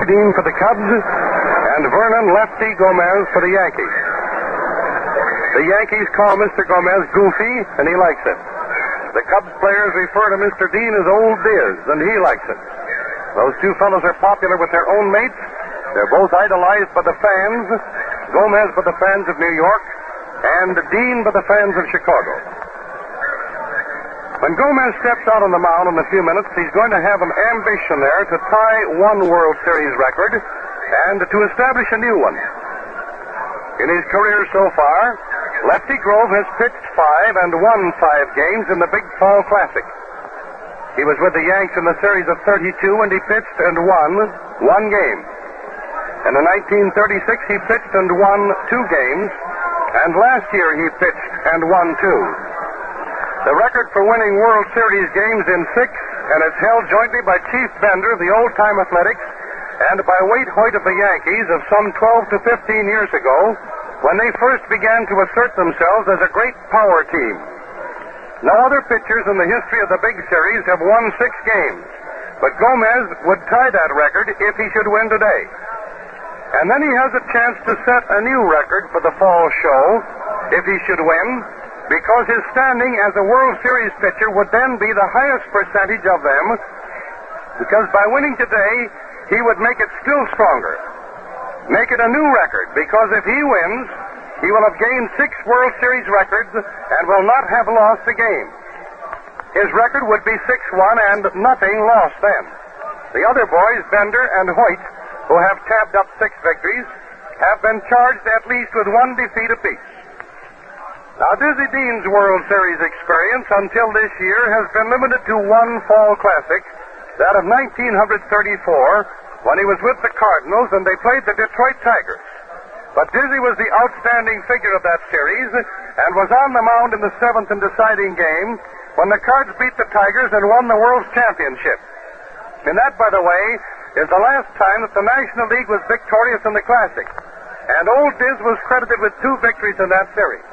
Dean for the Cubs, and Vernon Lefty Gomez for the Yankees. The Yankees call Mr. Gomez Goofy, and he likes it. The Cubs players refer to Mr. Dean as Old Diz, and he likes it. Those two fellows are popular with their own mates. They're both idolized by the fans. Gomez by the fans of New York, and Dean by the fans of Chicago. When Gomez steps out on the mound in a few minutes, he's going to have an ambition there to tie one World Series record and to establish a new one. In his career so far, Lefty Grove has pitched 5 and won 5 games in the Big Fall Classic. He was with the Yanks in the series of 32, and he pitched and won 1 game. And in 1936, he pitched and won 2 games, and last year he pitched and won 2. The record for winning World Series games in 6, and it's held jointly by Chief Bender of the Old Time Athletics and by Wade Hoyt of the Yankees of some 12 to 15 years ago, when they first began to assert themselves as a great power team. No other pitchers in the history of the big series have won 6 games, but Gomez would tie that record if he should win today. And then he has a chance to set a new record for the fall show if he should win, because his standing as a World Series pitcher would then be the highest percentage of them, because by winning today, he would make it still stronger. Make it a new record, because if he wins, he will have gained 6 World Series records and will not have lost a game. His record would be 6-1 and nothing lost then. The other boys, Bender and Hoyt, who have tabbed up 6 victories, have been charged at least with 1 defeat apiece. Now, Dizzy Dean's World Series experience until this year has been limited to 1 fall classic, that of 1934, when he was with the Cardinals and they played the Detroit Tigers. But Dizzy was the outstanding figure of that series and was on the mound in the 7th and deciding game when the Cards beat the Tigers and won the World Championship. And that, by the way, is the last time that the National League was victorious in the Classic. And Old Diz was credited with 2 victories in that series.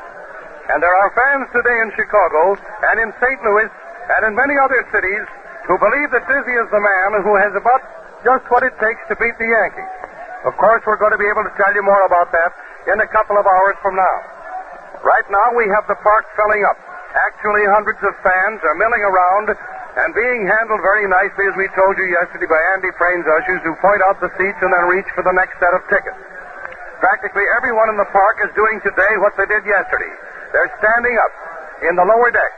And there are fans today in Chicago and in St. Louis and in many other cities who believe that Dizzy is the man who has about just what it takes to beat the Yankees. Of course, we're going to be able to tell you more about that in a couple of hours from now. Right now, we have the park filling up. Actually, hundreds of fans are milling around and being handled very nicely, as we told you yesterday, by Andy Frain's ushers, who point out the seats and then reach for the next set of tickets. Practically everyone in the park is doing today what they did yesterday. They're standing up in the lower deck.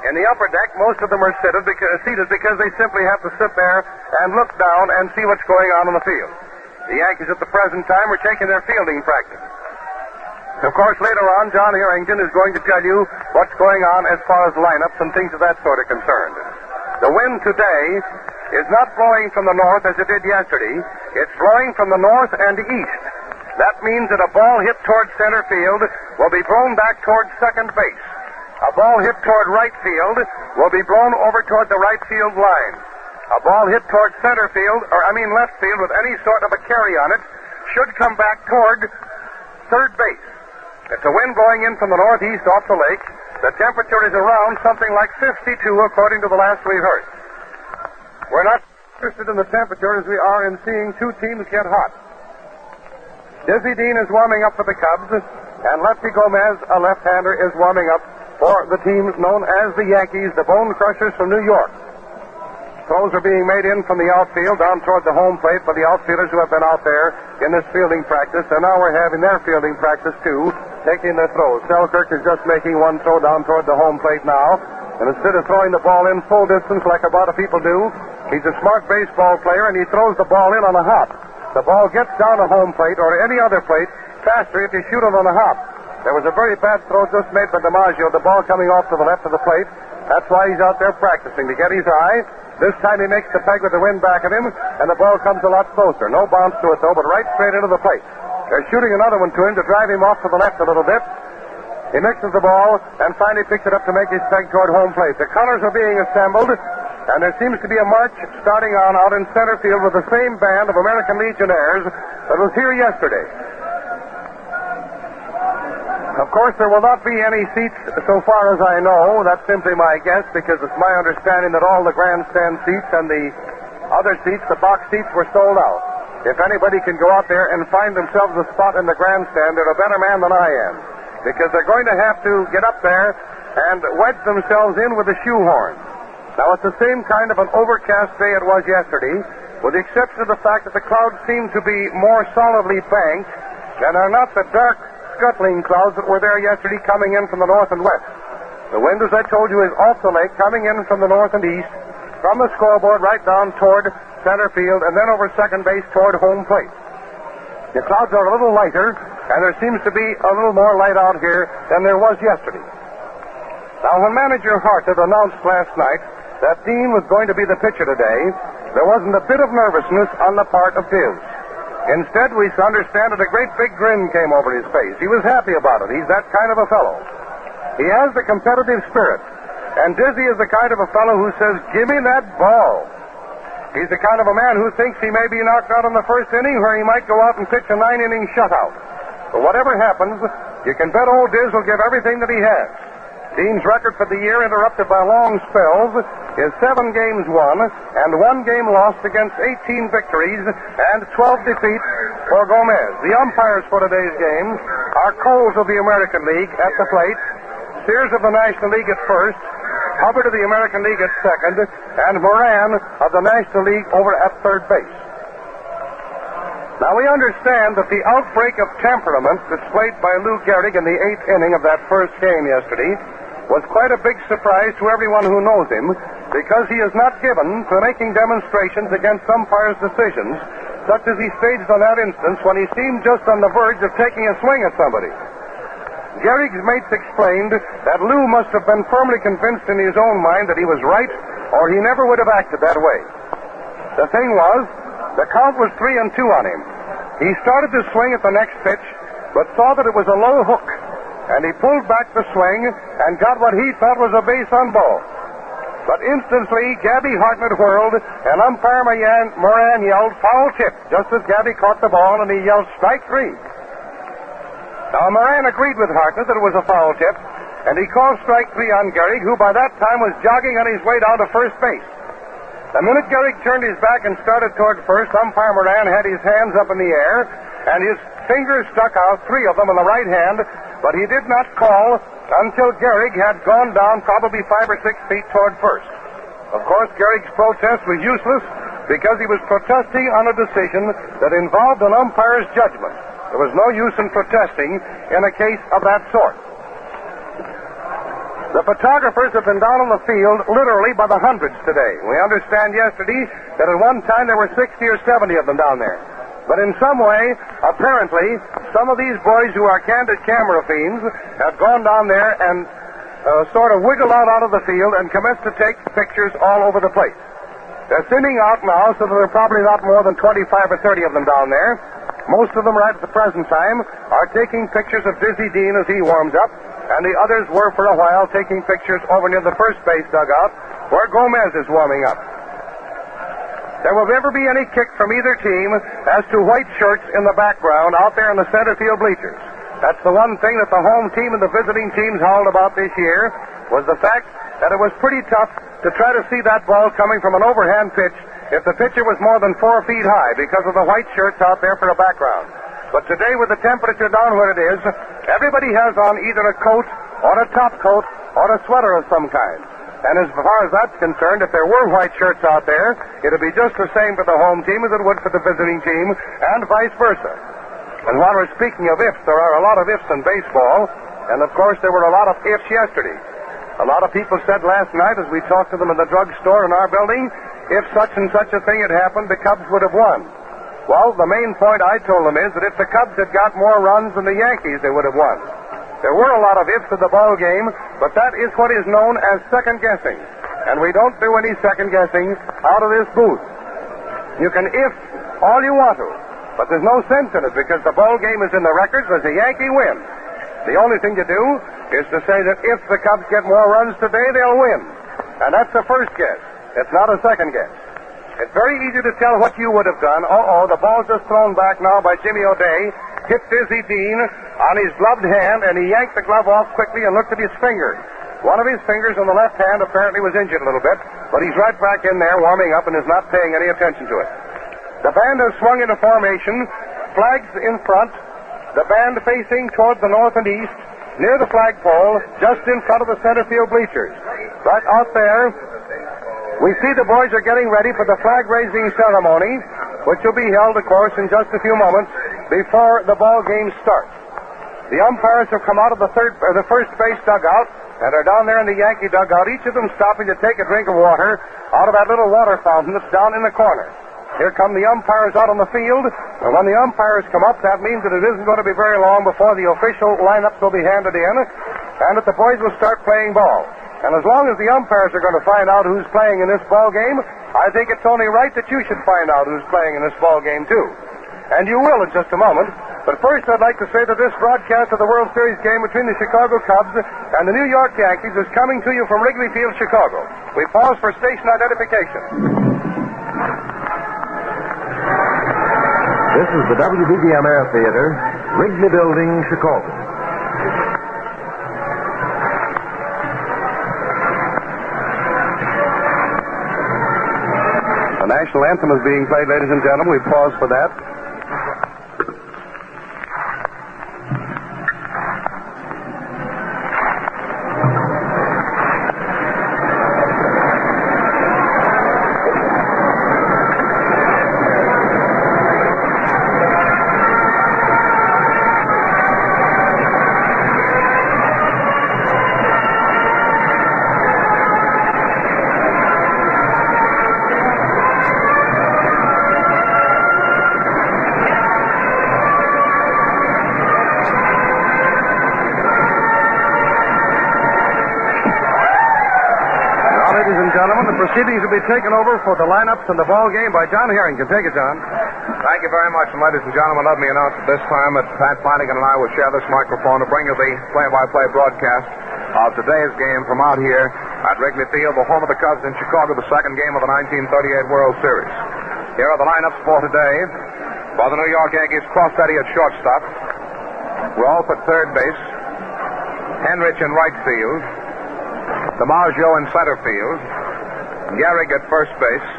In the upper deck, most of them are seated because they simply have to sit there and look down and see what's going on in the field. The Yankees at the present time are taking their fielding practice. Of course, later on, John Harrington is going to tell you what's going on as far as lineups and things of that sort are concerned. The wind today is not blowing from the north as it did yesterday. It's blowing from the north and east. That means that a ball hit toward center field will be blown back toward second base. A ball hit toward right field will be blown over toward the right field line. A ball hit toward left field with any sort of a carry on it should come back toward third base. It's a wind blowing in from the northeast off the lake. The temperature is around something like 52 according to the last we heard. We're not interested in the temperature as we are in seeing 2 teams get hot. Dizzy Dean is warming up for the Cubs, and Lefty Gomez, a left-hander, is warming up for the team known as the Yankees, the Bone Crushers from New York. Throws are being made in from the outfield down toward the home plate by the outfielders who have been out there in this fielding practice, and now we're having their fielding practice, too, taking their throws. Selkirk is just making 1 throw down toward the home plate now, and instead of throwing the ball in full distance like a lot of people do, he's a smart baseball player, and he throws the ball in on a hop. The ball gets down to home plate or any other plate faster if you shoot it on a hop. There was a very bad throw just made by DiMaggio, the ball coming off to the left of the plate. That's why he's out there practicing to get his eye. This time he makes the peg with the wind back at him, and the ball comes a lot closer. No bounce to it, though, but right straight into the plate. They're shooting another one to him to drive him off to the left a little bit. He mixes the ball and finally picks it up to make his peg toward home plate. The colors are being assembled, and there seems to be a march starting on out in center field with the same band of American Legionnaires that was here yesterday. Of course, there will not be any seats so far as I know. That's simply my guess, because it's my understanding that all the grandstand seats and the other seats, the box seats, were sold out. if anybody can go out there and find themselves a spot in the grandstand, they're a better man than I am. Because they're going to have to get up there and wedge themselves in with a shoehorn. Now, it's the same kind of an overcast day it was yesterday, with the exception of the fact that the clouds seem to be more solidly banked and are not the dark, scuttling clouds that were there yesterday coming in from the north and west. The wind, as I told you, is off the lake, coming in from the north and east, from the scoreboard right down toward center field, and then over second base toward home plate. The clouds are a little lighter, and there seems to be a little more light out here than there was yesterday. Now, when manager Hart had announced last night that Dean was going to be the pitcher today, there wasn't a bit of nervousness on the part of Diz. Instead, we understand that a great big grin came over his face. He was happy about it. He's that kind of a fellow. He has the competitive spirit, and Dizzy is the kind of a fellow who says, "Give me that ball." He's the kind of a man who thinks he may be knocked out in the first inning where he might go out and pitch a 9-inning shutout. But whatever happens, you can bet old Diz will give everything that he has. Dean's record for the year, interrupted by long spells, is 7 games won and 1 game lost against 18 victories and 12 defeats for Gomez. The umpires for today's games are Coles of the American League at the plate, Sears of the National League at first, Hubbard of the American League at second, and Moran of the National League over at third base. Now, we understand that the outbreak of temperament displayed by Lou Gehrig in the 8th inning of that first game yesterday was quite a big surprise to everyone who knows him, because he is not given to making demonstrations against umpires' decisions, such as he staged on that instance when he seemed just on the verge of taking a swing at somebody. Gehrig's mates explained that Lou must have been firmly convinced in his own mind that he was right, or he never would have acted that way. The thing was, the count was 3-2 on him. He started to swing at the next pitch, but saw that it was a low hook, and he pulled back the swing and got what he thought was a base on ball. But instantly, Gabby Hartnett whirled, and umpire Moran yelled foul tip, just as Gabby caught the ball, and he yelled strike 3. Now, Moran agreed with Hartnett that it was a foul tip, and he called strike 3 on Gehrig, who by that time was jogging on his way down to first base. The minute Gehrig turned his back and started toward first, umpire Moran had his hands up in the air, and his fingers stuck out, 3 of them in the right hand, but he did not call until Gehrig had gone down probably 5 or 6 feet toward first. Of course, Gehrig's protest was useless because he was protesting on a decision that involved an umpire's judgment. There was no use in protesting in a case of that sort. The photographers have been down on the field literally by the hundreds today. We understand yesterday that at one time there were 60 or 70 of them down there. But in some way, apparently, some of these boys who are candid camera fiends have gone down there and sort of wiggled out of the field and commenced to take pictures all over the place. They're thinning out now, so that there are probably not more than 25 or 30 of them down there. Most of them right at the present time are taking pictures of Dizzy Dean as he warms up, and the others were for a while taking pictures over near the first base dugout where Gomez is warming up. There will never be any kick from either team as to white shirts in the background out there in the center field bleachers. That's the one thing that the home team and the visiting teams howled about this year, was the fact that it was pretty tough to try to see that ball coming from an overhand pitch if the pitcher was more than 4 feet high because of the white shirts out there for a background. But today, with the temperature down where it is, everybody has on either a coat or a top coat or a sweater of some kind. And as far as that's concerned, if there were white shirts out there, it would be just the same for the home team as it would for the visiting team, and vice versa. And while we're speaking of ifs, there are a lot of ifs in baseball, and of course there were a lot of ifs yesterday. A lot of people said last night, as we talked to them in the drugstore in our building, if such and such a thing had happened, the Cubs would have won. Well, the main point I told them is that if the Cubs had got more runs than the Yankees, they would have won. There were a lot of ifs in the ball game, but that is what is known as second guessing. And we don't do any second guessing out of this booth. You can if all you want to, but there's no sense in it because the ball game is in the records as a Yankee win. The only thing to do is to say that if the Cubs get more runs today, they'll win. And that's the first guess. It's not a second guess. It's very easy to tell what you would have done. The ball's just thrown back now by Jimmy O'Day. Hit Dizzy Dean on his gloved hand, and he yanked the glove off quickly and looked at his finger. One of his fingers on the left hand apparently was injured a little bit, but he's right back in there warming up and is not paying any attention to it. The band has swung into formation, flags in front, the band facing toward the north and east, near the flagpole, just in front of the center field bleachers. Right out there, we see the boys are getting ready for the flag-raising ceremony, which will be held, of course, in just a few moments before the ball game starts. The umpires have come out of the first base dugout and are down there in the Yankee dugout, each of them stopping to take a drink of water out of that little water fountain that's down in the corner. Here come the umpires out on the field, and when the umpires come up, that means that it isn't going to be very long before the official lineups will be handed in, and that the boys will start playing ball. And as long as the umpires are going to find out who's playing in this ball game, I think it's only right that you should find out who's playing in this ball game, too. And you will in just a moment. But first, I'd like to say that this broadcast of the World Series game between the Chicago Cubs and the New York Yankees is coming to you from Wrigley Field, Chicago. We pause for station identification. This is the WBBM Air Theater, Wrigley Building, Chicago. The national anthem is being played, ladies and gentlemen. We pause for that. Proceedings will be taken over for the lineups and the ball game by John Harrington. Take it, John. Thank you very much, and ladies and gentlemen, let me announce at this time that Pat Flanagan and I will share this microphone to bring you the play-by-play broadcast of today's game from out here at Wrigley Field, the home of the Cubs in Chicago, the second game of the 1938 World Series. Here are the lineups for today. For the New York Yankees, Crossetti at shortstop, Rolfe at third base, Henrich in right field, DiMaggio in center field, Gehrig at first base,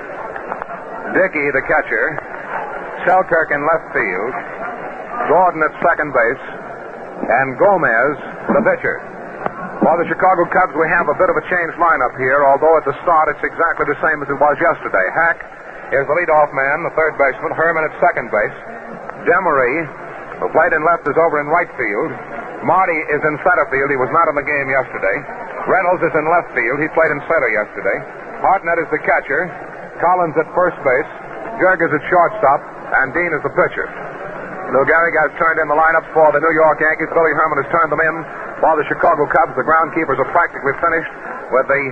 Dickey, the catcher, Selkirk in left field, Gordon at second base, and Gomez, the pitcher. For the Chicago Cubs, we have a bit of a changed lineup here, although at the start it's exactly the same as it was yesterday. Hack is the leadoff man, the third baseman, Herman at second base, Demery, who played in left, is over in right field, Marty is in center field, he was not in the game yesterday, Reynolds is in left field, he played in center yesterday, Hartnett is the catcher, Collins at first base, Jurgens at shortstop, and Dean is the pitcher. Lou Gehrig has turned in the lineups for the New York Yankees. Billy Herman has turned them in for the Chicago Cubs. The groundkeepers are practically finished with the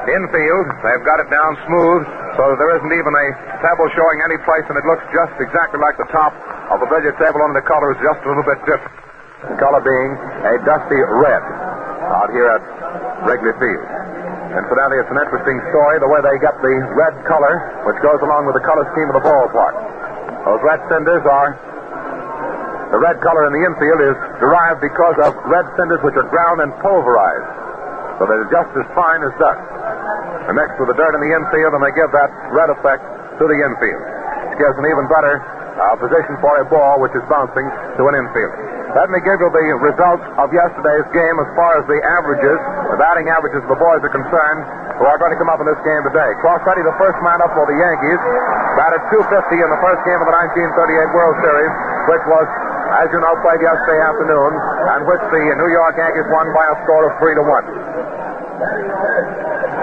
infield. They've got it down smooth so that there isn't even a pebble showing any place, and it looks just exactly like the top of a billiard table, only the color is just a little bit different. The color being a dusty red out here at Wrigley Field. Incidentally, it's an interesting story, the way they got the red color, which goes along with the color scheme of the ballpark. Those red cinders are, the red color in the infield is derived because of red cinders which are ground and pulverized, so they're just as fine as dust. They're mixed with the dirt in the infield, and they give that red effect to the infield. It gives an even better position for a ball which is bouncing to an infield. Let me give you the results of yesterday's game as far as the averages, the batting averages of the boys are concerned, who are going to come up in this game today. Crossetti, the first man up for the Yankees, batted .250 in the first game of the 1938 World Series, which was, as you know, played yesterday afternoon, and which the New York Yankees won by a score of 3-1.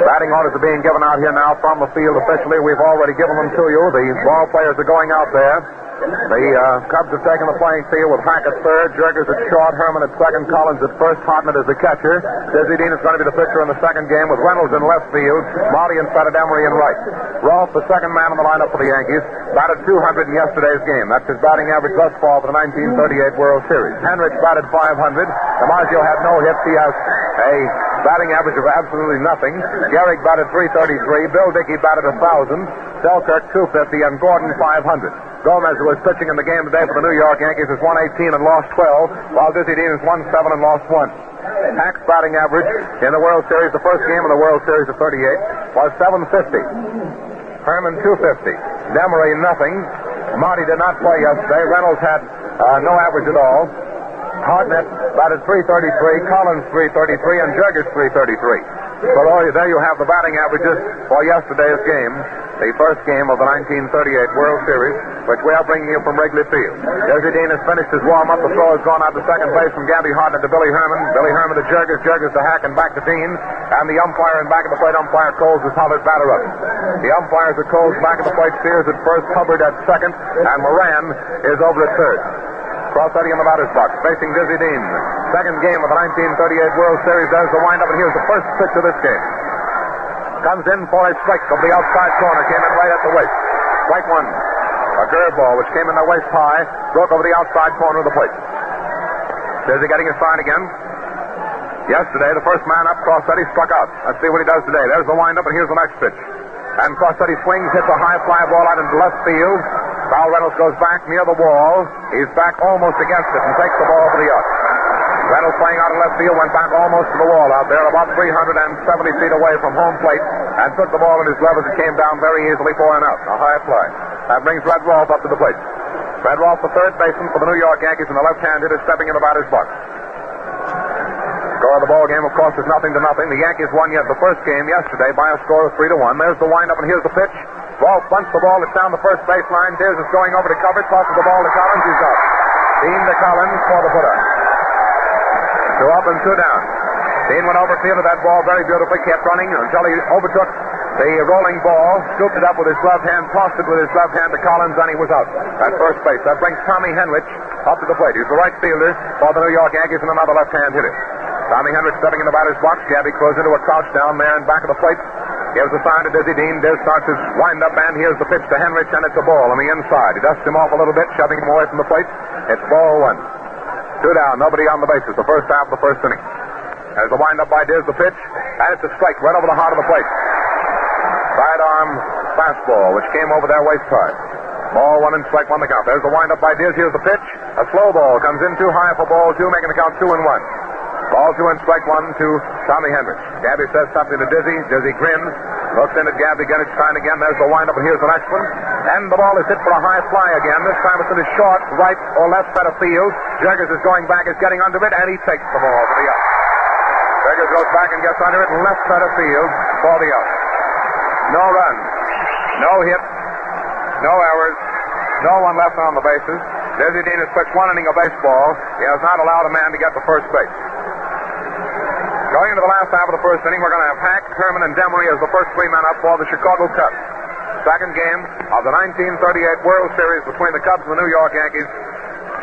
Batting orders are being given out here now from the field officially. We've already given them to you. The ball players are going out there. The Cubs have taken the playing field with Hack at third, Jurgens at short, Herman at second, Collins at first, Hartnett as the catcher. Dizzy Dean is going to be the pitcher in the second game with Reynolds in left field, Marty in center, Demery in right. Rolfe, the second man in the lineup for the Yankees, batted .200 in yesterday's game. That's his batting average thus far for the 1938 World Series. Henrich batted .500. DiMaggio had no hits. He has a batting average of absolutely nothing. Gehrig batted .333. Bill Dickey batted .1,000. Selkirk .250 and Gordon .500. Gomez, who was pitching in the game today for the New York Yankees, has won 18 and lost 12, while Dizzy Dean has won 7 and lost 1. Hack's batting average in the World Series, the first game of the World Series of 38, was .750. Herman .250. Demery, nothing. Marty did not play yesterday. Reynolds had no average at all. Hartnett batted .333, Collins .333, and Jurgis .333. So there you have the batting averages for yesterday's game, the first game of the 1938 World Series, which we are bringing you from Wrigley Field. Dizzy Dean has finished his warm-up. The throw has gone out to second base from Gabby Hartnett to Billy Herman. Billy Herman to Jurgis, Jurgis to Hack, and back to Dean. And the umpire in back of the plate, umpire Coles, has hollered batter up. The umpires at Coles back of the plate, Sears at first, Hubbard at second, and Moran is over at third. Crossetti in the batter's box, facing Dizzy Dean. Second game of the 1938 World Series. There's the windup, and here's the first pitch of this game. Comes in for a strike of the outside corner. Came in right at the waist. Strike one. A curveball, which came in the waist high, broke over the outside corner of the plate. Dizzy getting his sign again. Yesterday, the first man up, Crossetti, struck out. Let's see what he does today. There's the windup, and here's the next pitch. And Crossetti swings, hits a high fly ball out into left field. Val Reynolds goes back near the wall. He's back almost against it and takes the ball for the out. Reynolds playing out in left field, went back almost to the wall out there, about 370 feet away from home plate, and took the ball in his glove as it came down very easily for an out. A high fly. That brings Red Rolfe up to the plate. Red Rolfe, the third baseman for the New York Yankees, and the left-hand hitter stepping in the batter's box. Score of the ball game, of course, is 0-0. The Yankees won yet the first game yesterday by a score of 3-1. There's the windup, and here's the pitch. Rolfe bunts the ball. It's down the first baseline. Diaz is going over to cover. Tosses the ball to Collins. He's out. Dean to Collins for the putter. 2 up and 2 down. Dean went over, fielded that ball very beautifully, kept running until he overtook the rolling ball, scooped it up with his left hand, tossed it with his left hand to Collins, and he was out at first base. That brings Tommy Henrich up to the plate. He's the right fielder for the New York Yankees and another left-hand hitter. Tommy Henrich stepping in the batter's box. Gabby throws into a crouch down there in back of the plate. Gives the sign to Dizzy Dean. Diz starts his wind-up, and here's the pitch to Henrich, and it's a ball on the inside. He dusts him off a little bit, shoving him away from the plate. It's ball 1. 2 down, nobody on the bases. The first half of the first inning. There's the wind-up by Diz, the pitch, and it's a strike right over the heart of the plate. Sidearm fastball, which came over their waist high. Ball 1 and strike 1 the count. There's the wind-up by Diz. Here's the pitch. A slow ball comes in too high for ball 2, making the count 2-1. Ball 2 and strike 1 to Tommy Henrich. Gabby says something to Dizzy. Dizzy grins. Looks in at Gabby again. It's trying again. There's the wind-up, and here's the next one. And the ball is hit for a high fly again. This time it's in his short right or left side of field. Jurgis is going back, is getting under it, and he takes the ball for the out. Jurgis goes back and gets under it in left side of field for the out. No run, no hit, no errors, no one left on the bases. Dizzy Dean has pitched 1 inning of baseball. He has not allowed a man to get to first base. Going into the last half of the first inning, we're going to have Hack, Herman, and Demery as the first 3 men up for the Chicago Cubs. Second game of the 1938 World Series between the Cubs and the New York Yankees,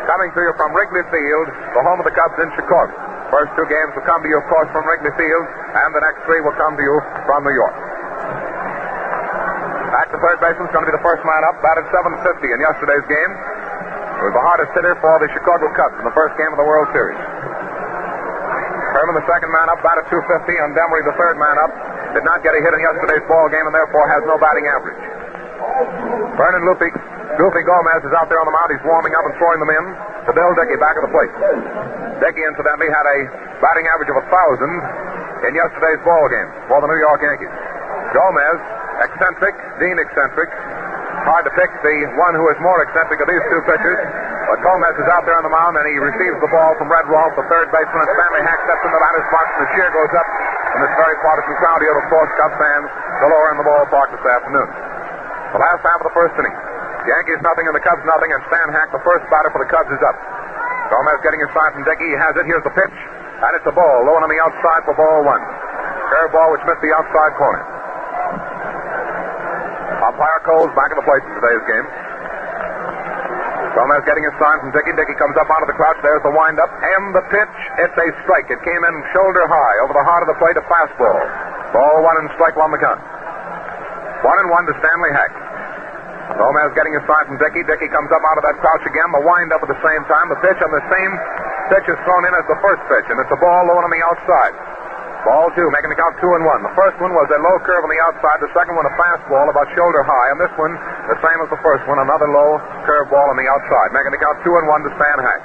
coming to you from Wrigley Field, the home of the Cubs in Chicago. First 2 games will come to you, of course, from Wrigley Field, and the next 3 will come to you from New York. Back to third baseman is going to be the first man up, batted .750 in yesterday's game. He was the hardest hitter for the Chicago Cubs in the first game of the World Series. Herman, the second man up, batted .250, and Demery, the third man up, did not get a hit in yesterday's ball game and therefore has no batting average. Vernon Luffy Gomez is out there on the mound. He's warming up and throwing them in to Bill Dickey back of the plate. Dickey, incidentally, had a batting average of 1,000 in yesterday's ball game for the New York Yankees. Gomez, eccentric, Dean eccentric. Hard to pick the one who is more eccentric of these 2 pitchers. But Gomez is out there on the mound, and he receives the ball from Red Rolfe, the third baseman, and Stanley Hack steps in the batter's box, and the cheer goes up in this very partisan crowd here, of course, Cubs fans galore in the ballpark this afternoon. The last half of the first inning. Yankees nothing and the Cubs nothing, and Stan Hack, the first batter for the Cubs, is up. Gomez getting his sign from Dickey. He has it. Here's the pitch, and it's a ball, low and on the outside for ball 1. Curveball which missed the outside corner. Umpire Coles back in the plate in today's game. Gomez getting his sign from Dickey. Dickey comes up onto the crouch. There's the wind-up. And the pitch. It's a strike. It came in shoulder high over the heart of the plate, a fastball. Ball 1 and strike 1 the count. 1-1 to Stanley Hack. Gomez getting his sign from Dickey. Dickey comes up out of that crouch again. The wind-up at the same time. The pitch on the same pitch is thrown in as the first pitch, and it's a ball low on the outside. Ball 2, making the count 2-1. The first one was a low curve on the outside. The second one a fastball about shoulder high. And this one, the same as the first one, another low curve ball on the outside. Making the count 2-1 to Stan Hack.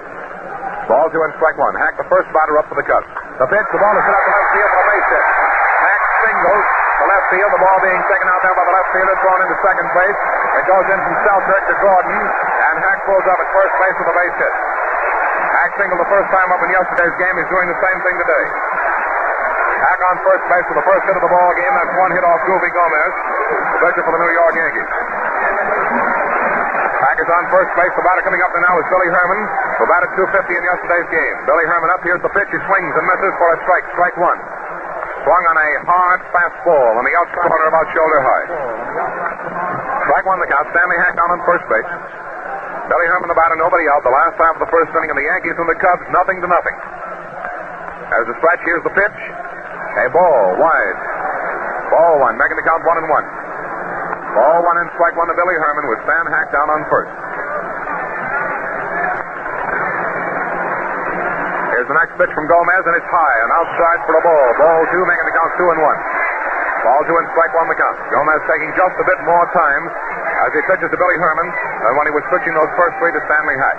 Ball 2 and strike 1. Hack, the first batter up for the Cubs. The pitch, the ball is hit up the left field for a base hit. Hack singles to left field. The ball being taken out there by the left fielder, thrown into second base. It goes in from Selkirk to Gordon, and Hack pulls up at first base with a base hit. Hack singled the first time up in yesterday's game. He's doing the same thing today. Hack on first base with the first hit of the ball game. That's one hit off Goofy Gomez, the pitcher for the New York Yankees. Hack is on first base. The batter coming up now is Billy Herman, who batted .250 in yesterday's game. Billy Herman up. Here's the pitch. He swings and misses for a strike. Strike one. Swung on a hard fastball on the outside corner about shoulder high. Strike one the count. Stanley Hack down on first base. Billy Herman the batter, nobody out. The last half of the first inning, and the Yankees and the Cubs, 0-0. There's the stretch. Here's the pitch. A ball wide. Ball one. Making the count 1-1. Ball one and strike one to Billy Herman with Stan Hack down on first. Here's the next pitch from Gomez, and it's high and outside for a ball. Ball two, making the count 2-1. Ball two and strike one the count. Gomez taking just a bit more time as he pitches to Billy Herman than when he was pitching those first three to Stanley Hack.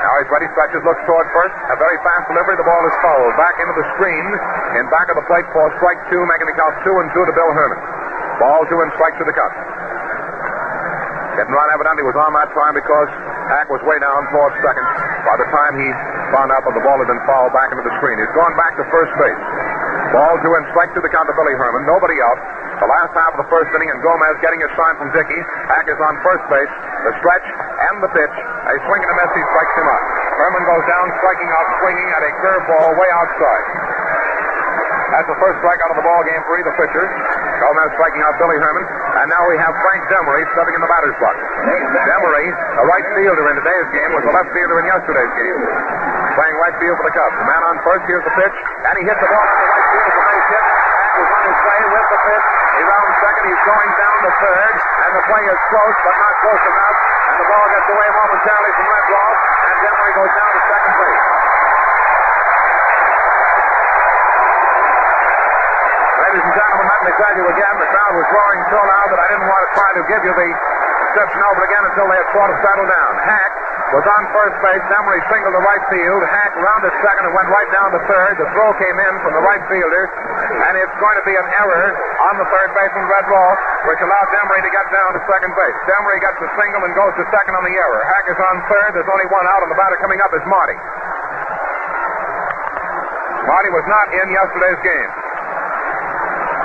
Now he's ready, stretches, looks toward first. A very fast delivery. The ball is fouled. Back into the screen in back of the plate for strike two, making the count 2-2 to Bill Herman. Ball two and strike to the count. Didn't run, evidently was on that time because Hack was way down towards second. By the time he found out that the ball had been fouled back into the screen, he's gone back to first base. Ball two and strike to the count to Billy Herman. Nobody out. The last half of the first inning, and Gomez getting his sign from Dickey. Hack is on first base. The stretch and the pitch. A swing and a miss. He strikes him out. Herman goes down, striking out, swinging at a curveball way outside. That's the first strikeout of the ball game for either pitcher. Gomez striking out Billy Herman. And now we have Frank Demery stepping in the batter's box. Demery, a right fielder in today's game, was a left fielder in yesterday's game. Playing right field for the Cubs. The man on first, here's the pitch. And he hits the ball on the right field. It's a base hit. Hack was on his way with the pitch. He rounds second. He's going down to third. And the play is close, but not close enough. And the ball gets away momentarily from Redlaw. And Demery goes down to second base. Ladies and gentlemen, let me tell you again, the crowd was roaring so loud that I didn't want to try to give you the description over again until they had sort of settled down. Hack was on first base. Demery singled to right field. Hack rounded second and went right down to third. The throw came in from the right fielder, and it's going to be an error on the third baseman, Red Ross, which allowed Demery to get down to second base. Demery gets the single and goes to second on the error. Hack is on third. There's only one out, and the batter coming up is Marty. Marty was not in yesterday's game.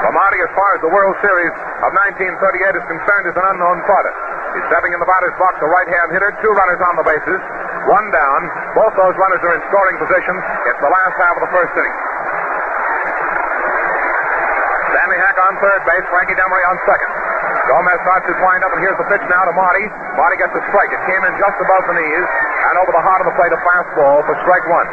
Well, Marty, as far as the World Series of 1938 is concerned, is an unknown product. He's stepping in the batter's box, a right-hand hitter, two runners on the bases, one down. Both those runners are in scoring position. It's the last half of the first inning. Stanley Hack on third base, Frankie Demery on second. Gomez starts his wind-up, and here's the pitch now to Marty. Marty gets a strike. It came in just above the knees, and over the heart of the plate, a fastball for strike one.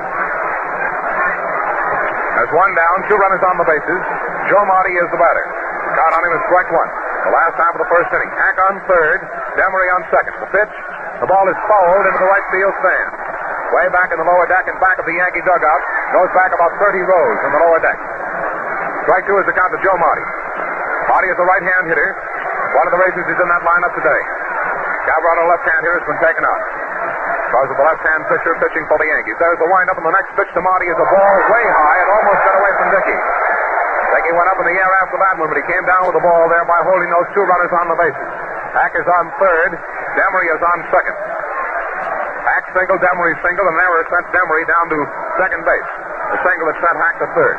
There's one down, two runners on the bases. Joe Marty is the batter. Count on him is strike one. The last half of the first inning. Hack on third, Demery on second. The pitch, the ball is fouled into the right field stand. Way back in the lower deck and back of the Yankee dugout. Goes back about 30 rows in the lower deck. Strike two is the count to Joe Marty. Marty is a right-hand hitter. One of the races is in that lineup today. Gavrano, left-hand hitter, has been taken out because of the left-hand pitcher pitching for the Yankees. There's the wind-up, and the next pitch to Marty is a ball way high. It almost got away from Dickey. Dickey went up in the air after that one, but he came down with the ball there by holding those two runners on the bases. Hack is on third. Demery is on second. Hack single, Demery single, and an error sent Demery down to second base. The single that sent Hack to third.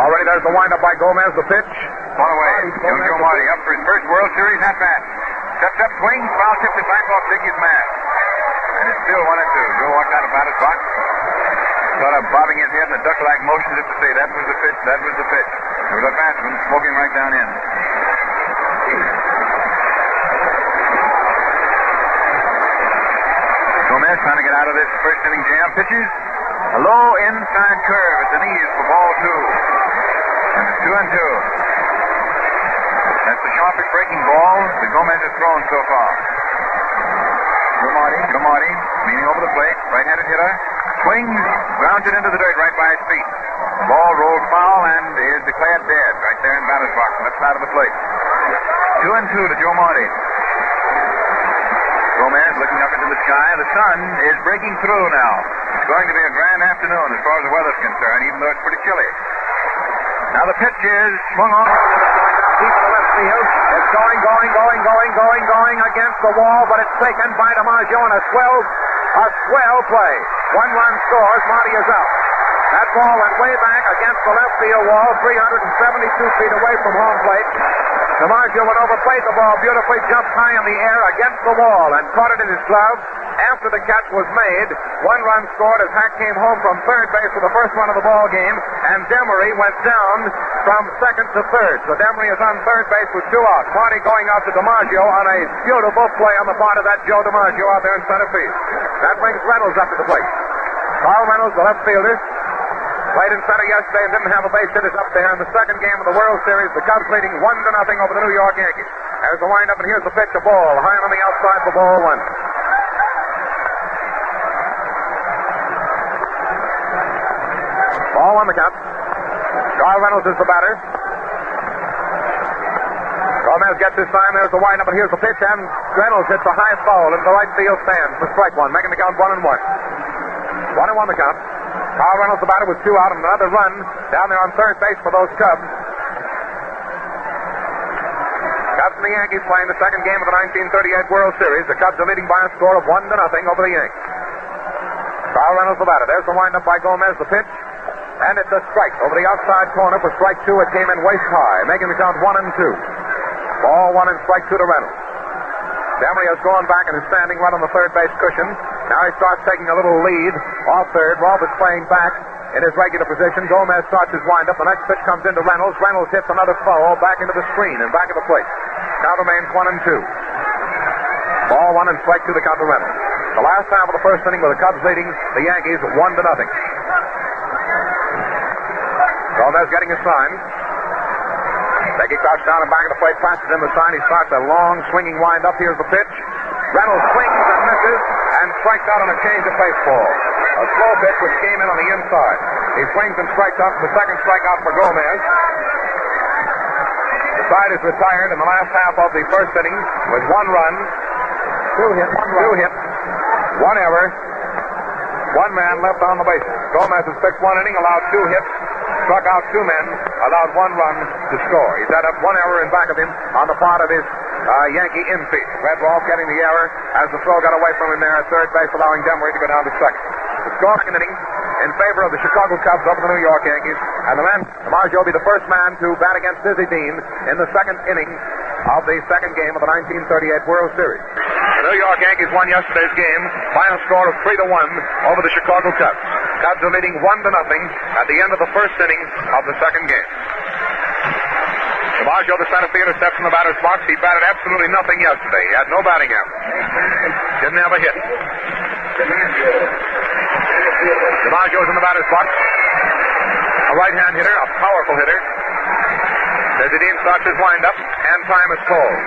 Already there's the wind-up by Gomez. The pitch. On away. Young Joe Marty up for his first World Series at bat. Steps up, swings, foul tipped it back off Dickey's mask. And it's still 1-2. Joe walked out of batter's box. Sort of bobbing his head in a duck-like motion as if to say, that was the pitch, that was the pitch. There was a batsman smoking right down in. Gomez trying to get out of this first inning jam. Pitches a low inside curve at the knees for ball two. And it's 2-2. That's the sharpest breaking ball that Gomez has thrown so far. Joe Marty, leaning over the plate, right-handed hitter, swings, grounds it into the dirt right by his feet. Ball rolls foul and is declared dead right there in batter's box, left side of the plate. 2-2 to Joe Marty. Gomez looking up into the sky. The sun is breaking through now. It's going to be a grand afternoon as far as the weather's concerned, even though it's pretty chilly. Now the pitch is swung on deep to the left field. It's going against the wall, but it's taken by DiMaggio on a swell play. 1 run scores. Marty is out. That ball went way back against the left field wall, 372 feet away from home plate. DiMaggio went over, played the ball beautifully, jumped high in the air against the wall, and caught it in his glove. After the catch was made, 1 run scored as Hack came home from third base for the first run of the ball game, and Demery went down from second to third. So Demery is on third base with 2 outs. Marty going out to DiMaggio on a beautiful play on the part of that Joe DiMaggio out there in center field. That brings Reynolds up to the plate. Carl Reynolds, the left fielder, played in center yesterday and didn't have a base hit, is up there in the second game of the World Series. The Cubs leading 1-0 over the New York Yankees. There's the windup, and here's the pitch, a ball. High on the outside for ball 1. Ball 1 the count. Carl Reynolds is the batter. Gomez gets his sign. There's the windup, and here's the pitch, and Reynolds hits a high foul into the right field stand for strike 1, making the count 1-1. 1-1 the count. Carl Reynolds, the batter, with 2 out, and another run down there on third base for those Cubs. Cubs and the Yankees playing the second game of the 1938 World Series. The Cubs are leading by a score of 1-0 over the Yankees. Carl Reynolds, the batter. There's the windup by Gomez, the pitch, and it's a strike over the outside corner for strike 2. It came in waist high, making the count 1-2. Ball 1 and strike 2 to Reynolds. Demery has gone back and is standing right on the third base cushion. Now he starts taking a little lead off third. Roberts playing back in his regular position. Gomez starts his windup. The next pitch comes into Reynolds. Reynolds hits another foul back into the screen and back at the plate. Count remains 1-2. Ball 1 and strike 2 to count to Reynolds. The last half of the first inning with the Cubs leading the Yankees 1-0. Gomez getting his sign. He crouched down and back of the plate, passes him the sign. He starts a long swinging wind up. Here's the pitch. Reynolds swings and misses and strikes out on a change of baseball. A slow pitch which came in on the inside. He swings and strikes out for the second strikeout for Gomez. The side is retired in the last half of the first inning with 1 run, 2 hits, 1 error, 1 man left on the bases. Gomez has pitched 1 inning, allowed 2 hits, struck out 2 men, allowed 1 run to score. He's had up 1 error in back of him on the part of his Yankee infield. Red Rolfe getting the error as the throw got away from him there at third base, allowing Demery to go down to second. The scoring inning in favor of the Chicago Cubs over the New York Yankees, and the man, DiMaggio, will be the first man to bat against Dizzy Dean in the second inning of the second game of the 1938 World Series. The New York Yankees won yesterday's game by a score of 3-1 over the Chicago Cubs. Cubs are leading 1-0 at the end of the first inning of the second game. DiMaggio, the center fielder, steps in the batter's box. He batted absolutely nothing yesterday. He had no batting average. Didn't have a hit. DiMaggio is in the batter's box. A right-hand hitter, a powerful hitter. Dizzy Dean starts his windup, and time is called.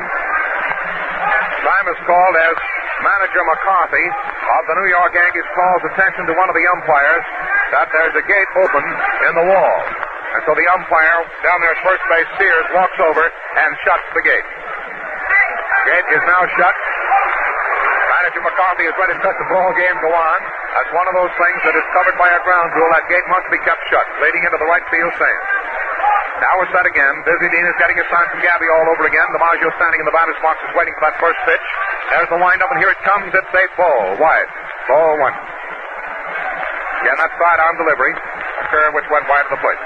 Time is called as manager McCarthy of the New York Yankees calls attention to one of the umpires that there's a gate open in the wall. And so the umpire down there at first base, Sears, walks over and shuts the gate. Gate is now shut. Manager McCarthy is ready to let the ball game go on. That's one of those things that is covered by a ground rule. That gate must be kept shut, leading into the right field stand. Now we're set again. Dizzy Dean is getting a sign from Gabby all over again. DiMaggio standing in the batter's box is waiting for that first pitch. There's the windup, and here it comes. It's a ball. Wide. Ball 1. Again, that sidearm delivery. A curve which went wide of the plate.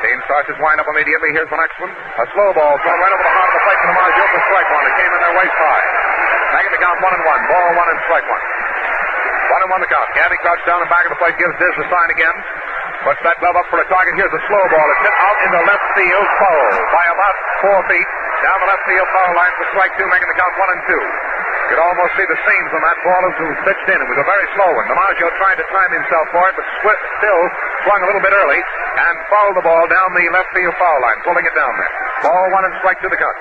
Dean starts his windup immediately. Here's the next one. A slow ball thrown right over the heart of the plate to DiMaggio for strike 1. It came in there waist high. Making the count 1-1. Ball 1 and strike 1. 1-1 the count. Gabby crouched down and back of the plate, gives Diz the sign again. Puts that glove up for a target. Here's a slow ball. It's hit out into left field, foul by about 4 feet. Down the left field foul line for strike 2, making the count 1-2. You could almost see the seams on that ball as it was pitched in. It was a very slow one. DiMaggio tried to time himself for it, but still swung a little bit early and fouled the ball down the left field foul line, pulling it down there. Ball 1 and strike 2 the count.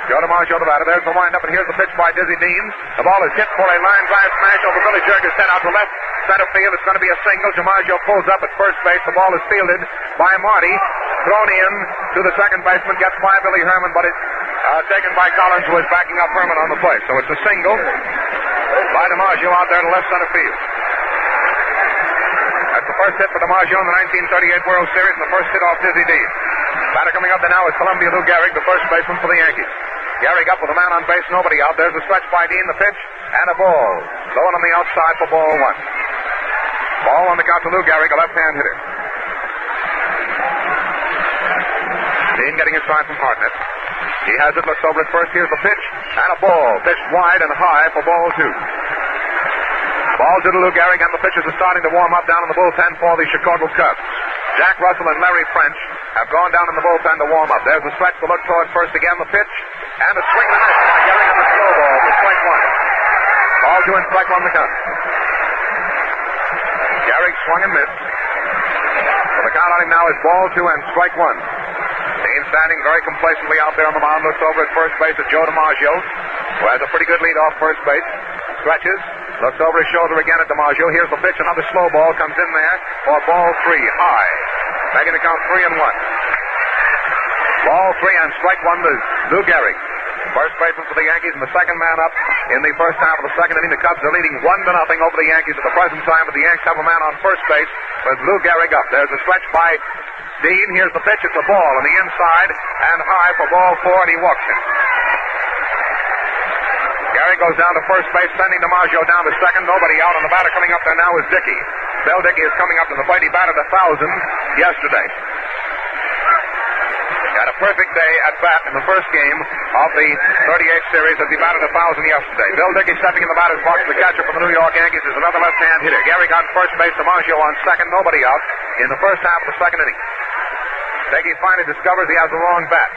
Joe DiMaggio, the batter. There's the windup, and here's the pitch by Dizzy Dean. The ball is hit for a line drive smash over Billy Jerger's head out to left center field. It's going to be a single. DiMaggio pulls up at first base. The ball is fielded by Marty. Thrown in to the second baseman. Gets by Billy Herman, but it's taken by Collins, who is backing up Herman on the plate. So it's a single by DiMaggio out there to left center field. That's the first hit for DiMaggio in the 1938 World Series, and the first hit off Dizzy Dean. Batter coming up there now is Columbia Lou Gehrig, the first baseman for the Yankees. Gehrig up with a man on base, nobody out. There's a stretch by Dean, the pitch, and a ball. Low on the outside for ball one. Ball on the count to Lou Gehrig, a left-hand hitter. Dean getting his sign from Hartnett. He has it, looks over at first. Here's the pitch, and a ball. Pitched wide and high for ball two. Ball to Lou Gehrig, and the pitchers are starting to warm up down in the bullpen for the Chicago Cubs. Jack Russell and Larry French have gone down in the bullpen to warm up. There's a stretch to look toward first again, the pitch, and a swing and a miss by Gehrig on the slow ball for strike one. Ball two and strike one the count. Gehrig swung and missed. So the count on him now is ball two and strike one. Dean standing very complacently out there on the mound, looks over at first base at Joe DiMaggio, who has a pretty good lead off first base. Stretches, looks over his shoulder again at DiMaggio. Here's the pitch, another slow ball comes in there for ball three, high. Making the count 3-1. Ball three and strike one to Lou Gehrig. First baseman for the Yankees and the second man up in the first half of the second inning. The Cubs are leading 1-0 over the Yankees at the present time, but the Yanks have a man on first base with Lou Gehrig up. There's a stretch by Dean. Here's the pitch. It's a ball on the inside and high for ball four, and he walks it. Gehrig goes down to first base, sending DiMaggio down to second. Nobody out, and the batter coming up there now is Dickey. Bill Dickey is coming up to the plate. He batted 1,000 yesterday. He had a perfect day at bat in the first game of the 38th series as he batted 1,000 yesterday. Bill Dickey stepping in the batter's box. The catcher for the New York Yankees is another left-hand hitter. Gehrig on first base, DiMaggio on second. Nobody out in the first half of the second inning. Dickey finally discovers he has the wrong bat.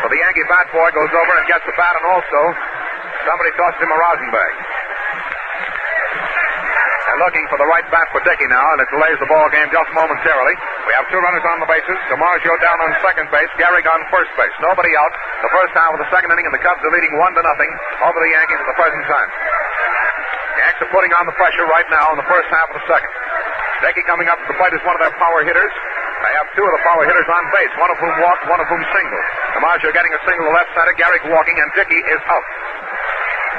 So the Yankee bat boy goes over and gets the bat, and also somebody tosses him a rosin bag. They're looking for the right bat for Dickey now, and it delays the ball game just momentarily. We have two runners on the bases. DiMaggio down on second base. Gehrig on first base. Nobody out. The first half of the second inning, and the Cubs are leading 1-0 over the Yankees at the present time. Yanks are putting on the pressure right now in the first half of the second. Dickey coming up to the plate is one of their power hitters. They have two of the power hitters on base, one of whom walked, one of whom singled. DiMaggio getting a single to left center. Gehrig walking, and Dickey is out.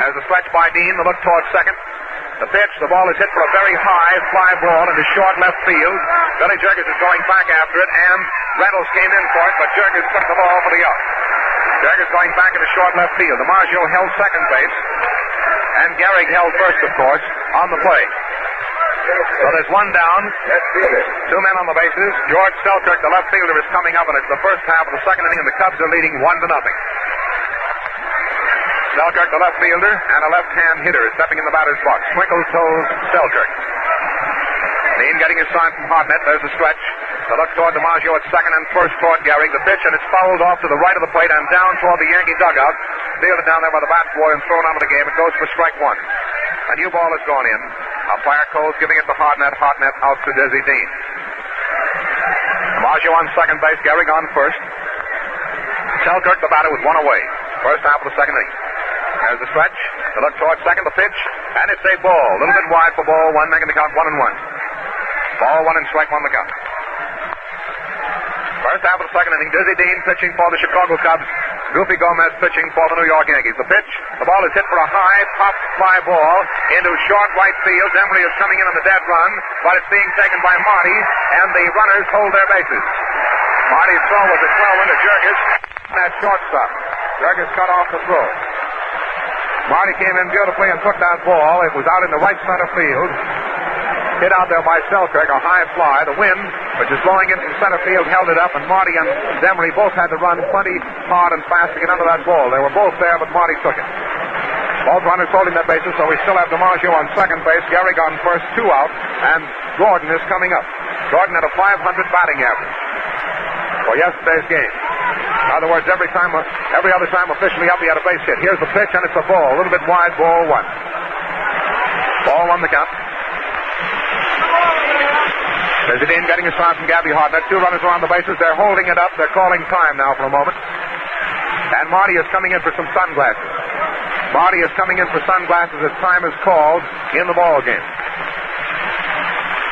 As a stretch by Dean, the look towards second. The pitch, the ball is hit for a very high fly ball into short left field. Billy Jurgis is going back after it, and Reynolds came in for it, but Jurgis took the ball for the out. Jurgis going back into short left field. DiMaggio held second base, and Gehrig held first, of course, on the play. So there's one down, two men on the bases. George Selkirk, the left fielder, is coming up, and it's the first half of the second inning, and the Cubs are leading 1-0. Selkirk, the left fielder, and a left-hand hitter is stepping in the batter's box. Twinkle toes Selkirk. Dean getting his sign from Hartnett. There's a stretch. The look toward DiMaggio at second and first toward Gehrig. The pitch, and it's fouled off to the right of the plate and down toward the Yankee dugout. Fielded down there by the bat boy and thrown out of the game. It goes for strike one. A new ball has gone in. Umpire Coles giving it to Hartnett. Hartnett out to Desi Dean. DiMaggio on second base. Gehrig on first. Selkirk, the batter, with one away. First half of the second inning. There's the stretch. The look towards second, the pitch, and it's a ball. A little bit wide for ball one, making the count 1-1. Ball one and strike one the count. First half of the second inning, Dizzy Dean pitching for the Chicago Cubs. Goofy Gomez pitching for the New York Yankees. The pitch, the ball is hit for a high pop fly ball into short right field. Emery is coming in on the dead run, but it's being taken by Marty, and the runners hold their bases. Marty's throw was a 12 into Jurgis at shortstop. Jurgis cut off the throw. Marty came in beautifully and took that ball. It was out in the right center field. Hit out there by Selkirk, a high fly. The wind, which is blowing in from center field, held it up, and Marty and Emery both had to run plenty hard and fast to get under that ball. They were both there, but Marty took it. Both runners holding their bases, so we still have DiMaggio on second base, Gehrig on first, two out, and Gordon is coming up. Gordon had a .500 batting average for yesterday's game. In other words, every other time officially up, he had a base hit. Here's the pitch, and it's a ball. A little bit wide, ball one. Ball one the count. There's Dean getting a shot from Gabby Hartnett. Two runners are on the bases. They're holding it up. They're calling time now for a moment. And Marty is coming in for some sunglasses. Marty is coming in for sunglasses as time is called in the ball game.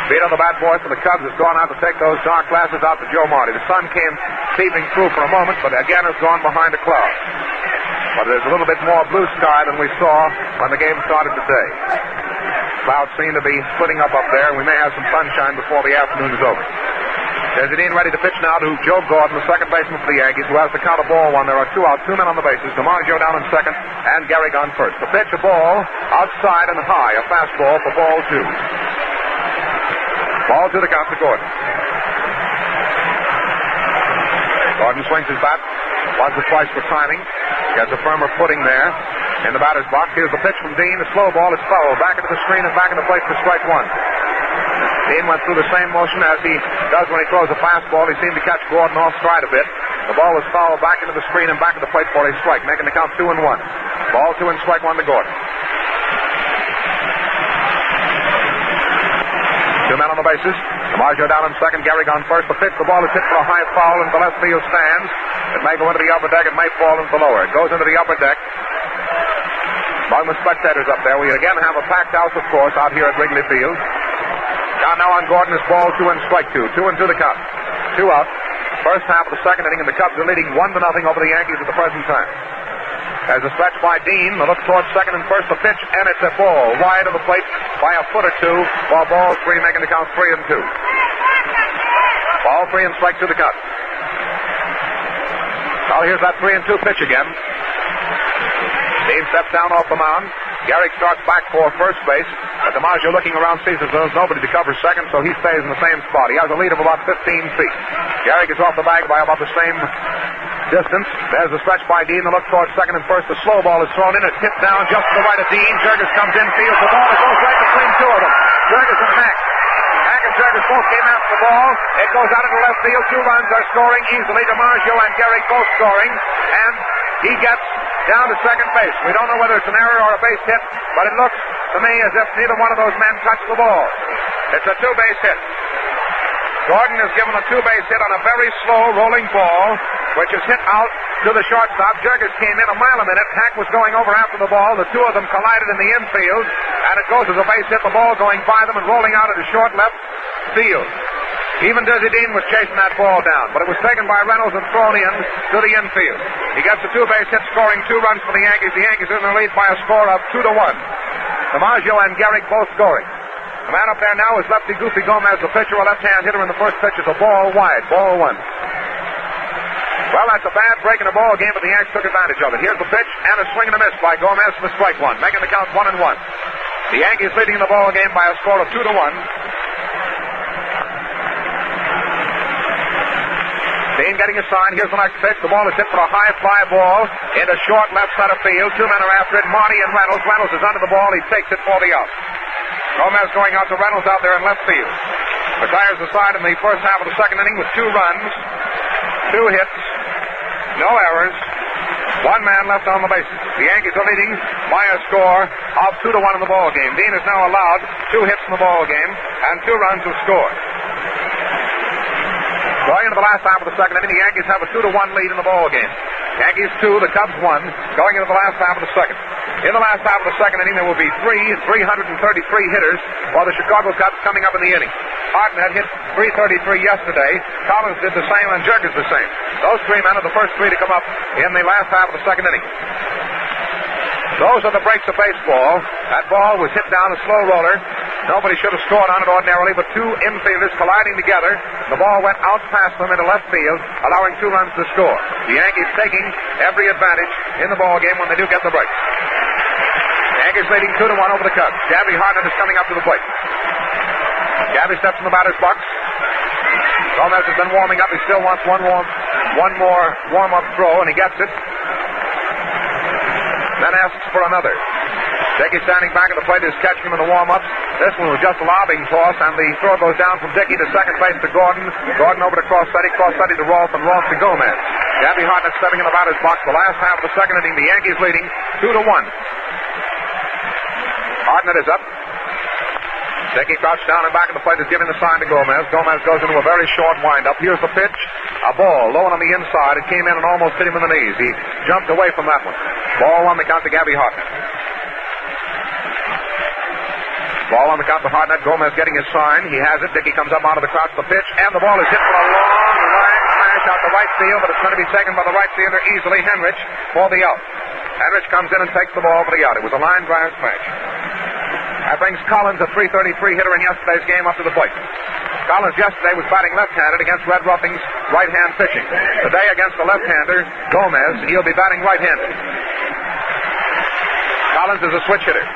Vito, the bat boy for the Cubs, has gone out to take those dark glasses out to Joe Marty. The sun came seeping through for a moment, but again has gone behind a cloud. But there's a little bit more blue sky than we saw when the game started today. Clouds seem to be splitting up there, and we may have some sunshine before the afternoon is over. Desi Dean ready to pitch now to Joe Gordon, the second baseman for the Yankees, who has to count a ball one. There are 2 out, 2 men on the bases. DiMaggio down in second, and Gehrig on first. The pitch, a ball outside and high, a fastball for ball 2. Ball 2 to count to Gordon. Gordon swings his bat once or twice for timing. Gets a firmer footing there in the batter's box. Here's the pitch from Dean. The slow ball is foul. Back into the screen and back into plate for strike 1. Dean went through the same motion as he does when he throws a fastball. He seemed to catch Gordon off stride a bit. The ball was fouled back into the screen and back into plate for a strike, making the count 2-1. Ball 2 and strike 1 to Gordon. 2 men on the bases. DiMaggio down in second, Gehrig on first. The pitch, the ball is hit for a high foul into left field stands. It may go into the upper deck, it may fall into the lower. It goes into the upper deck. Among the spectators up there, we again have a packed house, of course, out here at Wrigley Field. Count now on Gordon is ball 2 and strike 2. 2 and 2 the count. 2 out. First half of the second inning, and the Cubs are leading 1-0 over the Yankees at the present time. There's a stretch by Dean. The look towards second and first. The pitch, and it's a ball wide of the plate by a foot or 2, while ball 3 making the count 3 and 2. Ball 3 and strike 2 the count. Well, here's that 3 and 2 pitch again. Dean steps down off the mound. Gehrig starts back for first base. But DiMaggio looking around sees that there's nobody to cover second, so he stays in the same spot. He has a lead of about 15 feet. Gehrig is off the bag by about the same distance. There's a stretch by Dean. The look towards second and first. The slow ball is thrown in. It's hit down just to the right of Dean. Jurgis comes in, fields the ball. It goes right between 2 of them. Jurgis and Hack. Hack and Jurgis both came after the ball. It goes out into left field. 2 runs are scoring easily. DiMaggio and Gehrig both scoring. And he gets down to second base. We don't know whether it's an error or a base hit, but it looks to me as if neither one of those men touched the ball. It's a 2-base hit. Gordon is given a 2-base hit on a very slow rolling ball, which is hit out to the shortstop. Jurgis came in a mile a minute. Hack was going over after the ball. The 2 of them collided in the infield, and it goes as a base hit. The ball going by them and rolling out into short left field. Even Desi Dean was chasing that ball down, but it was taken by Reynolds and thrown in to the infield. He gets a 2-base hit, scoring 2 runs for the Yankees. The Yankees are in the lead by a score of 2-1. DiMaggio and Gehrig both scoring. The man up there now is lefty Goofy Gomez, the pitcher, a left-hand hitter in the first pitch. It's a ball wide, ball 1. Well, that's a bad break in a ball game, but the Yankees took advantage of it. Here's the pitch, and a swing and a miss by Gomez for strike 1, making the count 1-1. The Yankees leading the ball game by a score of 2-1. Dean getting a sign. Here's the next pitch. The ball is hit for a high fly ball into short left center field. 2 men are after it. Marty and Reynolds. Reynolds is under the ball. He takes it for the out. Gomez going out to Reynolds out there in left field. Retires the side in the first half of the second inning with 2 runs, 2 hits, no errors, 1 man left on the bases. The Yankees are leading by a score of 2-1 in the ball game. Dean is now allowed 2 hits in the ball game, and 2 runs have scored. Going into the last half of the second inning, the Yankees have a 2-1 lead in the ball game. Yankees 2, the Cubs 1, going into the last half of the second. In the last half of the second inning, there will be 333 hitters for the Chicago Cubs coming up in the inning. Hartnett hit 333 yesterday. Collins did the same, and Jurgis the same. Those 3 men are the first 3 to come up in the last half of the second inning. Those are the breaks of baseball. That ball was hit down a slow roller. Nobody should have scored on it ordinarily, but 2 infielders colliding together. The ball went out past them into left field, allowing 2 runs to score. The Yankees taking every advantage in the ball game when they do get the break. Yankees leading 2-1 over the Cubs. Gabby Hartnett is coming up to the plate. Gabby steps in the batter's box. Gomez has been warming up. He still wants one more warm-up throw, and he gets it. Then asks for another. Dickey standing back at the plate is catching him in the warm-ups. This one was just a lobbing toss, and the throw goes down from Dickey to second base to Gordon. Gordon over to Crossetti to Rolfe, and Rolfe to Gomez. Gabby Hartnett stepping in the batter's box. The last half of the second inning, the Yankees leading 2-1. Hartnett is up. Dickey crouched down and back at the plate is giving the sign to Gomez. Gomez goes into a very short windup. Here's the pitch. A ball low on the inside. It came in and almost hit him in the knees. He jumped away from that one. Ball on the count to Gabby Hartnett. Ball on the count to Hartnett. Gomez getting his sign. He has it. Dickey comes up out of the crouch. The pitch, and the ball is hit for a long line smash out to right field, but it's going to be taken by the right fielder easily, Henrich, for the out. Henrich comes in and takes the ball for the out. It was a line drive smash. That brings Collins, a .333 hitter in yesterday's game, up to the plate. Collins yesterday was batting left-handed against Red Ruffing's right-hand pitching. Today against the left-hander, Gomez, he'll be batting right-handed. Collins is a switch hitter.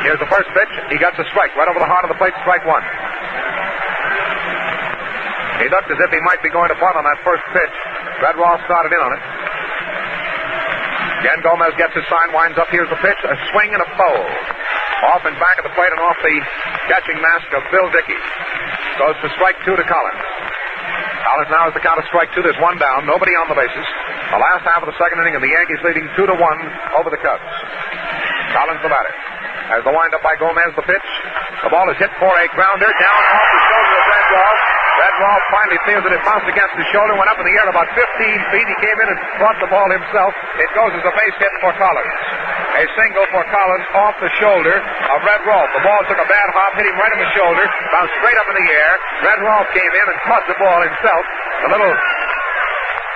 Here's the first pitch. He gets a strike right over the heart of the plate, strike one. He looked as if he might be going to bunt on that first pitch. Red Rolfe started in on it. Again, Gomez gets his sign, winds up. Here's the pitch, a swing and a foul. Off and back of the plate and off the catching mask of Bill Dickey. Goes to strike two to Collins. Collins now has the count of strike two. There's one down, nobody on the bases. The last half of the second inning, and the Yankees leading 2-1 over the Cubs. Collins the batter. As the windup by Gomez, the pitch. The ball is hit for a grounder down off the shoulder of Red Rolfe. Red Rolfe finally feels that it bounced against his shoulder, went up in the air about 15 feet. He came in and brought the ball himself. It goes as a base hit for Collins. A single for Collins off the shoulder of Red Rolfe. The ball took a bad hop, hit him right in the shoulder, bounced straight up in the air. Red Rolfe came in and caught the ball himself. The little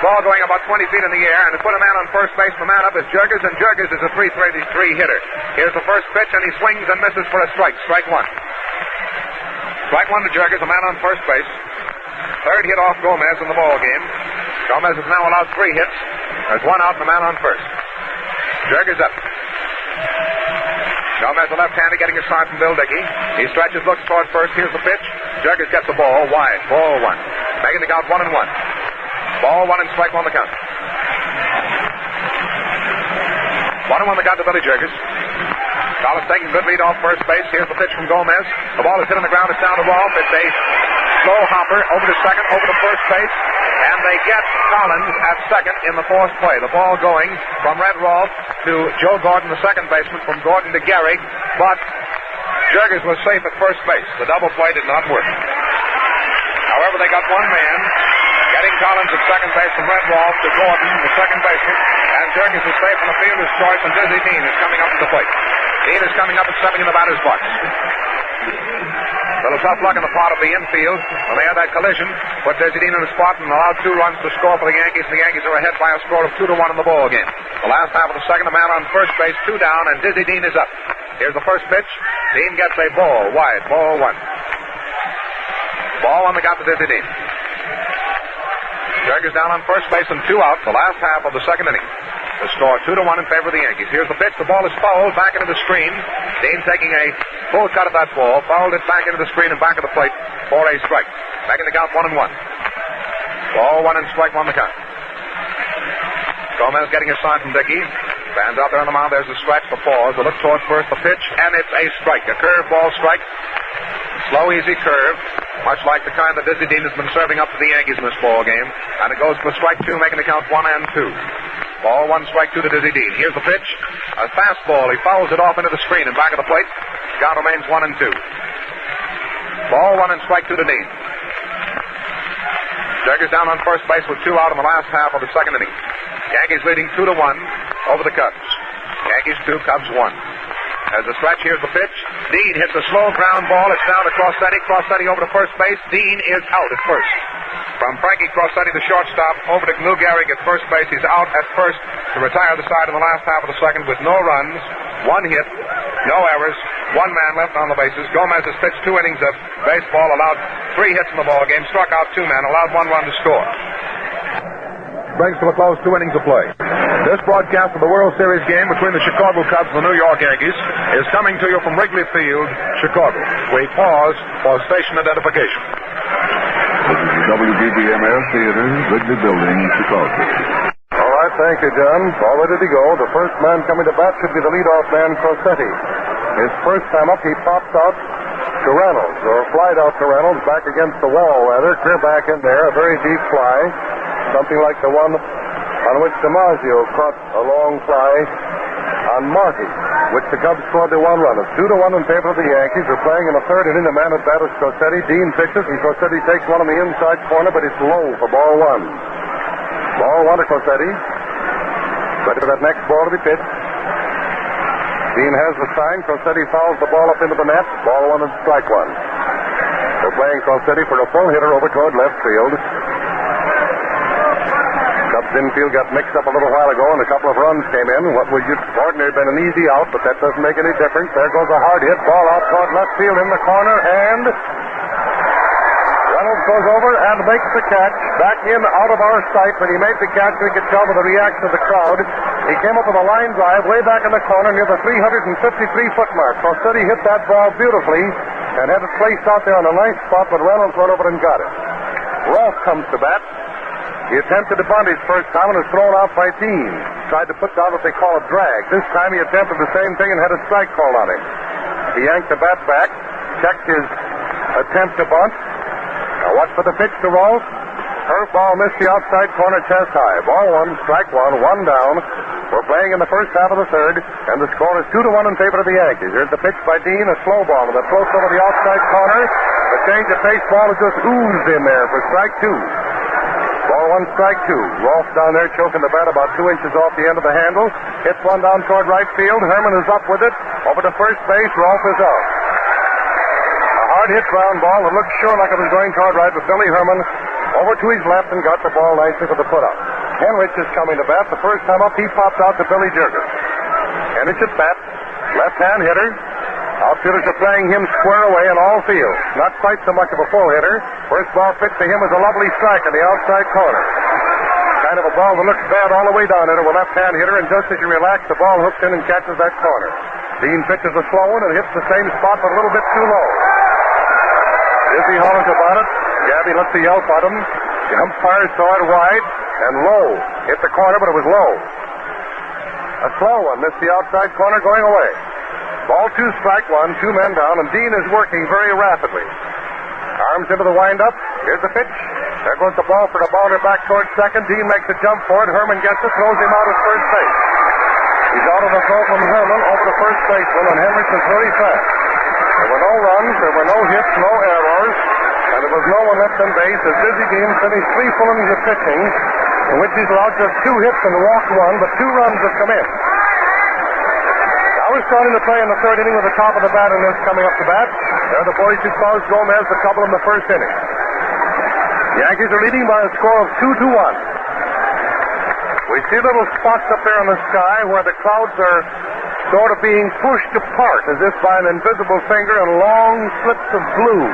ball going about 20 feet in the air, and to put a man on first base, the man up is Jurgens, and Jurgens is a 3-3 hitter. Here's the first pitch, and he swings and misses for a strike. Strike one. Strike one to Jurgens, a man on first base. Third hit off Gomez in the ball game. Gomez has now allowed 3 hits. There's one out and a man on first. Jurgens up. Gomez, the left-hander, getting a sign from Bill Dickey. He stretches, looks toward first. Here's the pitch. Jurgens gets the ball wide. Ball one. Making the count 1-1. Ball one and strike one the count. 1-1 the count to Billy Jurgens. Collins taking good lead off first base. Here's the pitch from Gomez. The ball is hit on the ground. It's down to Rolfe. It's a slow hopper over to second, over to first base. And they get Collins at second in the fourth play. The ball going from Red Rolfe to Joe Gordon, the second baseman, from Gordon to Gehrig. But Jurgens was safe at first base. The double play did not work. However, they got one man getting Collins at second base from Red Rolfe to Gordon, the second baseman. And Jurgens is safe on the fielder's choice, and Dizzy Dean is coming up to the plate. Dean is coming up and stepping in the batter's box. A little tough luck on the part of the infield when they had that collision. Put Dizzy Dean in the spot and allowed 2 runs to score for the Yankees. The Yankees are ahead by a score of 2-1 in the ball game. The last half of the second, a man on first base, 2 down, and Dizzy Dean is up. Here's the first pitch. Dean gets a ball wide, ball one. Ball one that got to Dizzy Dean. Jurgens down on first base and 2 out. The last half of the second inning. The score 2-1 in favor of the Yankees. Here's the pitch. The ball is fouled back into the screen. Dean taking a full cut of that ball, fouled it back into the screen and back of the plate for a strike. Back in the count 1-1. Ball one and strike one the count. Gomez getting a sign from Dickey. Fans out there on the mound. There's the scratch, the pause. The look toward first, the pitch, and it's a strike. A curveball strike. Slow, easy curve. Much like the kind that Dizzy Dean has been serving up to the Yankees in this ball game. And it goes for strike 2, making the count 1 and 2. Ball one, strike 2 to Dizzy Dean. Here's the pitch. A fastball. He fouls it off into the screen and back of the plate. Count remains 1 and 2. Ball one and strike 2 to Dean. Jurgens down on first base with 2 out in the last half of the second inning. Yankees leading 2-1 over the Cubs. Yankees 2, Cubs 1. As the stretch, here's the pitch. Dean hits a slow ground ball. It's down to Crossetti. Crossetti over to first base. Dean is out at first. From Frankie Crossetti, the shortstop, over to Lou Gehrig at first base. He's out at first to retire the side in the last half of the second with no runs, 1 hit, no errors, 1 man left on the bases. Gomez has pitched 2 innings of baseball, allowed 3 hits in the ball game, struck out 2 men, allowed 1 run to score. Brings to a close 2 innings of play. This broadcast of the World Series game between the Chicago Cubs and the New York Yankees is coming to you from Wrigley Field, Chicago. We pause for station identification. This is the WBBMF Theater, Wrigley Building, Chicago. All right, thank you, John. All ready to go. The first man coming to bat should be the leadoff man, Crossetti. His first time up, he pops out to Reynolds, or flied out to Reynolds, back against the wall, rather. Clear back in there, a very deep fly. Something like the one on which DiMaggio caught a long fly on Markey, which the Cubs scored their 1 run. It's 2-1 in favor of the Yankees. They're playing in the third inning. The man at bat is Crossetti. Dean pitches, and Crossetti takes one on the inside corner, but it's low for ball 1. Ball 1 to Crossetti. Ready for that next ball to be pitched. Dean has the sign. Crossetti fouls the ball up into the net. Ball 1 and strike 1. They're playing Crossetti for a full hitter over toward left field. Cubs infield got mixed up a little while ago, and a couple of runs came in. What would ordinarily been an easy out, but that doesn't make any difference. There goes a hard hit ball out toward left field in the corner, and Reynolds goes over and makes the catch. Back in out of our sight. When he made the catch, we could tell by the reaction of the crowd. He came up with a line drive way back in the corner near the 353-foot mark. Rossetti hit that ball beautifully and had it placed out there on a nice spot, but Reynolds went over and got it. Rolfe comes to bat. He attempted to bunt his first time and was thrown out by Dean. Tried to put down what they call a drag. This time he attempted the same thing and had a strike called on him. He yanked the bat back, checked his attempt to bunt. Now watch for the pitch to Rolfe. Curveball missed the outside corner chest high. Ball one, strike one down. We're playing in the first half of the third, and the score is 2-1 in favor of the Yankees. Here's the pitch by Dean, a slow ball that floats over the outside corner. The change of pace ball has just oozed in there for strike two. Ball one, strike two. Rolfe down there choking the bat about 2 inches off the end of the handle. Hits one down toward right field. Herman is up with it. Over to first base. Rolfe is out. A hard hit ground ball that looked sure like it was going toward right, but Billy Herman over to his left and got the ball nicely for the put-up. Henrich is coming to bat. The first time up, he popped out to Billy Jurgen. Henrich at bat. Left-hand hitter. Outfielders are playing him square away in all fields. Not quite so much of a full hitter. First ball pitched to him was a lovely strike in the outside corner. Kind of a ball that looks bad all the way down into a left-hand hitter, and just as you relax, the ball hooks in and catches that corner. Dean pitches a slow one and hits the same spot, but a little bit too low. Izzy hollers about it. Gabby lets the yelp at him. The umpire saw it wide and low. Hit the corner, but it was low. A slow one missed the outside corner going away. Ball two, strike one, 2 men down, and Dean is working very rapidly. Arms into the windup. Here's the pitch. There goes the ball for the bounder back towards second. Dean makes a jump for it. Herman gets it, throws him out at first base. He's out of the throw from Herman over to first baseman, and Henrich is very fast. There were no runs, there were no hits, no errors, and there was no one left on base as Dizzy Dean finished 3 full innings of pitching, in which he's allowed just 2 hits and walked 1, but 2 runs have come in. Now we're starting to play in the third inning with the top of the bat and this coming up to bat. They're the boys who caused Gomez the trouble in the first inning. The Yankees are leading by a score of 2-1. We see little spots up there in the sky where the clouds are sort of being pushed apart as if by an invisible finger and long slips of blue.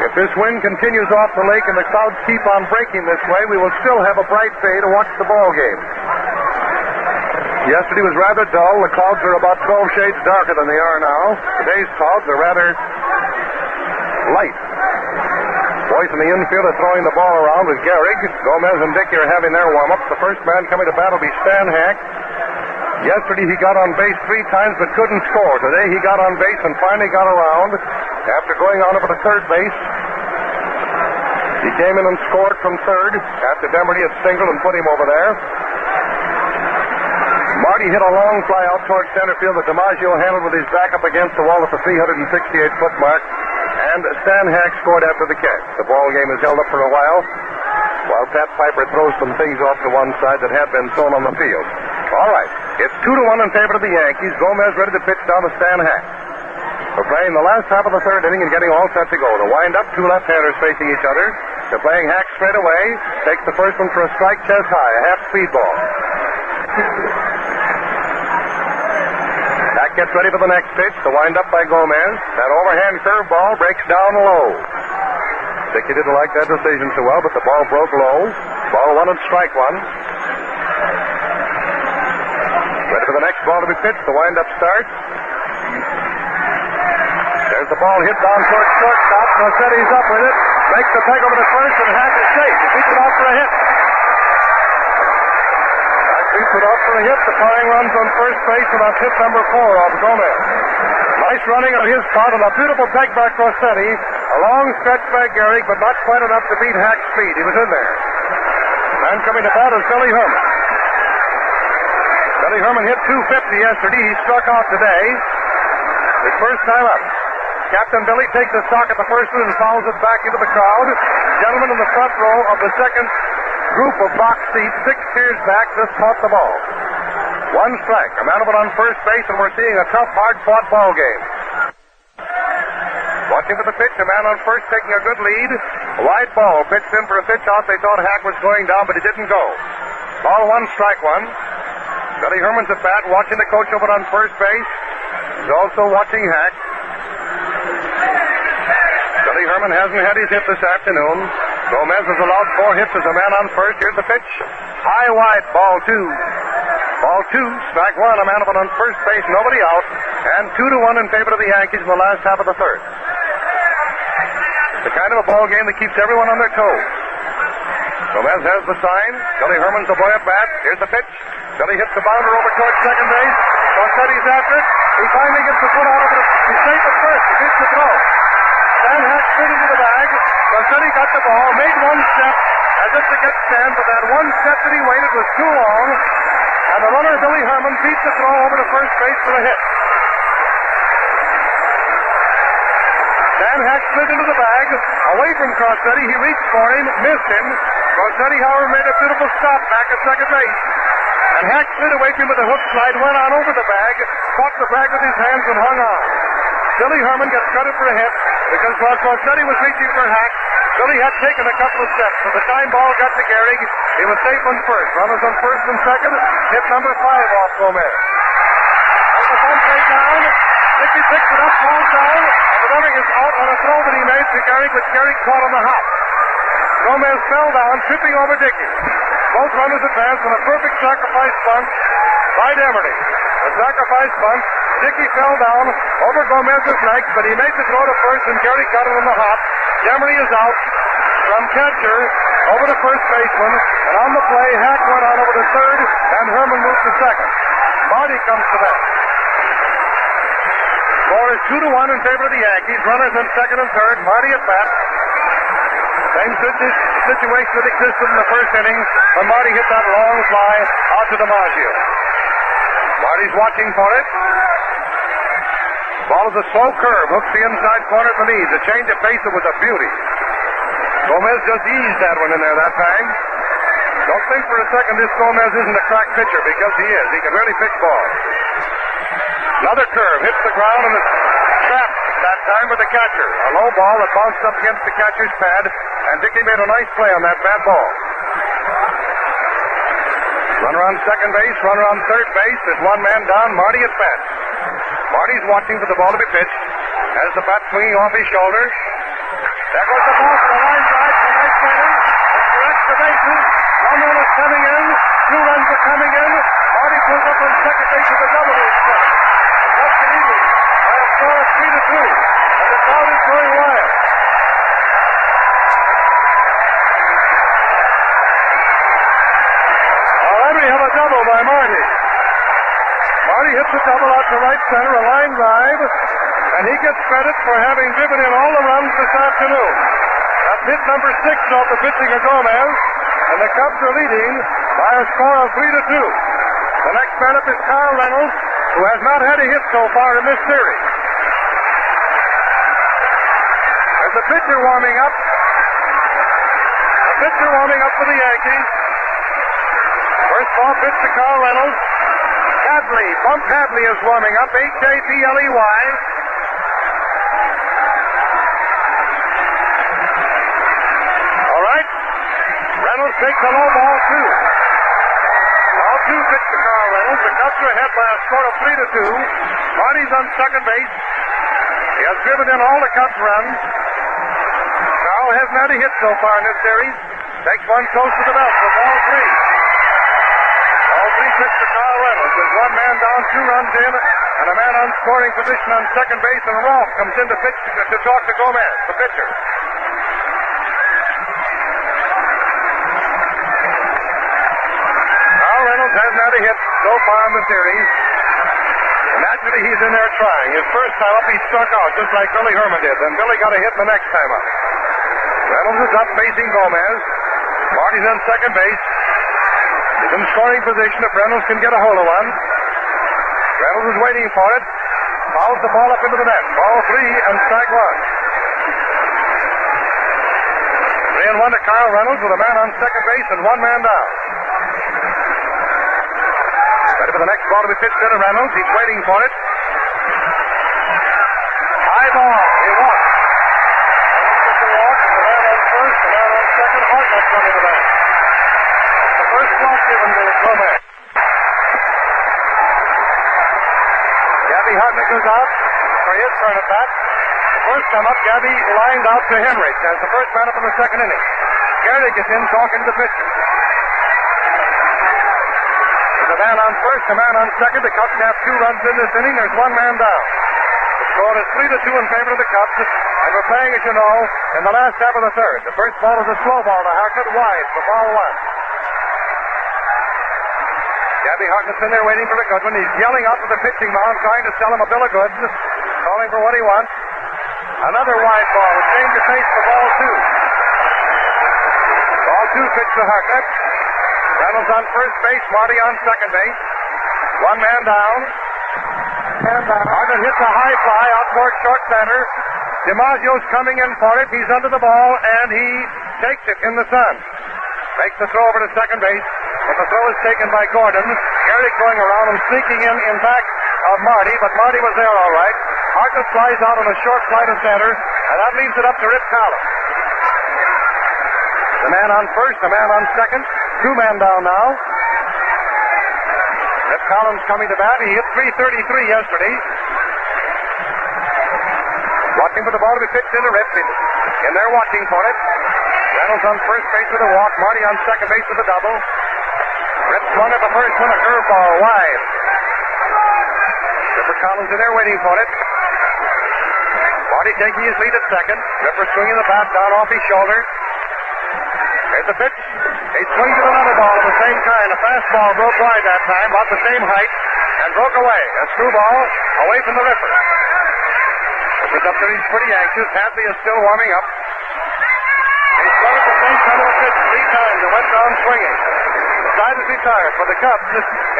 If this wind continues off the lake and the clouds keep on breaking this way, we will still have a bright day to watch the ball game. Yesterday was rather dull. The clouds are about 12 shades darker than they are now. Today's clouds are rather light. Boys in the infield are throwing the ball around with Gehrig. Gomez and Dickey are having their warm-ups. The first man coming to bat will be Stan Hack. Yesterday he got on base 3 times but couldn't score. Today he got on base and finally got around. After going on over to third base, he came in and scored from third after Demerty had singled and put him over there. Marty hit a long fly out towards center field that DiMaggio handled with his back up against the wall at the 368-foot mark. And Stan Hack scored after the catch. The ball game is held up for a while Pat Piper throws some things off to one side that had been thrown on the field. All right. It's 2-1 in favor of the Yankees. Gomez ready to pitch down to Stan Hack. We're playing the last half of the third inning and getting all set to go. The wind-up, 2 left-handers facing each other. They're playing Hack straight away. Takes the first one for a strike chest high, a half-speed ball. Hack gets ready for the next pitch. The wind-up by Gomez. That overhand curveball breaks down low. Dickey didn't like that decision so well, but the ball broke low. Ball 1 and strike 1. Ready for the next ball to be pitched. The wind-up starts. There's the ball hit down towards shortstop. Rossetti's up with it. Makes the peg over to first, and Hack is safe. He beats it out for a hit. Hack beats it out for a hit. The tying runs on first base, and that's hit number 4 off Gomez. Nice running on his part, and a beautiful peg by Rossetti. A long stretch by Gehrig, but not quite enough to beat Hack's speed. He was in there. Man coming to bat is Billy Herman. Billy Herman hit .250 yesterday. He struck out today. His first time up. Captain Billy takes a stock at the first one and fouls it back into the crowd. Gentlemen in the front row of the second group of box seats, 6 tiers back, just caught the ball. 1 strike. A man of it on first base, and we're seeing a tough, hard-fought ball game. Watching for the pitch, a man on first taking a good lead. A wide ball pitched in for a pitch out. They thought Hack was going down, but he didn't go. Ball 1, strike 1. Billy Herman's at bat, watching the coach over on first base. He's also watching Hack. Billy Billy Herman hasn't had his hit this afternoon. Gomez has allowed 4 hits as a man on first. Here's the pitch. High wide, ball 2. Ball 2, strike 1, a man up on first base, nobody out, and 2-1 in favor of the Yankees in the last half of the third. The kind of a ball game that keeps everyone on their toes. Gomez has the sign. Billy Herman's the boy at bat. Here's the pitch. Billy hits the bounder over towards second base. Rossetti's after it. He finally gets the foot out of it. He's safe at first. He hits the throw. Stan Hack slid into the bag. Rossetti got the ball, made one step as if to get Stan, but that one step that he waited was too long. And the runner, Billy Herman, beats the throw over to first base for a hit. Dan Hack slid into the bag, away from Rossetti. He reached for him, missed him. Rossetti, however, made a beautiful stop back at second base. And Hack slid away from him with a hook slide, went on over the bag, caught the bag with his hands and hung on. Billy Herman gets credit for a hit because while Rossetti was reaching for Hack, Billy had taken a couple of steps. By the time ball got to Gehrig, he was safe on first. Runners on first and second. Hit number 5 off Gomez. As the bunt way down, Dickey picks it up, falls down. The runner is out on a throw that he made to Gehrig, which Gehrig caught on the hop. Gomez fell down, tripping over Dickey. Both runners advanced on a perfect sacrifice bunt by Demerty. A sacrifice bunt. Dickey fell down over Gomez's legs, but he made the throw to first, and Gehrig got it on the hop. Demerty is out from catcher over to first baseman, and on the play, Hack went on over to third, and Herman moved to second. Marty comes to bat. Score is 2-1 in favor of the Yankees. Runners in second and third. Marty at bat. Same situation that existed in the first inning when Marty hit that long fly out to DiMaggio. Marty's watching for it. Ball is a slow curve, hooks the inside corner at the knees. A change of pace that was a beauty. Gomez just eased that one in there that time. Don't think for a second this Gomez isn't a crack pitcher, because he is. He can really pitch balls. Another curve, hits the ground and is trapped that time with the catcher. A low ball that bounced up against the catcher's pad, and Dickey made a nice play on that bad ball. Runner on second base, runner on third base. There's one man down, Marty at bat. Marty's watching for the ball to be pitched. Has the bat swinging off his shoulder. There goes the ball for the line drive for nice running. It corrects the bases. One run is coming in. 2 runs are coming in. Marty pulls up on second base with a double base hit. That's the evening. By a score of 3-2. And the crowd is going wild. We have a double by Marty. Marty hits a double out to right center, a line drive, and he gets credit for having driven in all the runs this afternoon. That's hit number 6 off the pitching of Gomez, and the Cubs are leading by a score of 3-2. The next man up is Carl Reynolds, who has not had a hit so far in this series. There's the pitcher warming up. The pitcher warming up for the Yankees. First ball pitch to Carl Reynolds. Hadley, Bump Hadley is warming up. Hadley. All right. Reynolds takes a low ball, 2. Ball 2 pitch to Carl Reynolds. The Cubs are ahead by a score of 3-2. Marty's on second base. He has driven in all the Cubs runs. Carl hasn't had a hit so far in this series. Takes one close to the belt for ball 3. Pitch to Carl Reynolds. There's one man down, 2 runs in, and a man on scoring position on second base, and Rolfe comes in to pitch to talk to Gomez, the pitcher. Carl Reynolds hasn't had a hit so far in the series. Naturally, he's in there trying. His first time up, he struck out, just like Billy Herman did. Then Billy got a hit the next time up. Reynolds is up facing Gomez. Marty's on second base. He's in scoring position if Reynolds can get a hold of one. Reynolds is waiting for it. Fouls the ball up into the net. Ball 3 and strike 1. 3-1 to Carl Reynolds with a man on second base and one man down. Ready for the next ball to be pitched into Reynolds. He's waiting for it. High ball. He walks. The walk. The man on first. The man on second. Hartnett coming to that. First block given to Gomez. Gabby Hartnett goes out for his turn at bat. First time up, Gabby lined out to Henrich as the first man up in the second inning. Gehrig is in talking to the pitcher. There's a man on first, a man on second. The Cubs have 2 runs in this inning. There's 1 man down. The score is 3-2 in favor of the Cubs. And we're playing, as you know, in the last half of the third. The first ball is a slow ball to Hartnett, wide for ball 1. Gabby Hartnett's in there waiting for the good one. He's yelling out to the pitching mound, trying to sell him a bill of goods, calling for what he wants. Another wide ball. A change of pace for ball 2. Ball 2 pitch to Hartnett. Reynolds on first base, Marty on second base. 1 man down. Hartnett hits a high fly out toward short center. DiMaggio's coming in for it. He's under the ball, and he takes it in the sun. Makes the throw over to second base, but the throw is taken by Gordon. Gehrig going around and sneaking in back of Marty, but Marty was there all right. Hartnett flies out on a short fly to center, and that leaves it up to Rip Collins. The man on first, the man on second. 2 men down now. Rip Collins coming to bat. He hit .333 yesterday. Watching for the ball to be pitched into Rip. In there watching for it. Reynolds on first base with a walk. Marty on second base with a double. Rip swung at the first one, a curveball wide. Ripper Collins in there waiting for it. Marty taking his lead at second. Ripper swinging the bat down off his shoulder. Here's the pitch. He swings at another ball of the same kind. A fastball broke wide that time, about the same height, and broke away. A screwball away from the Ripper. Ripper's up there. He's pretty anxious. Hadley is still warming up. He swung at the same kind of a pitch 3 times and went down swinging. The side is retired for the Cubs.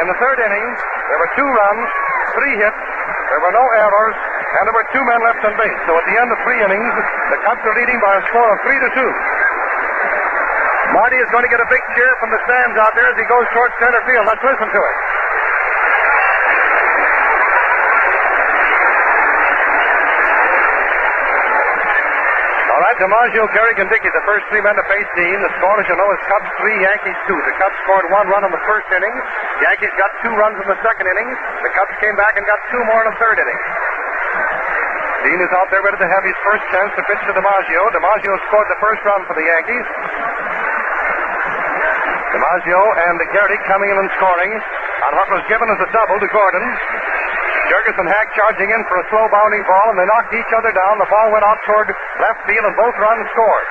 In the third inning, there were 2 runs, 3 hits, there were no errors, and there were 2 men left on base. So at the end of 3 innings, the Cubs are leading by a score of 3-2. Marty is going to get a big cheer from the stands out there as he goes towards center field. Let's listen to it. All right, DiMaggio, Gehrig, and Dickey, the first 3 men to face Dean. The score, as you know, is Cubs 3, Yankees 2. The Cubs scored 1 run in the first inning. The Yankees got 2 runs in the second inning. The Cubs came back and got 2 more in the third inning. Dean is out there ready to have his first chance to pitch to DiMaggio. DiMaggio scored the first run for the Yankees. DiMaggio and Gehrig coming in and scoring on what was given as a double to Gordon. Jurgis and Hack charging in for a slow bounding ball, and they knocked each other down. The ball went out toward left field, and both runs scored.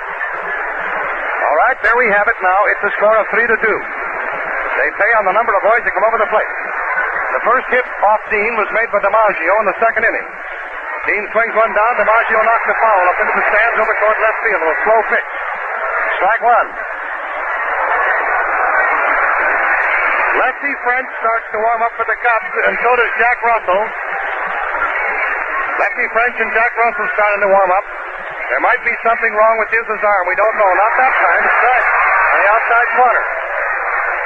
All right, there we have it now. It's a score of 3-2. They pay on the number of boys that come over the plate. The first hit off Dean was made by DiMaggio in the second inning. Dean swings one down. DiMaggio knocks the foul up into the stands over toward left field with a slow pitch. Strike 1. Lefty French starts to warm up for the Cubs, and so does Jack Russell. Lefty French and Jack Russell starting to warm up. There might be something wrong with Diz's arm. We don't know. Not that time. Strike on the outside corner.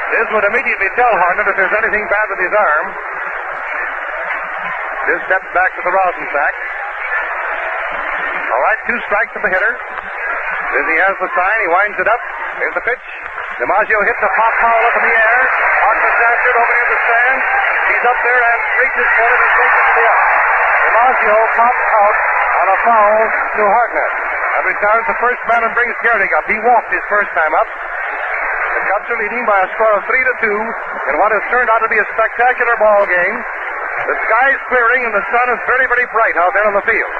Diz would immediately tell Hartnett if there's anything bad with his arm. Diz steps back to the rosin sack. All right, 2 strikes to the hitter. Dizzy has the sign. He winds it up. Here's the pitch. DiMaggio hits a pop foul up in the air. Hartnett after over near the stand. He's up there and reaches for it and takes it to the out. DiMaggio pops out on a foul to Hartnett. And retires the first man and brings Gehrig up. He walked his first time up. The Cubs are leading by a score of 3-2 in what has turned out to be a spectacular ball game. The sky is clearing and the sun is very, very bright out there on the field.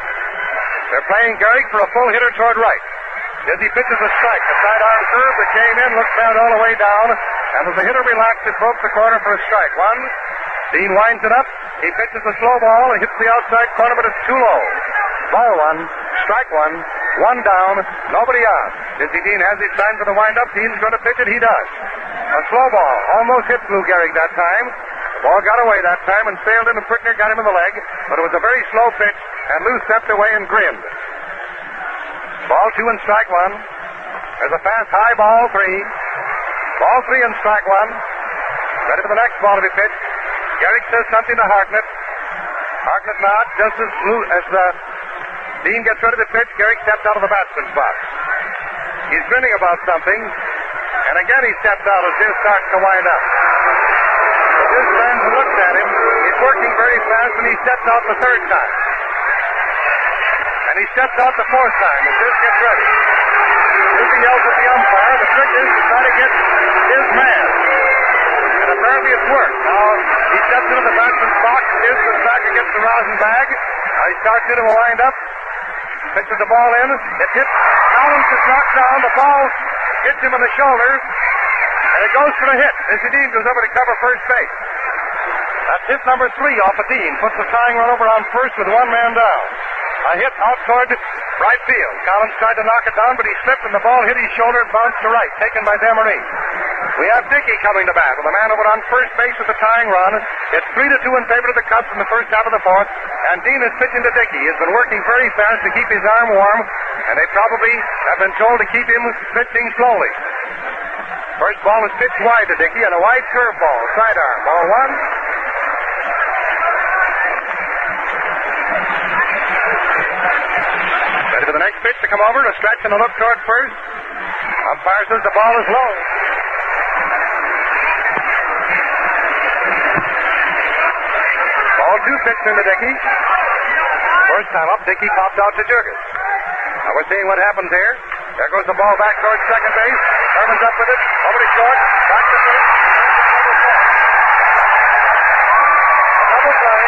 They're playing Gehrig for a full hitter toward right. Dizzy pitches a strike. The sidearm curve that came in looked bad all the way down. And as the hitter relaxed, it broke the corner for a strike. 1. Dean winds it up. He pitches a slow ball and hits the outside corner, but it's too low. Ball 1. Strike 1. 1 down. Nobody out. Dizzy Dean has his sign for the windup. Dean's going to pitch it. He does. A slow ball. Almost hit Lou Gehrig that time. The ball got away that time and sailed in, and Prickner got him in the leg. But it was a very slow pitch, and Lou stepped away and grinned. Ball 2 and strike 1. There's a fast high ball 3. Ball 3 and strike 1. Ready for the next ball to be pitched. Gehrig says something to Hartnett. Hartnett nods just as Dean gets ready to pitch. Gehrig steps out of the batsman's box. He's grinning about something. And again he steps out as Diz starts to wind up. Diz stands and looks at him. He's working very fast and he steps out the third time. And And he steps out the fourth time as this gets ready. Dizzy yells at the umpire. The trick is to try to get his man. And apparently it's worked. Now he steps into the batsman's box. Here's the back against the rosin bag. Now he starts into a wind-up. Pitches the ball in. It hits. Collins is knocked down. The ball hits him in the shoulder. And it goes for a hit. Dizzy Dean goes over to cover first base. That's hit number 3 off of Dean. Puts the tying run over on first with one man down. A hit out toward right field. Collins tried to knock it down, but he slipped and the ball hit his shoulder and bounced to right, taken by Demery. We have Dickey coming to bat with a man over on first base with the tying run. It's 3-2 in favor of the Cubs in the first half of the fourth, and Dean is pitching to Dickey. He's been working very fast to keep his arm warm, and they probably have been told to keep him pitching slowly. First ball is pitched wide to Dickey, and a wide curveball, sidearm. Ball 1. Ready for the next pitch to come over, a stretch and a look toward first. Umpire says the ball is low. Ball 2 pitched into Dickey. First time up, Dickey popped out to Jurgens. Now we're seeing what happens here. There goes the ball back towards second base. Herman's up with it, over to short, back to first. Double play.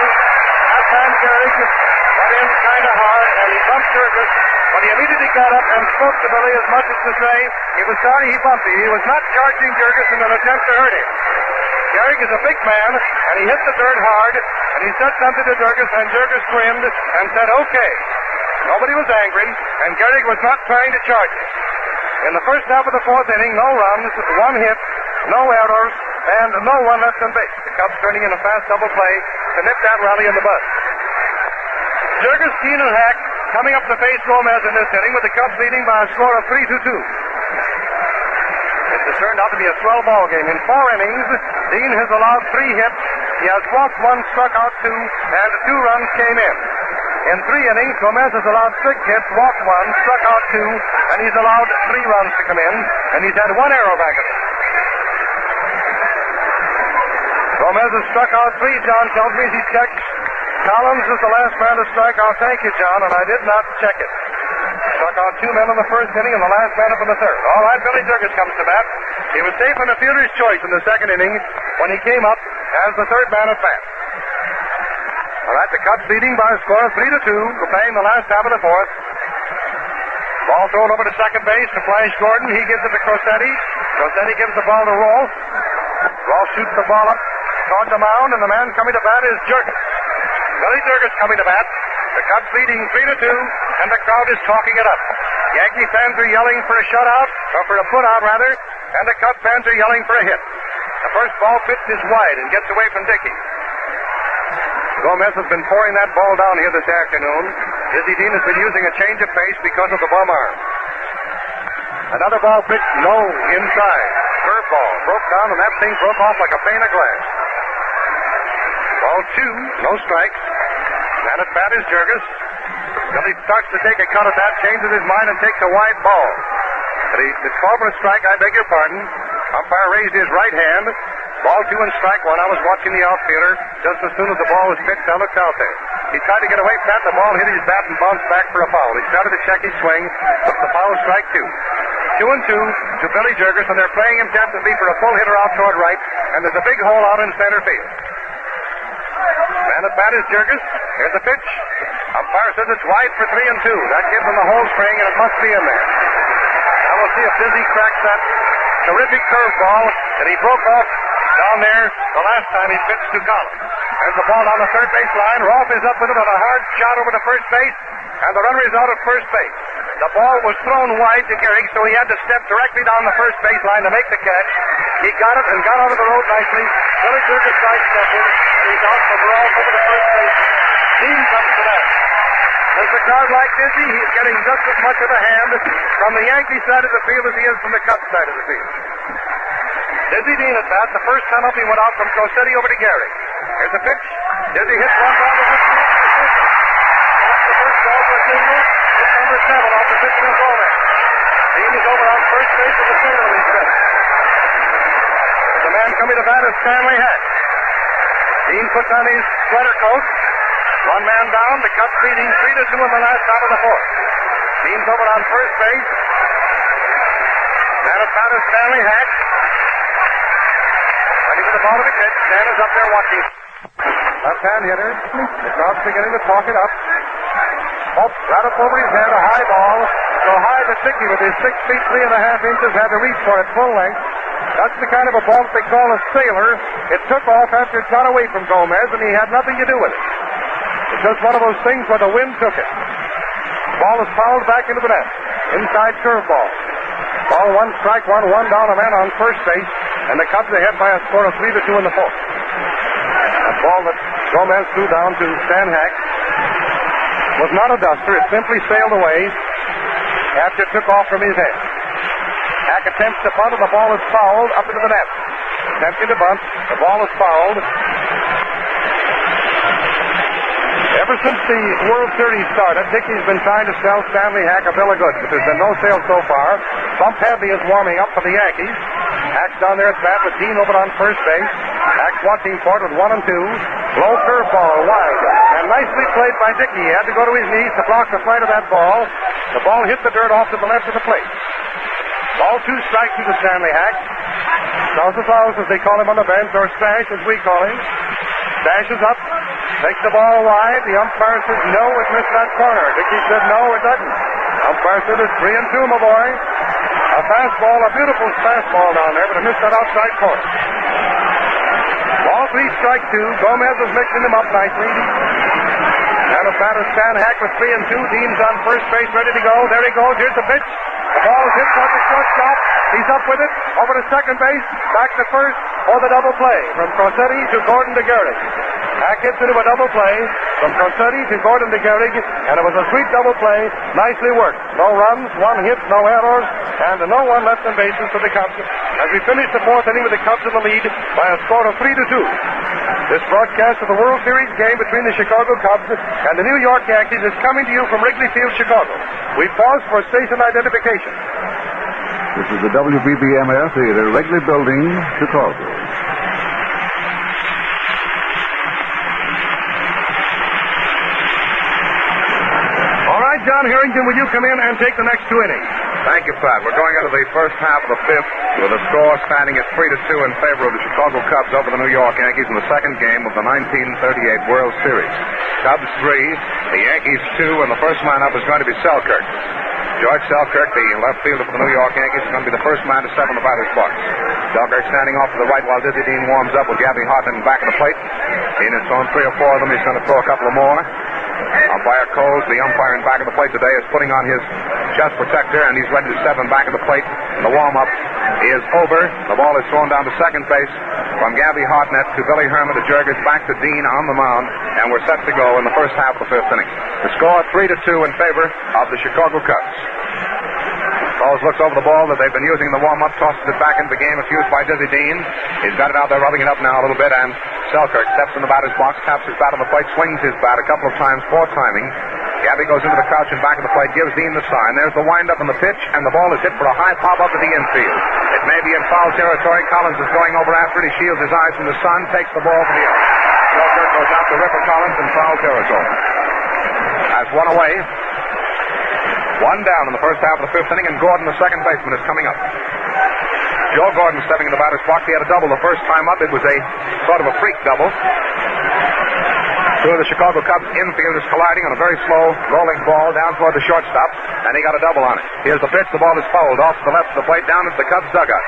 That time Gehrig got in kind of hard, and he bumped Jurgens, but he immediately got up and spoke to Billy as much as to say he was sorry he bumped him. He was not charging Jurgens in an attempt to hurt him. Gehrig is a big man, and he hit the dirt hard, and he said something to Jurgens, and Jurgens grinned and said, okay. Nobody was angry, and Gehrig was not trying to charge him. In the first half of the fourth inning, no runs, 1 hit, no errors, and no one left on base. The Cubs turning in a fast double play to nip that rally in the bud. Jurgens, Dean, and Hack coming up to face Gomez in this inning with the Cubs leading by a score of 3-2. It has turned out to be a swell ball game. In 4 innings, Dean has allowed 3 hits. He has walked 1, struck out 2, and 2 runs came in. In 3 innings, Gomez has allowed 6 hits, walked 1, struck out 2, and he's allowed 3 runs to come in, and he's had 1 error back of it. Gomez has struck out 3, John tells me. He checked. Collins is the last man to strike out. Thank you, John, and I did not check it. Struck out 2 men in the first inning and the last man up in the third. All right, Billy Jurgens comes to bat. He was safe in the fielder's choice in the second inning when he came up as the third man at bat. All right, the Cubs leading by a score of 3-2. We're playing the last half of the fourth. Ball thrown over to second base to Flash Gordon. He gives it to Crosetti. Crosetti gives the ball to Rolfe. Rolfe shoots the ball up toward the mound, and the man coming to bat is Jurgens. Billy Jurgens coming to bat. The Cubs leading 3-2, and the crowd is talking it up. Yankee fans are yelling for a shutout, or for a put-out rather, and the Cubs fans are yelling for a hit. The first ball pitched is wide and gets away from Dickey. Gomez has been pouring that ball down here this afternoon. Dizzy Dean has been using a change of pace because of the bum arm. Another ball pitched low inside. Curveball broke down, and that thing broke off like a pane of glass. Ball 2, no strikes. And at bat is Jurgens. Billy starts to take a cut at that, changes his mind, and takes a wide ball. But it's called for a strike, I beg your pardon. Umpire raised his right hand. Ball 2 and strike 1. I was watching the outfielder. Just as soon as the ball was pitched, I looked out there. He tried to get away from that. The ball hit his bat and bounced back for a foul. He started to check his swing, but the foul was strike 2. 2-2 to Billy Jurgens, and they're playing him tentatively for a full hitter out toward right, and there's a big hole out in center field. Man at bat is Jurgens. Here's the pitch. Umpire says it's wide for 3-2. That gives him the whole spring, and it must be in there. Now we'll see if Dizzy cracks that terrific curveball that he broke off down there the last time he pitched to Collins. There's the ball down the third base line. Rolfe is up with it on a hard shot over to first base, and the runner is out at first base. The ball was thrown wide to Gehrig, so he had to step directly down the first base line to make the catch. He got it and got out of the road nicely. Billy Jurgens sidestepped him, and he's out for Rolfe over to first base. Dean comes to that. Does the crowd like Dizzy? He's getting just as much of a hand from the Yankee side of the field as he is from the Cubs side of the field. Dizzy Dean at bat. The first time up he went out from Crosetti over to Gehrig. Here's the pitch. Dizzy hits one down the first base. That's the first ball for a single. It's number 7 off the pitch of Gomez. Dean is over on first base with a single, he said. The man coming to bat is Stanley Hack. Dean puts on his sweater coat, One man down. The Cubs leading 3-2 in the last out of the fourth. Dean's over on first base. And at bat is Stanley Hack. Ready for the ball to be pitched. Stan is up there watching. Left-hand hitter. The crowd's beginning to talk it up. Oh, right up over his head, a high ball. So high that Dickey, with his 6 feet 3.5 inches, had to reach for it full length. That's the kind of a ball that they call a sailor. It took off after it got away from Gomez, and he had nothing to do with it. It's just one of those things where the wind took it. The ball is fouled back into the net. Inside curveball. Ball one, strike one down, a man on first base, and the Cubs ahead by a score of 3-2 in the fourth. A ball that Gomez threw down to Stan Hack was not a duster. It simply sailed away after it took off from his head. Hack attempts to bunt, and the ball is fouled up into the net. Attempting to bunt, the ball is fouled. Ever since the World Series started, Dickey's been trying to sell Stanley Hack a bill of goods, but there's been no sale so far. Bump Hadley is warming up for the Yankees. Hack's down there at bat with Dean over on first base. Hack's watching for it with 1 and 2. Low curveball, wide. And nicely played by Dickey. He had to go to his knees to block the flight of that ball. The ball hit the dirt off to the left of the plate. Ball 2 strikes to Stanley Hack. House, as they call him on the bench, or Stash as we call him. Stash is up. Takes the ball wide. The umpire says no, it missed that corner. Dickey said no, it doesn't. Umpire said it's 3 and 2, my boy. A fastball, a beautiful fastball down there, but it missed that outside corner. Ball 3, strike 2. Gomez is mixing them up nicely. And a batter Stan Hack with 3 and 2. Dean's on first base, ready to go. There he goes. Here's the pitch. The ball is hit toward the shortstop. He's up with it. Over to second base. Back to first for the double play. From Crosetti to Gordon to Gehrig. Hack hits into a double play from Crosetti to Gordon to Gehrig, and it was a sweet double play. Nicely worked. No runs, 1 hit, no errors, and no one left on bases for the Cubs as we finish the fourth inning with the Cubs in the lead by a score of 3-2. This broadcast of the World Series game between the Chicago Cubs and the New York Yankees is coming to you from Wrigley Field, Chicago. We pause for station identification. This is the WBBM Theater, Wrigley Building, Chicago. John Harrington, will you come in and take the next 2 innings? Thank you, Pat. We're going into the first half of the fifth with a score standing at 3-2 in favor of the Chicago Cubs over the New York Yankees in the second game of the 1938 World Series. Cubs 3, the Yankees 2, and the first man up is going to be Selkirk. George Selkirk, the left fielder for the New York Yankees, is going to be the first man to step on the batter's box. Selkirk standing off to the right while Dizzy Dean warms up with Gabby Hartman back of the plate. Dean has thrown 3 or 4 of them. He's going to throw a couple of more. Umpire Coles, the umpire in back of the plate today, is putting on his chest protector, and he's ready to step in back of the plate. The warm-up is over. The ball is thrown down to second base from Gabby Hartnett to Billy Herman to Jurgens, back to Dean on the mound, and we're set to go in the first half of the fifth inning. The score 3-2 in favor of the Chicago Cubs. Coles looks over the ball that they've been using in the warm-up, tosses it back into the game. It's used by Dizzy Dean. He's got it out there, rubbing it up now a little bit, and Selkirk steps in the batter's box, taps his bat on the plate, swings his bat a couple of times, poor timing. Gabby goes into the crouch and back of the plate, gives Dean the sign. There's the windup and the pitch, and the ball is hit for a high pop up to the infield. It may be in foul territory. Collins is going over after it. He shields his eyes from the sun, takes the ball to the out. Selkirk goes out to Ripper Collins in foul territory. Has 1 away. 1 down in the first half of the fifth inning, and Gordon, the second baseman, is coming up. Joe Gordon stepping in the batter's box. He had a double the first time up. It was a sort of a freak double. 2 of the Chicago Cubs infielders colliding on a very slow rolling ball down toward the shortstop, and he got a double on it. Here's the pitch. The ball is fouled off to the left of the plate down into the Cubs dugout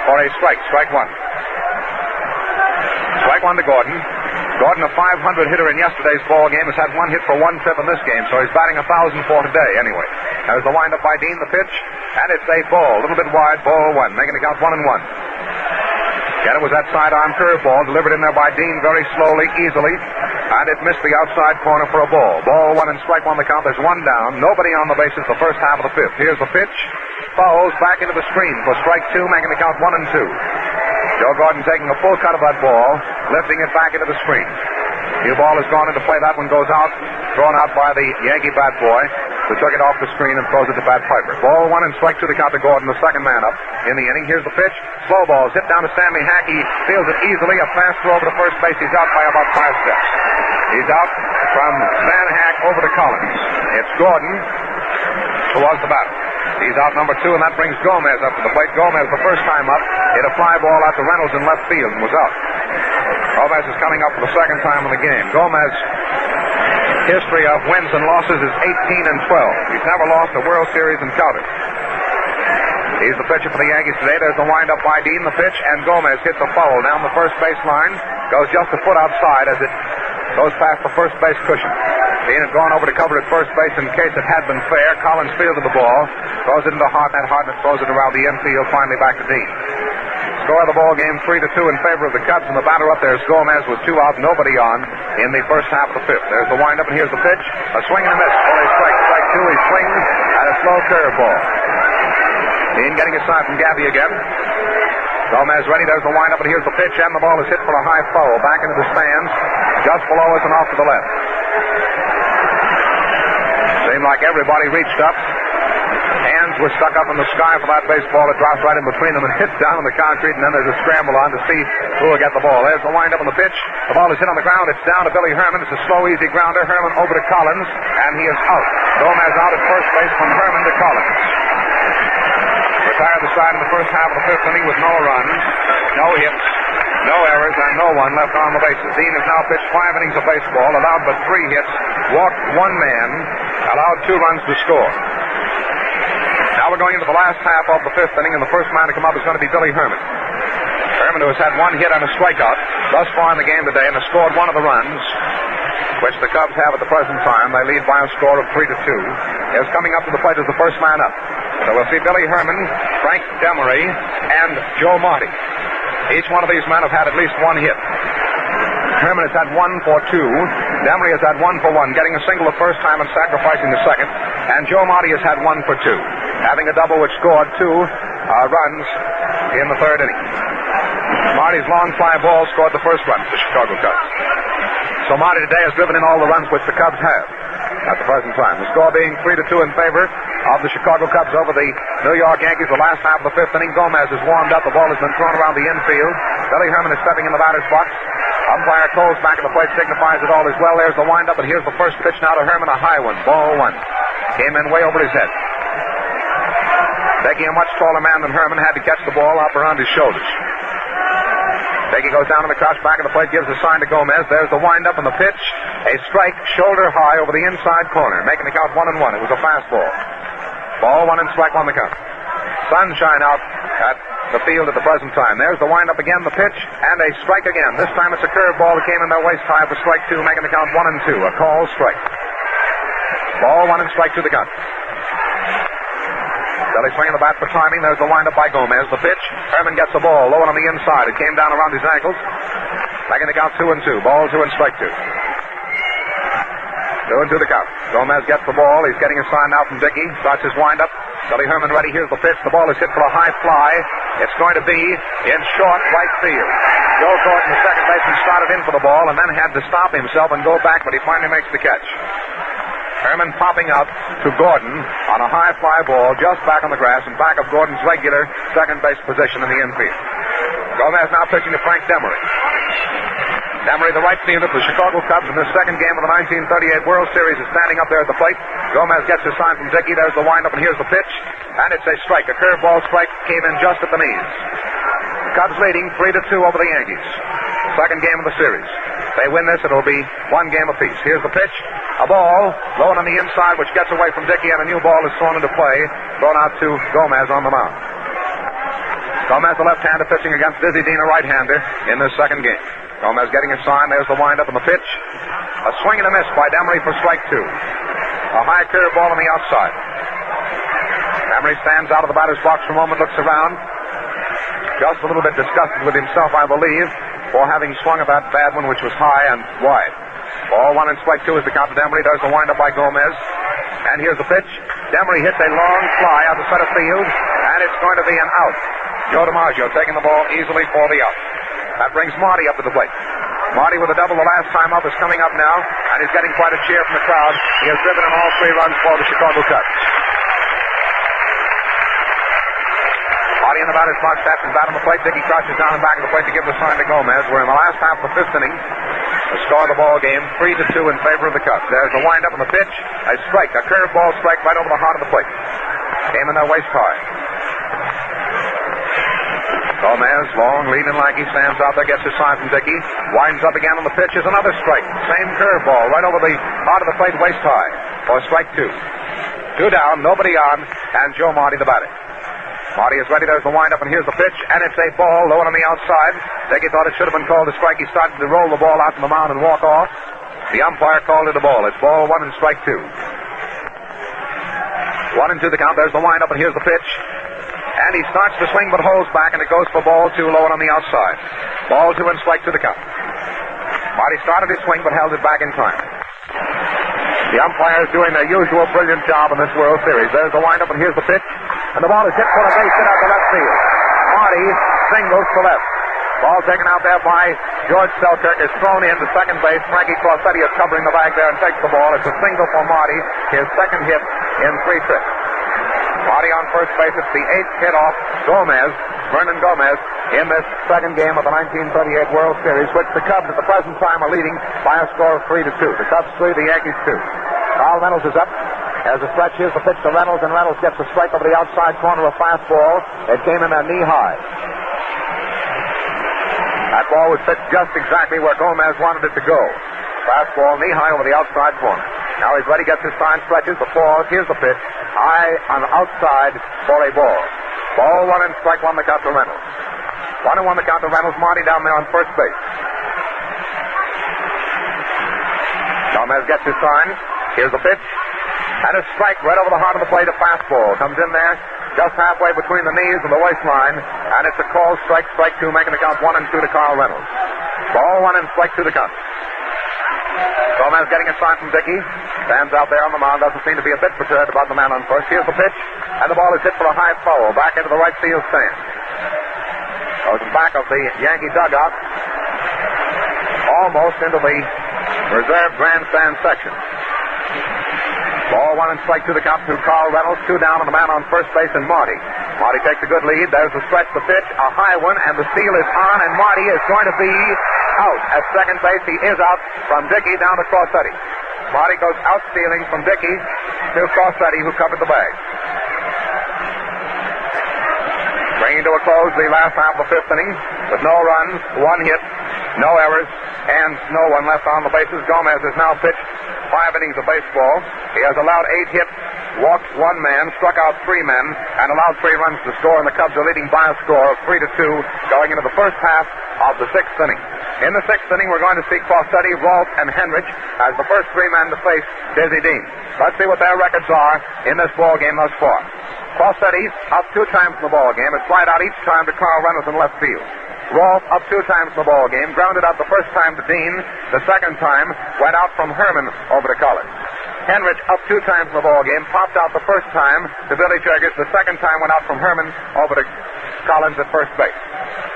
for a strike. Strike 1. Strike 1 to Gordon. Gordon, a 500 hitter in yesterday's ball game, has had 1 hit for 1 trip in this game, so he's batting 1,004 today anyway. There's the windup by Dean, the pitch, and it's a ball, a little bit wide, ball 1, making it count 1-1. Again, it was that sidearm curveball delivered in there by Dean very slowly, easily, and it missed the outside corner for a ball. Ball 1 and strike 1 the count. There's 1 down, nobody on the bases the first half of the fifth. Here's the pitch, fouls back into the screen for strike 2, making the count 1 and 2. Joe Gordon taking a full cut of that ball, lifting it back into the screen. New ball has gone into play. That one goes out, thrown out by the Yankee bat boy, who took it off the screen and throws it to Pat Piper. Ball 1 and strike 2 to count to Gordon, the second man up in the inning. Here's the pitch. Slow ball hit down to Sammy Hack. He fields it easily. A fast throw over to first base. He's out by about 5 steps. He's out. from Van Hack over to Collins. It's Gordon who was the batter. He's out number 2, and that brings Gomez up to the plate. Gomez, the first time up, hit a fly ball out to Reynolds in left field and was out. Gomez is coming up for the second time in the game. Gomez, history of wins and losses is 18-12. He's never lost a World Series encounter. He's the pitcher for the Yankees today. There's the windup by Dean, the pitch, and Gomez hits a foul down the first base line. Goes just a foot outside as it goes past the first base cushion. Dean had gone over to cover at first base in case it had been fair. Collins fielded the ball, throws it into Hartnett. Hartnett throws it around the infield, finally back to Dean. Score of the ball game 3-2 in favor of the Cubs, and the batter up there is Gomez with 2 out, nobody on in the first half of the 5th. There's the windup, and here's the pitch. A swing and a miss. Well, strike 2. He swings at a slow curveball. Dean getting a sign from Gabby again. Gomez ready. There's the windup, and here's the pitch, and the ball is hit for a high foul back into the stands, just below us and off to the left. Seemed like everybody reached up. Hands were stuck up in the sky for that baseball. It drops right in between them and hits down on the concrete, and then there's a scramble on to see who will get the ball. There's the windup on the pitch. The ball is hit on the ground. It's down to Billy Herman. It's a slow, easy grounder. Herman over to Collins, and he is out. Gomez out at first base from Herman to Collins. Retired the side in the first half of the 5th inning with no runs, no hits, no errors, and no one left on the bases. Dean has now pitched 5 innings of baseball, allowed but 3 hits, walked 1 man, allowed 2 runs to score. Now we're going into the last half of the 5th inning, and the first man to come up is going to be Billy Herman. Herman, who has had 1 hit and a strikeout thus far in the game today, and has scored 1 of the runs, which the Cubs have at the present time. They lead by a score of 3-2. Is coming up to the plate as the first man up. So we'll see Billy Herman, Frank Demery, and Joe Marty. Each one of these men have had at least 1 hit. Herman has had 1 for 2. Demery has had 1 for 1, getting a single the first time and sacrificing the second. And Joe Marty has had 1 for 2, having a double which scored 2 runs in the 3rd inning. Marty's long fly ball scored the first run for the Chicago Cubs. So Marty today has driven in all the runs which the Cubs have at the present time. The score being 3-2 in favor of the Chicago Cubs over the New York Yankees. The last half of the 5th inning, Gomez is warmed up. The ball has been thrown around the infield. Billy Herman is stepping in the batter's box. Umpire Coles back at the plate signifies that all is well. There's the windup, and here's the first pitch now to Herman, a high one, ball 1. Came in way over his head. Becky, a much taller man than Herman, had to catch the ball up around his shoulders. Becky goes down in the crouch back of the plate, gives a sign to Gomez. There's the windup and the pitch. A strike shoulder high over the inside corner, making the count 1-1. It was a fastball. Ball 1 and strike 1 the count. Sunshine out at the field at the present time. There's the windup again, the pitch, and a strike again. This time it's a curveball that came in their waist high for strike 2, making the count 1-2. A call strike. Ball 1 and strike 2 the count. Billy swinging the bat for timing. There's the windup by Gomez. The pitch. Herman gets the ball low on the inside. It came down around his ankles. Making the count 2-2. Ball 2 and strike 2. 2-2 the count. Gomez gets the ball. He's getting a sign now from Dickey. Starts his windup. Billy Herman ready. Here's the pitch. The ball is hit for a high fly. It's going to be in short right field. Joe Thornton, the second baseman, started in for the ball and then had to stop himself and go back, but he finally makes the catch. Herman popping out to Gordon on a high fly ball just back on the grass and back of Gordon's regular second base position in the infield. Gomez now pitching to Frank Demery. Demery, the right fielder for the Chicago Cubs in the second game of the 1938 World Series, is standing up there at the plate. Gomez gets his sign from Dickey. There's the windup, and here's the pitch. And it's a strike. A curveball strike came in just at the knees. Cubs leading 3-2 over the Yankees. Second game of the series. If they win this, it'll be 1 game apiece. Here's the pitch. A ball low on the inside, which gets away from Dickey, and a new ball is thrown into play. Thrown out to Gomez on the mound. Gomez, the left-hander, pitching against Dizzy Dean, a right-hander, in this second game. Gomez getting his sign. There's the windup and the pitch. A swing and a miss by Demery for strike 2. A high curve ball on the outside. Demery stands out of the batter's box for a moment, looks around. Just a little bit disgusted with himself, I believe, for having swung at that bad one, which was high and wide. Ball 1 and strike 2 is the count to Demery. There's the windup by Gomez. And here's the pitch. Demery hits a long fly out to center field, and it's going to be an out. Joe DiMaggio taking the ball easily for the out. That brings Marty up to the plate. Marty with a double the last time up is coming up now, and he's getting quite a cheer from the crowd. He has driven in all 3 runs for the Chicago Cubs. Marty in the batter's box, taps his bat on the plate. Dickey crouches down and back of the plate to give the sign to Gomez. We're in the last half of the 5th inning. The score of the ball game, 3-2 in favor of the Cubs. There's the windup on the pitch. A strike, a curveball strike right over the heart of the plate. Came in there waist high. Gomez, long, lean and lanky, stands out there, gets his sign from Dickey. Winds up again on the pitch is another strike. Same curveball right over the heart of the plate, waist high. For strike 2. 2 down, nobody on, and Joe Marty the batter. Marty is ready. There's the windup, and here's the pitch, and it's a ball low on the outside. Dickey thought it should have been called a strike. He started to roll the ball out from the mound and walk off. The umpire called it a ball. It's ball 1 and strike 2. 1-2 the count. There's the windup, and here's the pitch. And he starts to swing but holds back, and it goes for ball 2 low and on the outside. Ball 2 and strike 2 the count. Marty started his swing but held it back in time. The umpire is doing their usual brilliant job in this World Series. There's the windup, and here's the pitch. And the ball is hit for a base hit out to left field. Marty singles to left. Ball taken out there by George Selkirk is thrown in to second base. Frankie Crossetti is covering the bag there and takes the ball. It's a single for Marty, his second hit in 3 trips. Marty on first base. It's the 8th hit off Gomez, Vernon Gomez, in this second game of the 1938 World Series, which the Cubs at the present time are leading by a score of 3-2. The Cubs 3, the Yankees 2. Carl Reynolds is up. As a stretch, here's the pitch to Reynolds, and Reynolds gets a strike over the outside corner of fastball. It came in there knee high. That ball was pitched just exactly where Gomez wanted it to go. Fastball knee high over the outside corner. Now he's ready, gets his sign, stretches, the pause. Here's the pitch. High on the outside for a ball. Ball 1 and strike 1 the count to Reynolds. 1-1 the count to Reynolds. Marty down there on first base. Gomez gets his sign. Here's the pitch. And a strike right over the heart of the plate. A fastball comes in there just halfway between the knees and the waistline. And it's a call strike, strike 2, making the count 1-2 to Carl Reynolds. Ball 1 and strike 2 the count. Gomez getting a sign from Dickey. Stands out there on the mound. Doesn't seem to be a bit perturbed about the man on first. Here's the pitch. And the ball is hit for a high foul back into the right field stand. Goes back of the Yankee dugout. Almost into the reserve grandstand section. Ball 1 and strike 2 the count to Carl Reynolds. 2 down on the man on first base and Marty. Marty takes a good lead. There's the stretch, the pitch, a high one, and the steal is on, and Marty is going to be out at second base. He is out from Dickey down to Crossetti. Marty goes out stealing from Dickey to Crossetti, who covered the bag. Bringing to a close the last half of the 5th inning with no runs, 1 hit, no errors, and no one left on the bases. Gomez has now pitched 5 innings of baseball. He has allowed 8 hits, walked 1 man, struck out 3 men, and allowed 3 runs to score, and the Cubs are leading by a score of 3-2 going into the first half of the 6th inning. In the 6th inning, we're going to see Crossetti, Rolfe, and Henrich as the first 3 men to face Dizzy Dean. Let's see what their records are in this ball game thus far. Crossetti up 2 times in the ball game. It's flied out each time to Carl Reynolds in left field. Rolfe up 2 times in the ball game, grounded out the first time to Dean. The second time went out from Herman over to Collins. Henrich up 2 times in the ball game, popped out the first time to Billy Jurgis. The second time went out from Herman over to Collins at first base.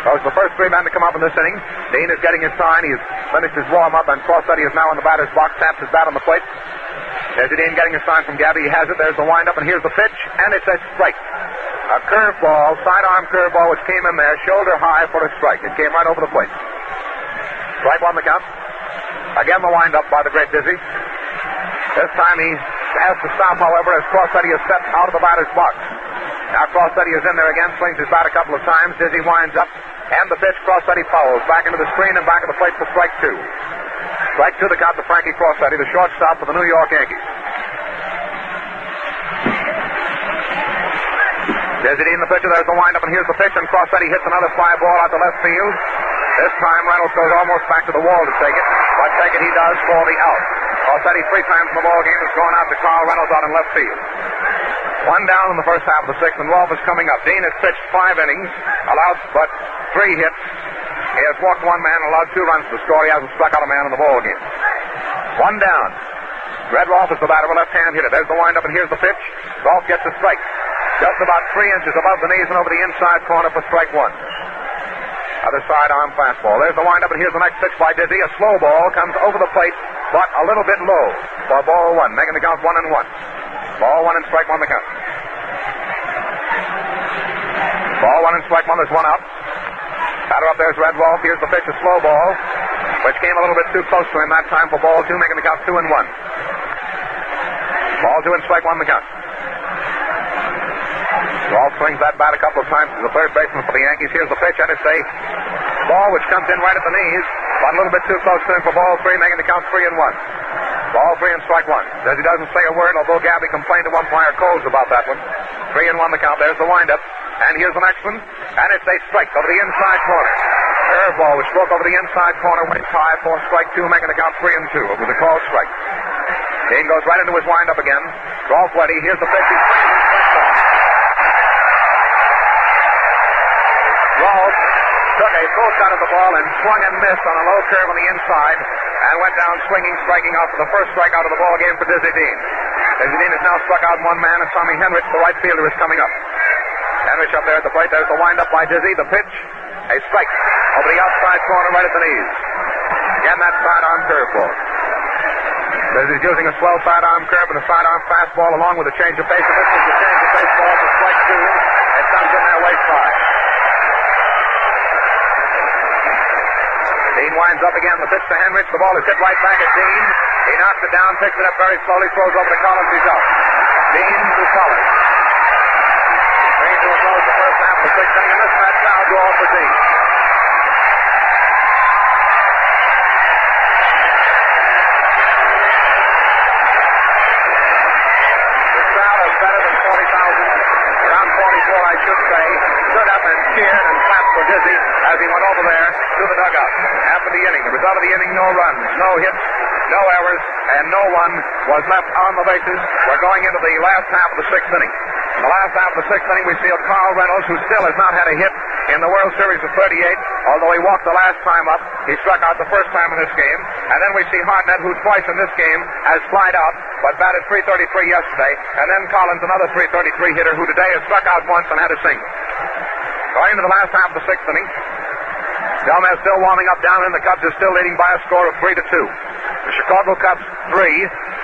Those are the first 3 men to come up in this inning. Dean is getting his sign. He's finished his warm-up, and Crossetti is now in the batter's box, taps his bat on the plate. There's Dean getting his sign from Gabby. He has it. There's the windup, and here's the pitch, and it's a strike. A curveball, sidearm curveball, which came in there, shoulder high for a strike. It came right over the plate. Strike 1 the count. Again the windup by the great Dizzy. This time he has to stop, however, as Crossetti is set out of the batter's box. Now Crossetti is in there again, swings his bat a couple of times. Dizzy winds up, and the pitch, Crossetti fouls back into the screen and back of the plate for strike 2. Strike 2 the count to Frankie Crossetti, the shortstop for the New York Yankees. Dizzy Dean the pitcher, there's the windup, and here's the pitch, and Crossetti hits another fly ball out to left field. This time Reynolds goes almost back to the wall to take it, but take it he does for the out. Crossetti 3 times in the ball game has gone out to Carl Reynolds out in left field. 1 down in the first half of the 6th, and Rolfe is coming up. Dean has pitched 5 innings, allowed but 3 hits. He has walked 1 man and allowed 2 runs to score. He hasn't struck out a man in the ball game. 1 down. Red Rolfe is the batter, a left-hand hitter. There's the windup, and here's the pitch. Rolfe gets a strike. Just about 3 inches above the knees and over the inside corner for strike 1. Other sidearm fastball. There's the windup, and here's the next pitch by Dizzy. A slow ball comes over the plate, but a little bit low for ball 1, making the count 1-1. Ball 1 and strike 1 the count. Ball 1 and strike 1. There's 1 out. Batter up there's Red Rolfe. Here's the pitch, a slow ball. which came a little bit too close to him that time for ball two, making the count 2-1. Ball two and strike one the count. Rawl swings that bat a couple of times to the third baseman for the Yankees. Here's the pitch, and it's a ball which comes in right at the knees, but a little bit too close to him for ball three, making the count 3-1. Ball three and strike one. Says he doesn't say a word, although Gabby complained to umpire Coles about that one. 3-1 the count. There's the windup. And here's the next one. And it's a strike over the inside corner. Curveball which broke over the inside corner, went high for strike two, making the count 3-2. It was a called strike. Dean goes right into his windup again. Draws ready. Here's the pitch. Rawls took a full cut of the ball and swung and missed on a low curve on the inside and went down swinging, striking out for the first strikeout of the ball game for Dizzy Dean. Dizzy Dean has now struck out one man, and Tommy Henrich, the right fielder, is coming up. Henrich up there at the plate. There's the windup by Dizzy. The pitch, a strike over the outside corner right at the knees. Again, that sidearm curveball. Dizzy's using a swell sidearm curve and a sidearm fastball along with a change of pace. And this is the change of pace ball for strike two. It comes in there waist high. Dean winds up again. The pitch to Henrich. The ball is hit right back at Dean. He knocks it down, picks it up very slowly, throws over to Collins. He's out. Dean to Collins. Dean to a close the first half of the sixth inning, and this match now go all for Dean. The crowd is better than 40,000. Around 44, I should say. Stood up and cheered and clapped for Dizzy as he went over there to the dugout. After the inning, the result of the inning, no runs, no hits, no errors, and no one was left on the bases. We're going into the last half of the sixth inning. In the last half of the sixth inning, we see Carl Reynolds, who still has not had a hit in the World Series of 38, although he walked the last time up. He struck out the first time in this game. And then we see Hartnett, who twice in this game has flied out, but batted .333 yesterday. And then Collins, another .333 hitter, who today has struck out once and had a single. Going into the last half of the sixth inning, Gomez still warming up down in. The Cubs are still leading by a score of 3-2. The Chicago Cubs 3,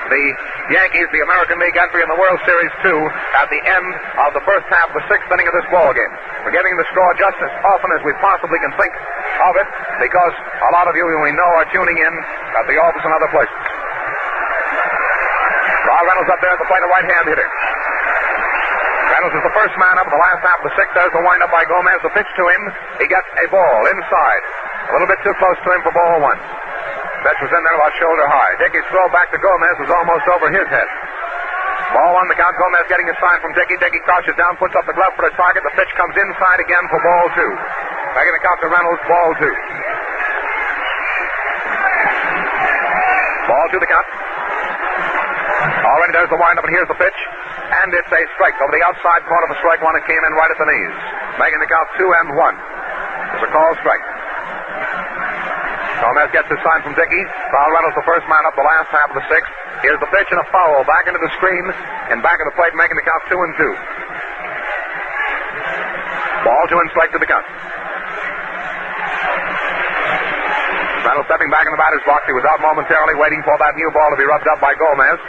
the Yankees, the American League entry in the World Series 2 at the end of the first half of the sixth inning of this ball game. We're giving the score just as often as we possibly can think of it, because a lot of you we know are tuning in at the office and other places. Carl Reynolds up there at the plate, a right-hand hitter. Reynolds is the first man up in the last half of the sixth. There's the windup by Gomez. The pitch to him. He gets a ball inside. A little bit too close to him for ball one. Pitch was in there about shoulder high. Dickey's throw back to Gomez was almost over his head. Ball one, the count. Gomez getting a sign from Dickey. Dickey crouches down, puts up the glove for the target. The pitch comes inside again for ball two. Making the count to Reynolds, ball two. Ball two, the count. Already there's the windup, and here's the pitch. And it's a strike over the outside corner for strike one. It came in right at the knees. Making the count 2-1. It's a call strike. Gomez gets his sign from Dickey. Carl Reynolds, the first man up the last half of the sixth. Here's the pitch and a foul back into the screen and back of the plate, making the count 2-2. Ball two and strike to the count. Reynolds stepping back in the batter's box. He was out momentarily waiting for that new ball to be rubbed up by Gomez.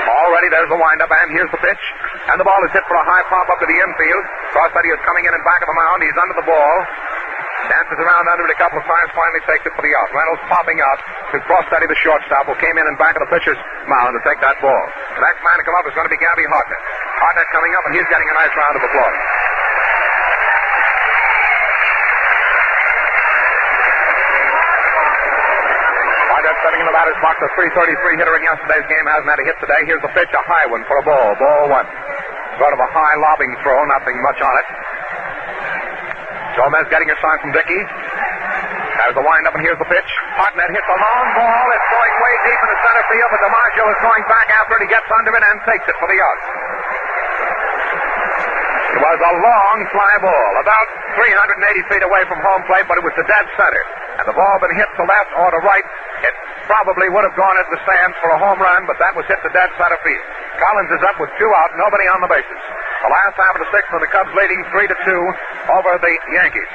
Already there's the windup, and here's the pitch. And the ball is hit for a high pop up to the infield. Crosssteady is coming in back of the mound. He's under the ball. Dances around under it a couple of times, finally takes it for the out. Reynolds popping out to Crosssteady, the shortstop, who came in back of the pitcher's mound to take that ball. The next man to come up is going to be Gabby Hartnett. Hartnett coming up, and he's getting a nice round of applause. Hartnett setting in the batter's box, a .333 hitter in yesterday's game, hasn't had a hit today. Here's the pitch, a high one for a ball. Ball one. Sort of a high lobbing throw, nothing much on it. Gomez getting a sign from Dickey. There's the windup, and here's the pitch. Hartnett hits a long ball. It's going way deep in the center field, but DiMaggio is going back after it. He gets under it and takes it for the out. It was a long fly ball, about 380 feet away from home plate, but it was to dead center. And the ball been hit to left or to right, it probably would have gone into the stands for a home run, but that was hit to dead center field. Collins is up with two out, nobody on the bases. The last half of the sixth, and the Cubs leading 3-2 over the Yankees.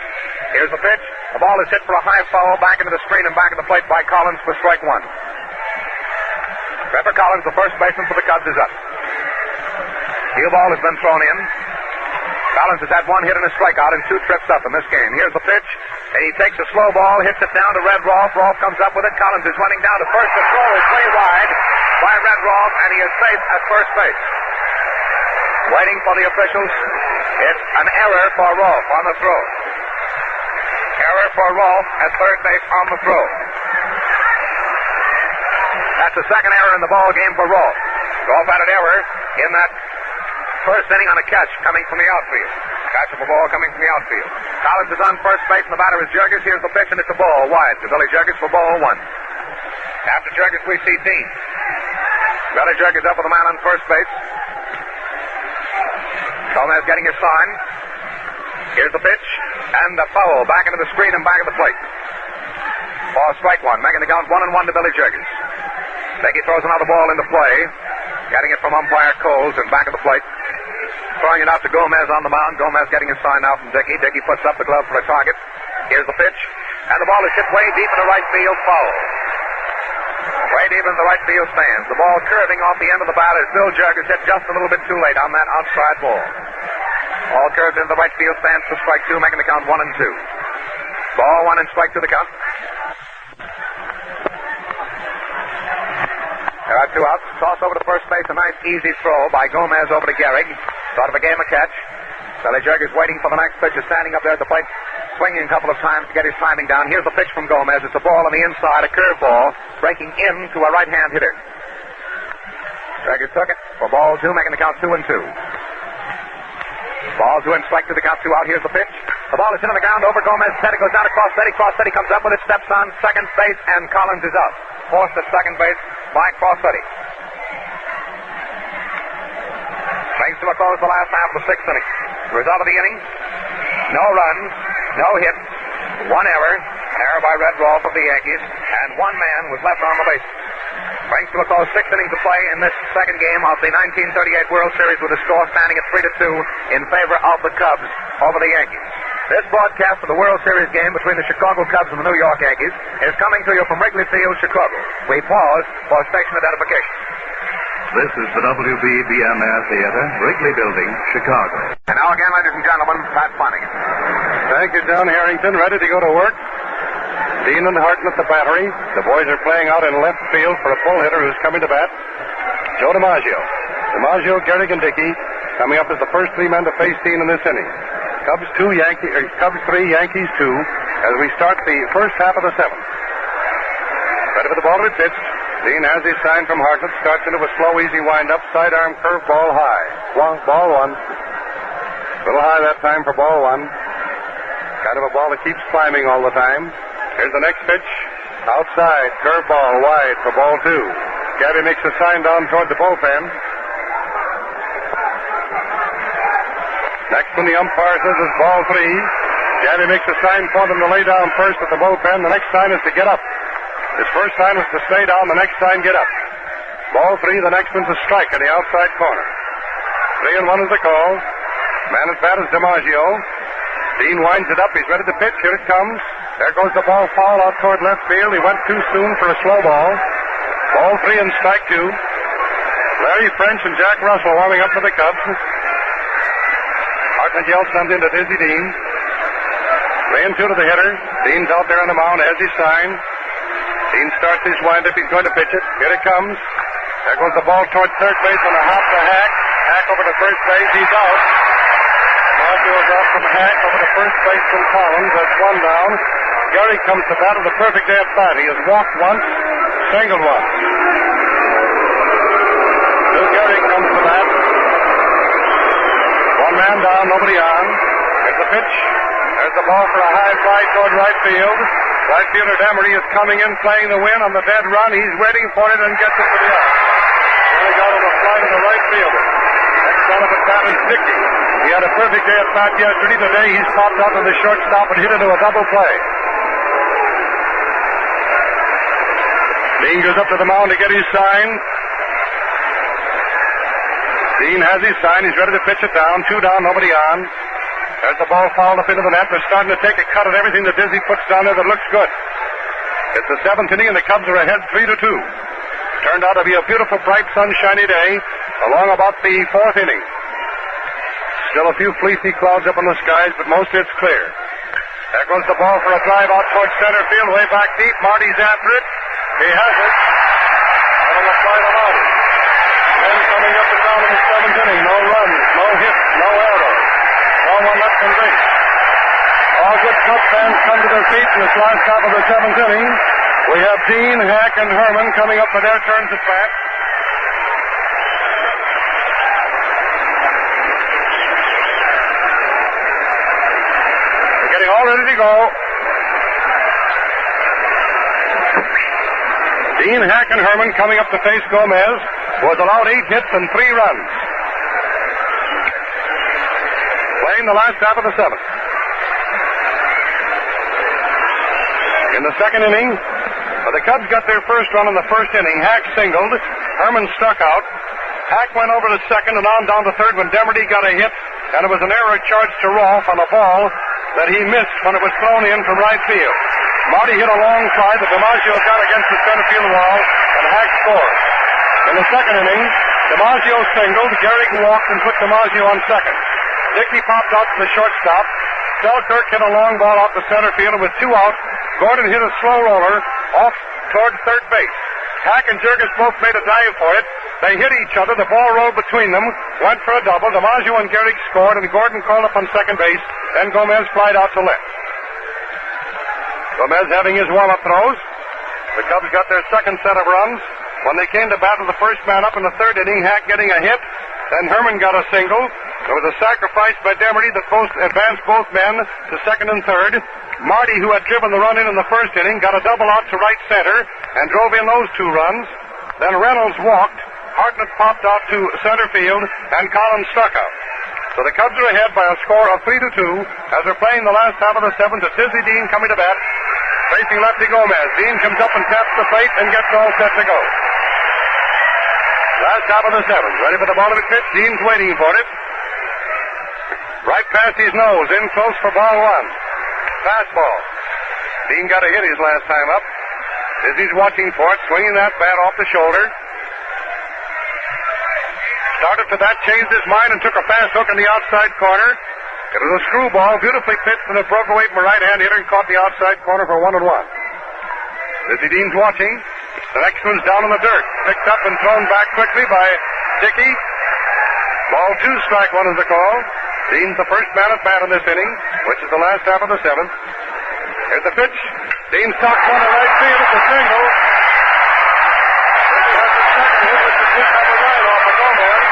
Here's the pitch. The ball is hit for a high foul back into the screen and back of the plate by Collins for strike one. Trevor Collins, the first baseman for the Cubs, is up. Heel ball has been thrown in. Collins has had one hit and a strikeout and two trips up in this game. Here's the pitch. And he takes a slow ball, hits it down to Red Rolfe. Rolfe comes up with it. Collins is running down to first. The throw is way wide by Red Rolfe, and he is safe at first base. Waiting for the officials. It's an error for Rolfe on the throw. Error for Rolfe at third base on the throw. That's the second error in the ball game for Rolfe. Rolfe had an error in that first inning on a catch coming from the outfield. Catch of a ball coming from the outfield. Collins is on first base, and the batter is Jurgis. Here's the pitch, and it's a ball wide to Billy Jurgis for ball one. After Jurgis, we see Dean. Billy Jurgis up with the man on first base. Gomez getting his sign. Here's the pitch, and the foul back into the screen and back of the plate. Ball strike one, making the count 1-1 to Billy Jurgis. Dickey throws another ball into play, getting it from umpire Coles and back of the plate. Throwing it out to Gomez on the mound. Gomez getting his sign out from Dickey. Dickey puts up the glove for a target. Here's the pitch, and the ball is hit way deep in the right field, foul. Way deep in the right field stands. The ball curving off the end of the bat as Bill Jurgis hit just a little bit too late on that outside ball. Ball curved into the right field stands for strike two, making the count 1-2. Ball one and strike two the count. There are two outs. Toss over to first base. A nice easy throw by Gomez over to Gehrig. Sort of a game of catch. Billy Jurgis waiting for the next pitch. Is standing up there at the plate, swinging a couple of times to get his timing down. Here's the pitch from Gomez. It's a ball on the inside, a curve ball, breaking into a right-hand hitter. Jurgis took it for ball two, making the count 2-2. Ball two and strike to the count, two out. Here's the pitch. The ball is hit on the ground over Gomez's head. It goes down to Crossetti. Crossetti comes up with it, steps on second base, and Collins is out. Forced at second base by Crossetti. Brings to a close the last half of the sixth inning. The result of the inning, no runs, no hits, one error. An error by Red Rolfe of the Yankees, and one man was left on the base. Brings to a close 6 innings of play in this second game of the 1938 World Series, with the score standing at 3-2 in favor of the Cubs over the Yankees. This broadcast of the World Series game between the Chicago Cubs and the New York Yankees is coming to you from Wrigley Field, Chicago. We pause for station identification. This is the WBBMR Theater, Wrigley Building, Chicago. And now again, ladies and gentlemen, Pat Flanagan. Thank you, John Harrington. Ready to go to work? Dean and Harton at the battery. The boys are playing out in left field for a pull hitter who's coming to bat. Joe DiMaggio. DiMaggio, Gehrig, and Dickey coming up as the first three men to face Dean in this inning. Cubs 3, Yankees 2, as we start the first half of the seventh. Ready for the ball to be pitched. Dean has his sign from Hartnett. Starts into a slow, easy wind-up. Sidearm curve ball high. Ball one. A little high that time for ball one. Kind of a ball that keeps climbing all the time. Here's the next pitch. Outside. Curve ball wide for ball two. Gabby makes a sign down toward the bullpen. Next one the umpire says is ball three. Gabby makes a sign for them to lay down first at the bullpen. The next sign is to get up. His first sign was to stay down. The next sign, get up. Ball three. The next one's a strike in the outside corner. 3-1 is the call. Man at bat is DiMaggio. Dean winds it up. He's ready to pitch. Here it comes. There goes the ball foul out toward left field. He went too soon for a slow ball. Ball three and strike two. Larry French and Jack Russell warming up for the Cubs. Hartnett yells something to Dizzy Dean. 3-2 to the hitter. Dean's out there on the mound, has his sign. Dean starts his windup. He's going to pitch it. Here it comes. There goes the ball toward third base on a hop to Hack. Hack over to first base. He's out. Marshall's out from Hack over to first base from Collins. That's one down. Gehrig comes to bat with a perfect day at bat. He has walked once, singled once. Bill Gehrig comes to bat. One man down, nobody on. There's the pitch. There's the ball for a high fly toward right field. Right fielder Demery is coming in, playing the win on the dead run. He's waiting for it and gets it to the out. Really got him a fly to the right fielder. Next on at the bat is Dickey. He had a perfect day at bat yesterday. Today he's popped out to the shortstop and hit into a double play. Dean goes up to the mound to get his sign. Dean has his sign. He's ready to pitch it down. 2 down, nobody on. There's the ball fouled up into the net. They're starting to take a cut at everything that Dizzy puts down there that looks good. It's the 7th inning, and the Cubs are ahead 3-2. Turned out to be a beautiful, bright, sunshiny day along about the 4th inning. Still a few fleecy clouds up in the skies, but mostly it's clear. There goes the ball for a drive out towards center field, way back deep. Marty's after it. He has it. And on the fly to Marty. Then coming up and down in the seventh inning. No runs, no hits, no errors. No one left on base. All good Cubs fans come to their feet in this last half of the seventh inning. We have Dean, Hack, and Herman coming up for their turns at bat. They're getting all ready to go. Dean, Hack, and Herman coming up to face Gomez, who has allowed 8 hits and 3 runs. Playing the last half of the seventh. In the second inning, the Cubs got their first run in the first inning. Hack singled. Herman struck out. Hack went over to second and on down to third when Demerty got a hit, and it was an error charged to Rolfe on a ball that he missed when it was thrown in from right field. Marty hit a long fly that DiMaggio got against the center field wall, and Hack scored. In the second inning, DiMaggio singled. Gehrig walked and put DiMaggio on second. Dickey popped out to the shortstop. Selkirk hit a long ball out to center field, and with 2 out, Gordon hit a slow roller off toward third base. Hack and Jurgis both made a dive for it. They hit each other. The ball rolled between them, went for a double. DiMaggio and Gehrig scored, and Gordon called up on second base. Then Gomez flied out to left. Gomez having his warm-up throws. The Cubs got their second set of runs. When they came to bat with the first man up in the third inning, Hack getting a hit. Then Herman got a single. There was a sacrifice by Demerty that advanced both men to second and third. Marty, who had driven the run in the first inning, got a double out to right center and drove in those 2 runs. Then Reynolds walked. Hartnett popped out to center field, and Collins struck out. So the Cubs are ahead by a score of 3-2 as they're playing the last half of the seventh. It's Dizzy Dean coming to bat, facing lefty Gomez. Dean comes up and taps the plate and gets all set to go. Last half of the seventh. Ready for the ball to be pitched. Dean's waiting for it. Right past his nose, in close for ball 1. Fastball. Dean got a hit his last time up. Dizzy's watching for it, swinging that bat off the shoulder. Started for that, changed his mind, and took a fast hook in the outside corner. It was a screwball, beautifully pitched, and it broke away from a right-hand hitter and caught the outside corner for 1-1. Dizzy Dean's watching. The next one's down in the dirt. Picked up and thrown back quickly by Dickey. Ball 2, strike 1 is the call. Dean's the first man at bat in this inning, which is the last half of the seventh. Here's the pitch. Dean stops one to right field. It's a single. Dizzy has the second hit, which is hit number 9 off of Gomez.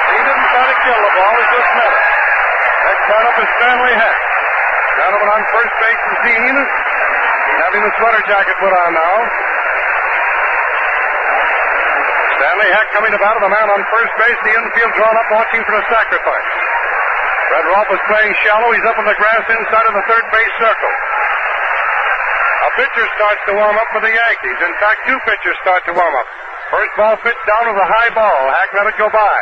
He didn't try to kill the ball, he just met it. Next man up is Stanley Hack. Gentleman on first base is Dean. He's having the sweater jacket put on now. Stanley Hack coming to bat with a man on first base, the infield drawn up watching for a sacrifice. Fred Rolfe is playing shallow. He's up on the grass inside of the third base circle. A pitcher starts to warm up for the Yankees. In fact, 2 pitchers start to warm up. First ball pitched down was a high ball. Hack let it go by.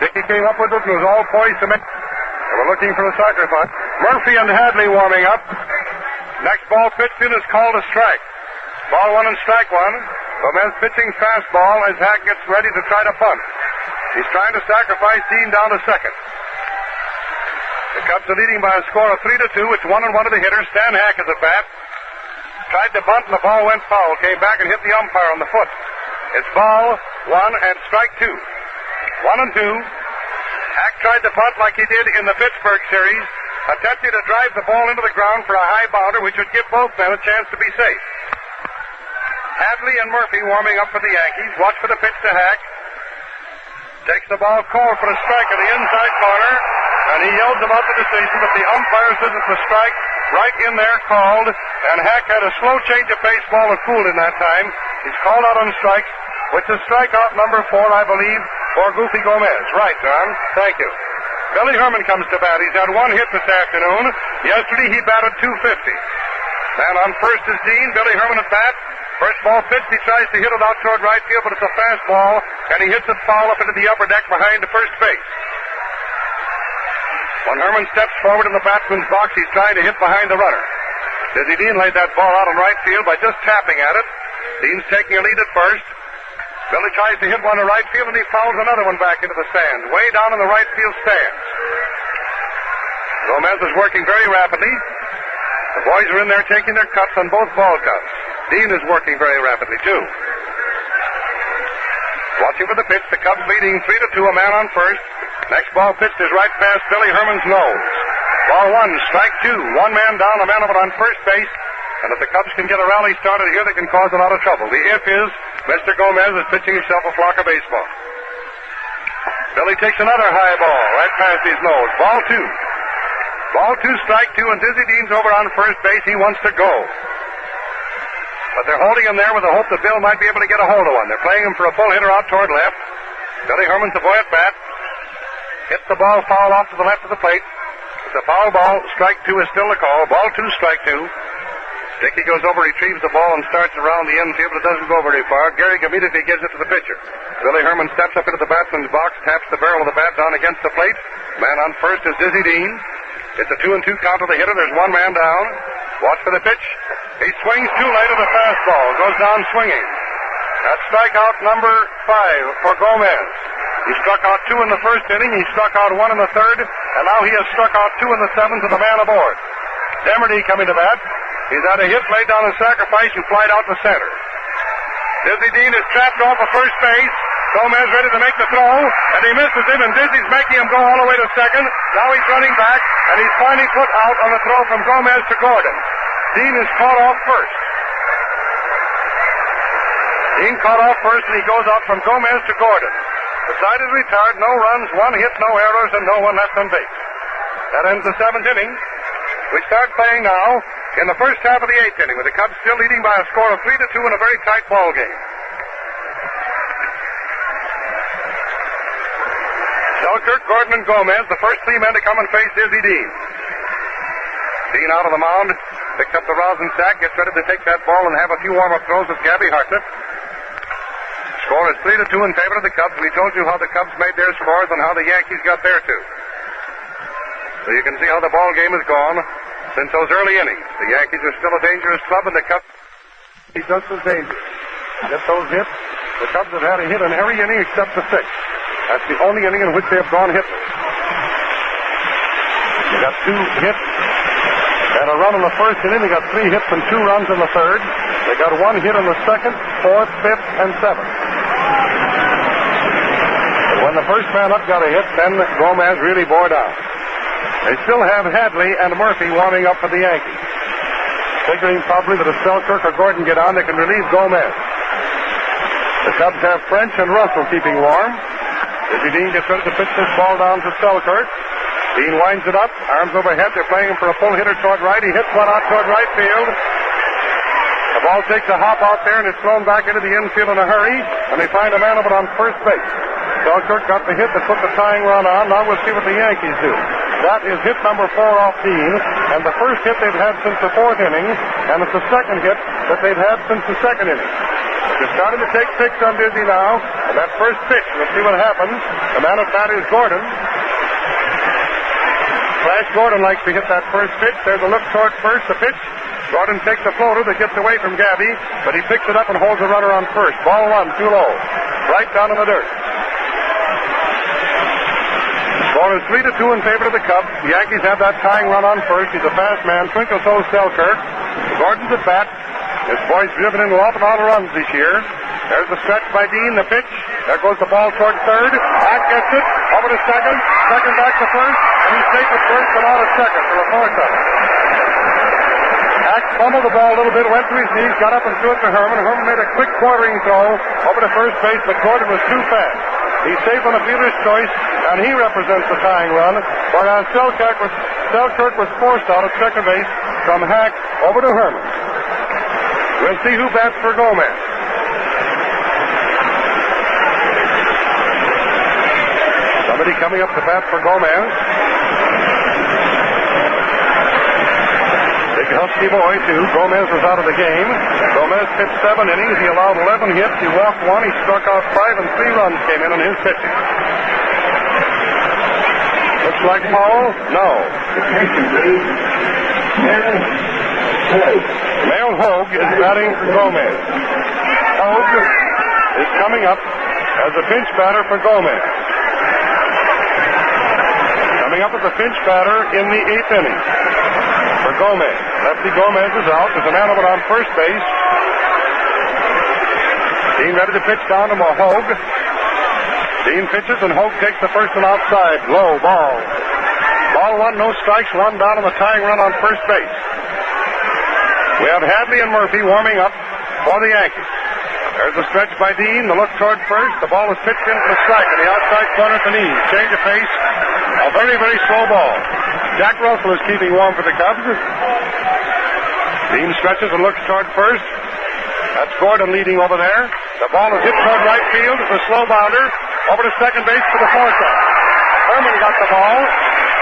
Dickey came up with it and was all poised to make. They were looking for a sacrifice. Murphy and Hadley warming up. Next ball pitched in is called a strike. Ball 1 and strike 1. Gomez pitching fastball as Hack gets ready to try to bunt. He's trying to sacrifice Dean down to second. The Cubs are leading by a score of 3-2. It's 1-1 to the hitter. Stan Hack is at bat. Tried to bunt and the ball went foul. Came back and hit the umpire on the foot. It's ball 1 and strike 2. 1-2. Hack tried to bunt like he did in the Pittsburgh series, attempting to drive the ball into the ground for a high bounder, which would give both men a chance to be safe. Hadley and Murphy warming up for the Yankees. Watch for the pitch to Hack. Takes the ball, called for a strike in the inside corner, and he yells about the decision, but the umpire says it's a strike right in there called, and Hack had a slow change of pace. Ball was cooled in that time. He's called out on strikes, which is strikeout number 4, I believe, for Goofy Gomez. Right, John. Thank you. Billy Herman comes to bat. He's had 1 hit this afternoon. Yesterday he batted .250. Man on first is Dean. Billy Herman at bat. First ball pitched, he tries to hit it out toward right field, but it's a fastball, and he hits it foul up into the upper deck behind the first base. When Herman steps forward in the batsman's box, he's trying to hit behind the runner. Dizzy Dean laid that ball out in right field by just tapping at it. Dean's taking a lead at first. Billy tries to hit one to right field, and he fouls another one back into the stands, way down in the right field stands. Gomez is working very rapidly. The boys are in there taking their cuts on both ball cuts. Dean is working very rapidly, too. Watching for the pitch, the Cubs leading 3-2, a man on first. Next ball pitched is right past Billy Herman's nose. Ball one, strike two. One man down, a man of it on first base. And if the Cubs can get a rally started here, they can cause a lot of trouble. The if is Mr. Gomez is pitching himself a flock of baseball. Billy takes another high ball right past his nose. Ball two. Ball two, strike two, and Dizzy Dean's over on first base. He wants to go. But they're holding him there with the hope that Bill might be able to get a hold of one. They're playing him for a pull hitter out toward left. Billy Herman's the boy at bat. Hits the ball foul off to the left of the plate. It's a foul ball. Strike two is still the call. Ball two, strike two. Dickey goes over, retrieves the ball, and starts around the infield, but it doesn't go very far. Gehrig immediately gives it to the pitcher. Billy Herman steps up into the batsman's box, taps the barrel of the bat down against the plate. Man on first is Dizzy Dean. It's a 2-2 count to the hitter. There's one man down. Watch for the pitch. He swings too late at the fastball. Goes down swinging. That's strikeout number 5 for Gomez. He struck out 2 in the first inning. He struck out 1 in the third. And now he has struck out 2 in the seventh to the man aboard. Demerty coming to bat. He's had a hit laid down a sacrifice and flied out to center. Dizzy Dean is trapped off of first base. Gomez ready to make the throw, and he misses him, and Dizzy's making him go all the way to second. Now he's running back, and he's finally put out on the throw from Gomez to Gordon. Dean is caught off first. Dean caught off first, and he goes out from Gomez to Gordon. The side is retired, no runs, 1 hit, no errors, and no one left on base. That ends the 7th inning. We start playing now in the first half of the 8th inning, with the Cubs still leading by a score of 3-2 in a very tight ball game. Selkirk, Gordon, and Gomez, the first 3 men to come and face Dizzy Dean. Dean out of the mound, picks up the rosin sack, gets ready to take that ball and have a few warm-up throws with Gabby Hartnett. Score is 3-2 in favor of the Cubs. We told you how the Cubs made their scores and how the Yankees got their two. So you can see how the ball game has gone since those early innings. The Yankees are still a dangerous club, and the Cubs are just as dangerous. Get those hits. The Cubs have had a hit in every inning except the 6th. That's the only inning in which they have gone hitless. They got 2 hits and a run in the first inning. They got 3 hits and 2 runs in the third. They got 1 hit in the 2nd, 4th, 5th, and 7th. But when the first man up got a hit, then Gomez really bore down. They still have Hadley and Murphy warming up for the Yankees, figuring probably that if Selkirk or Gordon get on, they can relieve Gomez. The Cubs have French and Russell keeping warm. Dizzy Dean gets ready to pitch this ball down to Selkirk. Dean winds it up, arms overhead. They're playing him for a pull hitter toward right. He hits one out toward right field. The ball takes a hop out there and is thrown back into the infield in a hurry, and they find a man of it on first base. Selkirk got the hit that put the tying run on. Now we'll see what the Yankees do. That is hit number 4 off Dean, and the first hit they've had since the 4th inning, and it's the second hit that they've had since the 2nd inning. They're starting to take picks on Dizzy now, and that first pitch, we'll see what happens. The man at bat is Gordon. Flash Gordon likes to hit that first pitch. There's a look toward first, the pitch. Gordon takes a floater that gets away from Gabby, but he picks it up and holds the runner on first. Ball 1, too low. Right down in the dirt. Score is 3-2 in favor of the Cubs. The Yankees have that tying run on first. He's a fast man. Twinkle toes Selkirk. Gordon's at bat. This boy's driven into an awful lot of runs this year. There's the stretch by Dean, the pitch. There goes the ball toward third. Hack gets it. Over to second. Second back to first. And he's safe at first and out at second for a 4-2. Hack fumbled the ball a little bit, went to his knees, got up and threw it to Herman. Herman made a quick quartering throw over to first base, but Gordon was too fast. He's safe on the fielder's choice, and he represents the tying run. Whereas Selkirk was forced out at second base from Hack over to Herman. We'll see who bats for Gomez. Somebody coming up to bat for Gomez. Big husky boy, too. Gomez was out of the game. Gomez pitched 7 innings. He allowed 11 hits. He walked 1. He struck out 5, and 3 runs came in his pitching. Looks like foul? No. Male Hogue is batting for Gomez. Hogue is coming up as a pinch batter for Gomez. Coming up as a pinch batter in the 8th inning for Gomez. Lefty Gomez is out. There's a man over on first base. Dean ready to pitch down to Hogue. Dean pitches, and Hogue takes the first one outside. Low ball. Ball one, no strikes, one down on the tying run on first base. We have Hadley and Murphy warming up for the Yankees. There's a stretch by Dean, the look toward first. The ball is pitched in for a strike in the outside corner at the knees. Change of pace. A very, very slow ball. Jack Russell is keeping warm for the Cubs. Dean stretches and looks toward first. That's Gordon leading over there. The ball is hit toward right field. It's a slow bounder. Over to second base for the fourth out. Herman got the ball.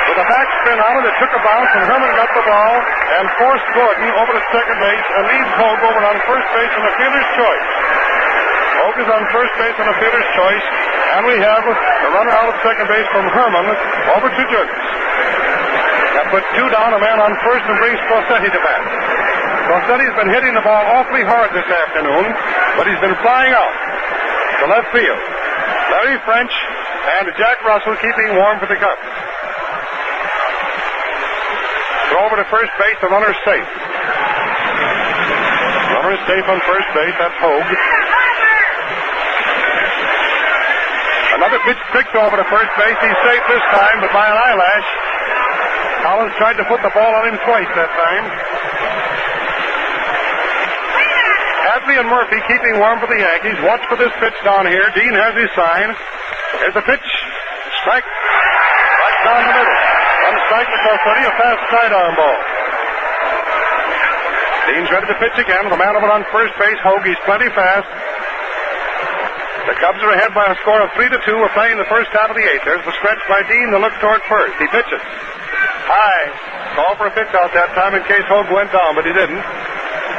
With a backspin on it, it took a bounce, and Herman got the ball and forced Gordon over to second base and leaves Hogue over on first base on the fielder's choice. Hogue is on first base on the fielder's choice, and we have the runner out of second base from Herman over to Jurgens. That puts two down, a man on first, and brings Crosetti to bat. Crossetti's been hitting the ball awfully hard this afternoon, but he's been flying out to left field. Larry French and Jack Russell keeping warm for the Cubs. Throw over to first base, the runner's safe. Runner is safe on first base, that's Hogue. Another pitch picked over to first base, he's safe this time, but by an eyelash. Collins tried to put the ball on him twice that time. Hadley and Murphy keeping warm for the Yankees. Watch for this pitch down here. Dean has his sign. Here's the pitch. Strike. Right down the middle. One strike to Crosetti, a fast sidearm ball. Dean's ready to pitch again. The man over on first base, Hogue. He's plenty fast. The Cubs are ahead by a score of 3-2. We're playing the first half of the eighth. There's the stretch by Dean. The look toward first. He pitches. High. Call for a pitch out that time in case Hogue went down, but he didn't.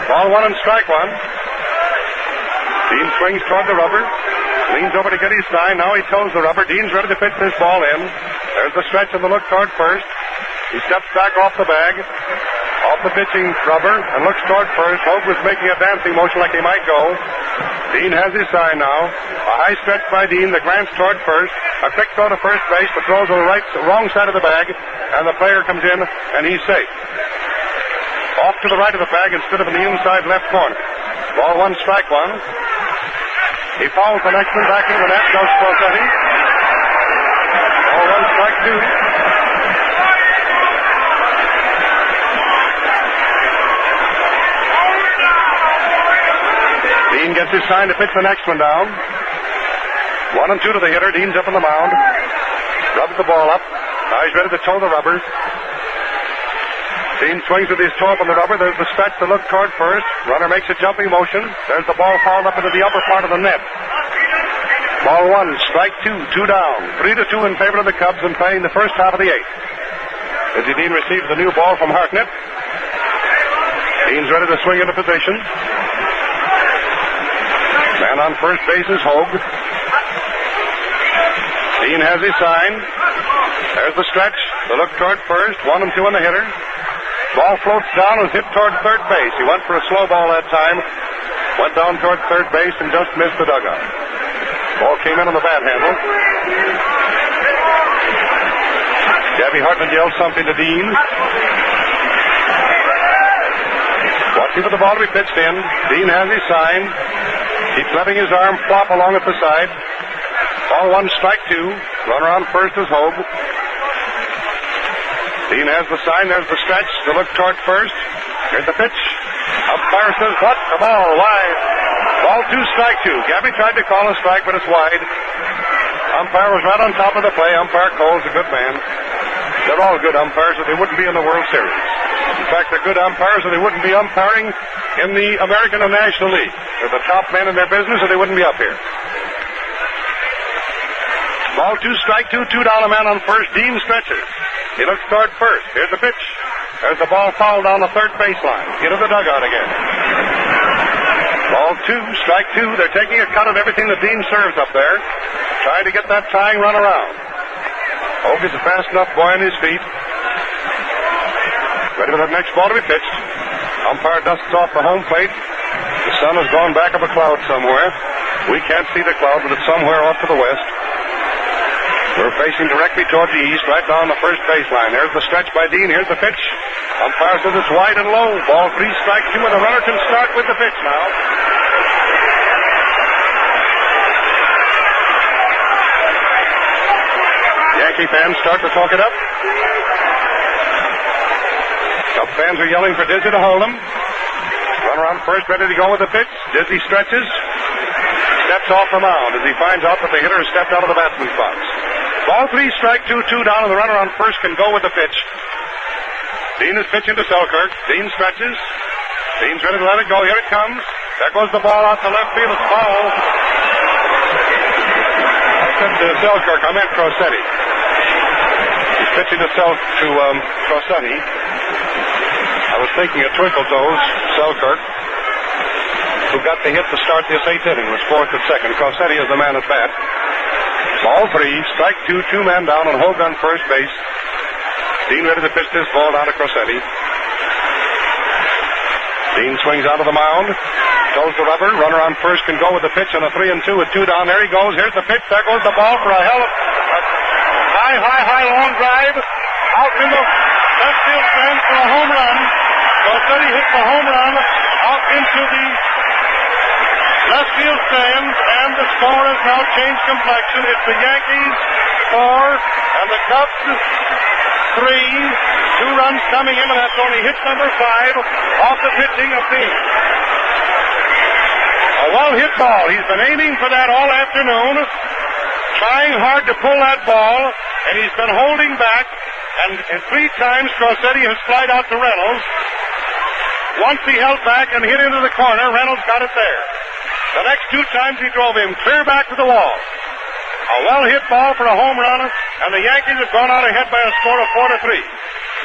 Ball one and strike one. Dean swings toward the rubber. Leans over to get his sign. Now he toes the rubber. Dean's ready to pitch this ball in. There's the stretch and the look toward first. He steps back off the bag, off the pitching rubber, and looks toward first. Hogue was making a dancing motion like he might go. Dean has his sign now. A high stretch by Dean. The glance toward first. A quick throw to first base, but throws on the wrong side of the bag, and the player comes in, and he's safe. Off to the right of the bag instead of in the inside left corner. Ball one, strike one. He fouls the next one back into the net. Goes Crosetti. Ball one, strike two. Dean gets his sign to pitch the next one down. 1-2 to the hitter. Dean's up on the mound. Rubs the ball up. Now he's ready to toe the rubber. Dean swings with his toe up on the rubber. There's the stretch to look toward first. Runner makes a jumping motion. There's the ball fouled up into the upper part of the net. Ball one, strike two, two down. 3-2 in favor of the Cubs in playing the first half of the eighth. Izzy Dean receives the new ball from Hartnett. Dean's ready to swing into position. Man on first base is Hogue. Dean has his sign. There's the stretch. The look toward first. 1-2 on the hitter. Ball floats down and is hit toward third base. He went for a slow ball that time. Went down toward third base and just missed the dugout. Ball came in on the bat handle. Gabby Hartman yelled something to Dean. Watching for the ball to be pitched in. Dean has his sign. Keeps letting his arm flop along at the side. Ball one, strike two. Runner on first is Hogue. Dean has the sign. There's the stretch. The look toward first. Here's the pitch. Umpire says, what? The ball wide. Ball two, strike two. Gabby tried to call a strike, but it's wide. Umpire was right on top of the play. Umpire Cole's a good man. They're all good umpires, or they wouldn't be in the World Series. In fact, they're good umpires, or they wouldn't be umpiring in the American and National League. They're the top men in their business, or they wouldn't be up here. Ball two, strike two, two down, a man on first. Dean stretches. He looks toward first. Here's the pitch. There's the ball fouled down the third baseline. Into the dugout again. Ball two, strike two. They're taking a cut at everything that Dean serves up there. Trying to get that tying run around. Hogue is a fast enough boy on his feet. Ready for that next ball to be pitched. Umpire dusts off the home plate. The sun has gone back up a cloud somewhere. We can't see the cloud, but it's somewhere off to the west. We're facing directly toward the east, right down the first baseline. There's the stretch by Dean. Here's the pitch. Umpire says it's wide and low. Ball 3, strike 2, and the runner can start with the pitch now. Yankee fans start to talk it up. Cub fans are yelling for Dizzy to hold him. Runner on first, ready to go with the pitch. Dizzy stretches. Steps off the mound as he finds out that the hitter has stepped out of the batsman's box. Ball 3, strike 2, 2 down, and the runner on first can go with the pitch. Dean is pitching to Selkirk. Dean stretches. Dean's ready to let it go. Here it comes. There goes the ball out to left field. It's foul. I said to Selkirk. I meant Crosetti. He's pitching to Crosetti. I was thinking of Twinkletoes, Selkirk, who got the hit to start this 8th inning. Was 4th and 2nd. Crosetti is the man at bat. Ball 3, strike 2, 2 men down, and Hogan first base. Dean ready to pitch this ball down to Crosetti. Dean swings out of the mound. Throws the rubber. Runner on first can go with the pitch on a 3 and 2 with 2 down. There he goes. Here's the pitch. There goes the ball for a high, long drive. Out in the left field stand for a home run. Crosetti hits the home run out into the left field stand, and the score has now changed complexion. It's the Yankees 4 and the Cubs 3. 2 runs coming in, and that's only hit number 5 off the pitching of Dean. A well-hit ball. He's been aiming for that all afternoon, trying hard to pull that ball, and he's been holding back, and 3 times Crosetti has flied out to Reynolds. Once he held back and hit into the corner, Reynolds got it there. The next 2 times he drove him clear back to the wall. A well-hit ball for a home run, and the Yankees have gone out ahead by a score of 4-3.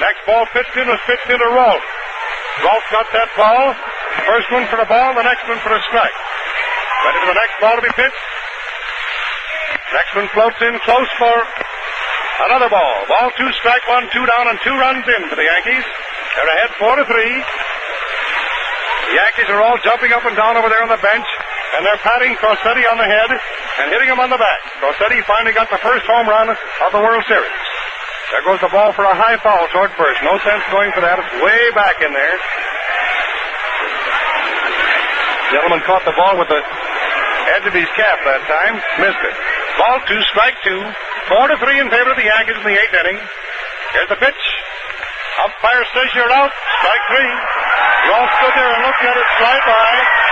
Next ball pitched in was pitched into Rolfe. Rolfe got that ball. First one for the ball, the next one for a strike. Ready for the next ball to be pitched. Next one floats in close for another ball. Ball 2, strike 1, 2 down, and 2 runs in for the Yankees. They're ahead 4-3. The Yankees are all jumping up and down over there on the bench, and they're patting Crosetti on the head and hitting him on the back. Crosetti finally got the first home run of the World Series. There goes the ball for a high foul toward first. No sense going for that. It's way back in there. Gentleman caught the ball with the edge of his cap that time. Missed it. Ball 2, strike 2. 4-3 in favor of the Yankees in the 8th inning. Here's the pitch. Umpire says you're out. Strike 3. You all stood there and looked at it slide by,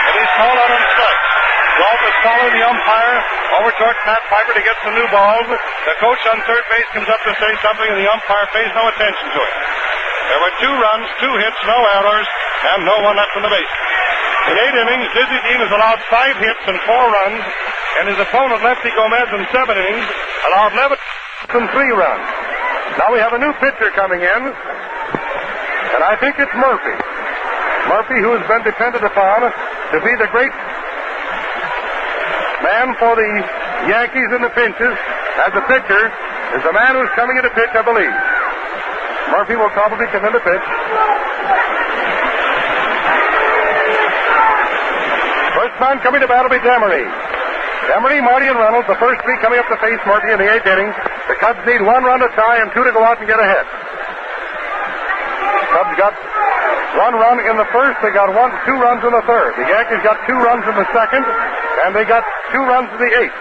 and he's called out on strike. Rolfe is following the umpire over toward Pat Piper to get some new balls. The coach on third base comes up to say something, and the umpire pays no attention to it. There were 2 runs, 2 hits, no errors, and no one left in the base. In 8 innings, Dizzy Dean has allowed 5 hits and 4 runs, and his opponent, Lefty Gomez, in 7 innings, allowed 11 hits and 3 runs. Now we have a new pitcher coming in, and I think it's Murphy. Murphy, who has been depended upon to be the great man for the Yankees in the pinches as a pitcher, is the man who's coming in to pitch, I believe. Murphy will probably come in to pitch. First man coming to bat will be Demery. Demery, Marty, and Reynolds, the first 3 coming up to face Murphy in the 8th inning. The Cubs need 1 run to tie and 2 to go out and get ahead. Cubs got 1 run in the first. They got 2 runs in the third. The Yankees got 2 runs in the second, and they got 2 runs in the 8th.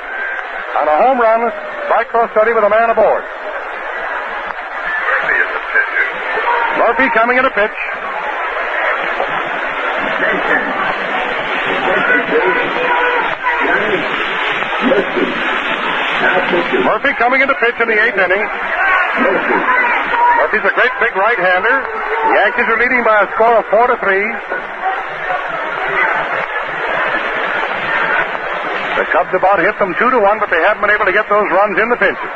And a home run by Crosetti with a man aboard. Murphy is the pitcher. Murphy coming in to pitch. Murphy coming in to pitch in the 8th inning. Murphy's a great big right-hander. The Yankees are leading by a score of 4-3. The Cubs about hit them 2-1, but they haven't been able to get those runs in the pinches.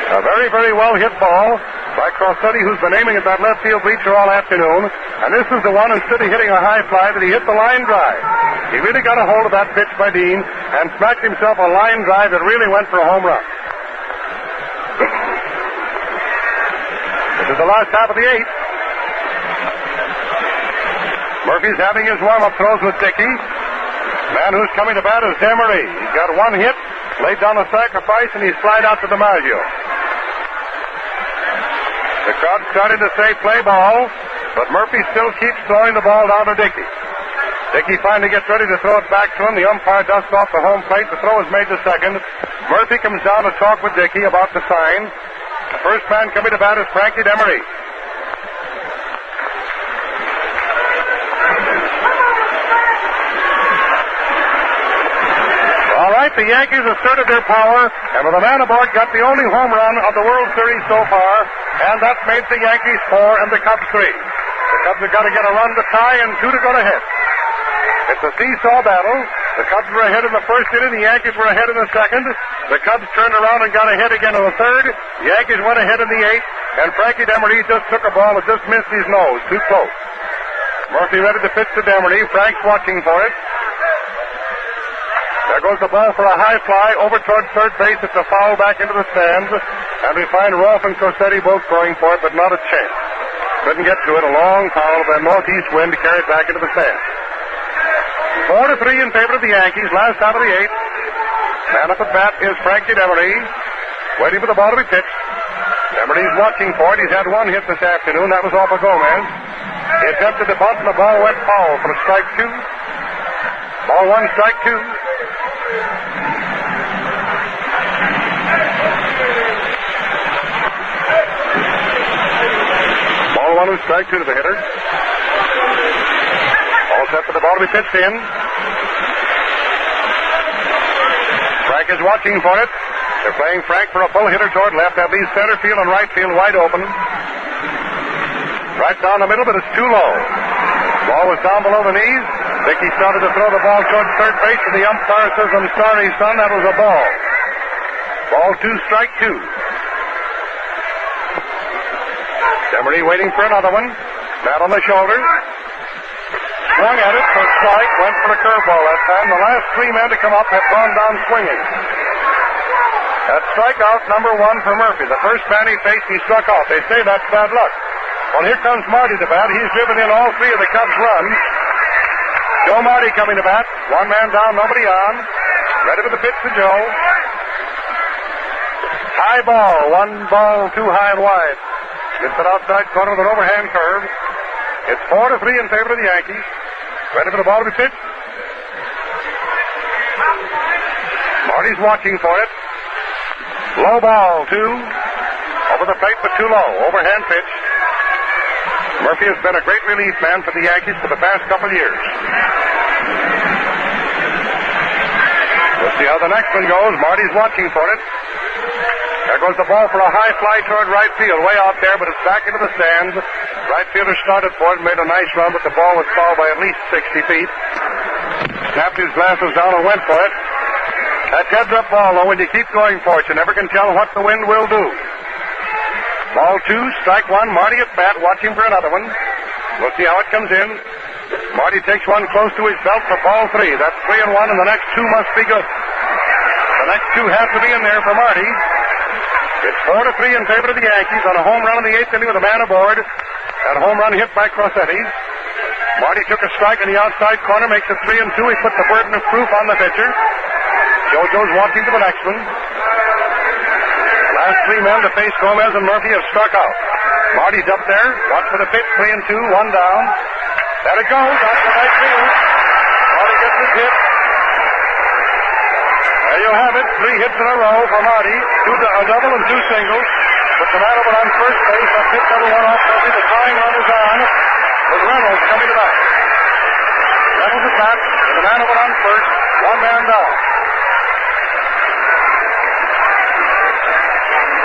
A very, very well hit ball by Crosetti, who's been aiming at that left field bleacher all afternoon. And this is the one, instead of hitting a high fly, that he hit the line drive. He really got a hold of that pitch by Dean and smacked himself a line drive that really went for a home run. This is the last half of the 8th. Murphy's having his warm-up throws with Dickey. Man who's coming to bat is Demery. He's got 1 hit, laid down a sacrifice, and he's flied out to DiMaggio. The crowd started to say play ball, but Murphy still keeps throwing the ball down to Dickey. Dickey finally gets ready to throw it back to him. The umpire dusts off the home plate. The throw is made to second. Murphy comes down to talk with Dickey about the sign. The first man coming to bat is Frankie Demery. All right, the Yankees asserted their power, and with a man aboard, got the only home run of the World Series so far, and that made the Yankees 4 and the Cubs 3. The Cubs have got to get a run to tie and 2 to go ahead. It's a seesaw battle. The Cubs were ahead in the first inning. The Yankees were ahead in the second. The Cubs turned around and got ahead again in the third. The Yankees went ahead in the eighth, and Frankie Demery just took a ball that just missed his nose. Too close. Murphy ready to pitch to Demery. Frank's watching for it. There goes the ball for a high fly over towards third base. It's a foul back into the stands. And we find Rolfe and Cossetti both going for it, but not a chance. Couldn't get to it. A long foul by northeast wind to carry it back into the stands. 4-3 in favor of the Yankees. Last out of the eighth. Man up at bat is Frankie Demery. Waiting for the ball to be pitched. Demery's watching for it. He's had one hit this afternoon. That was off of Gomez. He attempted to bunt, and the ball went foul for strike 2. Ball 1, strike 2. Ball 1 and strike 2 to the hitter. All set for the ball to be pitched in. Frank is watching for it. They're playing Frank for a full hitter toward left. That leaves center field and right field wide open. Right down the middle, but it's too low. Ball was down below the knees. Dickey started to throw the ball towards third base, and the umpire says, "I'm sorry, son, that was a ball." Ball 2, strike 2. Demery waiting for another one. Bat on the shoulder. Swung at it for a strike. Went for a curveball that time. The last 3 men to come up have gone down swinging. That's strikeout number 1 for Murphy. The first man he faced, he struck out. They say that's bad luck. Well, here comes Marty to bat. He's driven in all 3 of the Cubs' runs. Joe Marty coming to bat. 1 man down, nobody on. Ready for the pitch to Joe. High ball. 1 ball too high and wide. It's an outside corner with an overhand curve. It's 4-3 in favor of the Yankees. Ready for the ball to be pitched. Marty's watching for it. Low ball, 2. Over the plate, but too low. Overhand pitch. Murphy has been a great relief man for the Yankees for the past couple of years. We'll see how the next one goes. Marty's watching for it. There goes the ball for a high fly toward right field, way out there, but it's back into the stands. Right fielder started for it, made a nice run, but the ball was fouled by at least 60 feet. Snapped his glasses down and went for it. That heads-up ball, though, when you keep going for it, you never can tell what the wind will do. Ball 2, strike 1. Marty at bat, watching for another one. We'll see how it comes in. Marty takes one close to his belt for ball 3. That's 3-1, and the next 2 must be good. The next 2 have to be in there for Marty. It's 4-3 in favor of the Yankees on a home run in the 8th inning with a man aboard. That home run hit by Crossetti. Marty took a strike in the outside corner, makes it 3-2. He put the burden of proof on the pitcher. JoJo's walking to the next one. The last 3 men to face Gomez and Murphy have struck out. Marty's up there. Watch for the pitch. 3-2. 1 down. There it goes. Out to right field. Marty gets his hit. There you have it. 3 hits in a row for Marty. A double and 2 singles. With the man over on first base. That hit number 1 off Murphy. The tying run is on. With Reynolds coming to bat. Reynolds at bat. With the man over on first. 1 man down.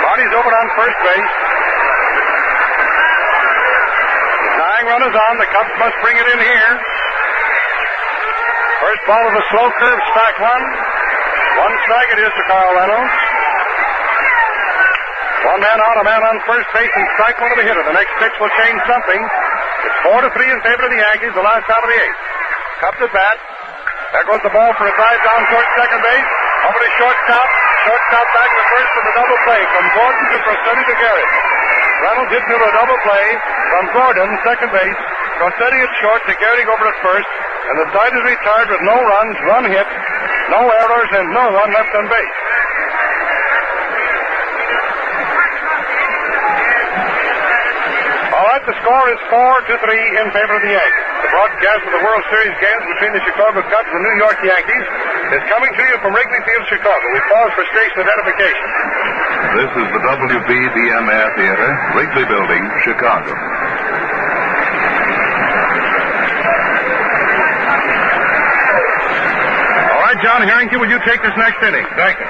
Marty's over on first base. The tying run is on. The Cubs must bring it in here. First ball is a slow curve, strike 1. 1 strike it is to Carl Reynolds. 1 man out, a man on first base, and strike 1 to the hitter. The next pitch will change something. It's 4-3 in favor of the Yankees, the last out of the 8th. Cubs at bat. There goes the ball for a drive down towards second base. Over to shortstop. Shortstop back to first with a double play from Gordon to Crossetti to Garrett. Reynolds hits into a double play from Gordon, second base. Crossetti at short to Garrett over at first. And the side is retired with no runs, 1 hit, no errors, and no one left on base. All right, the score is 4-3 in favor of the Yankees. The broadcast of the World Series games between the Chicago Cubs and the New York Yankees is coming to you from Wrigley Field, Chicago. We pause for station identification. This is the WBBM-Air Theater, Wrigley Building, Chicago. All right, John Harrington, will you take this next inning? Thank you.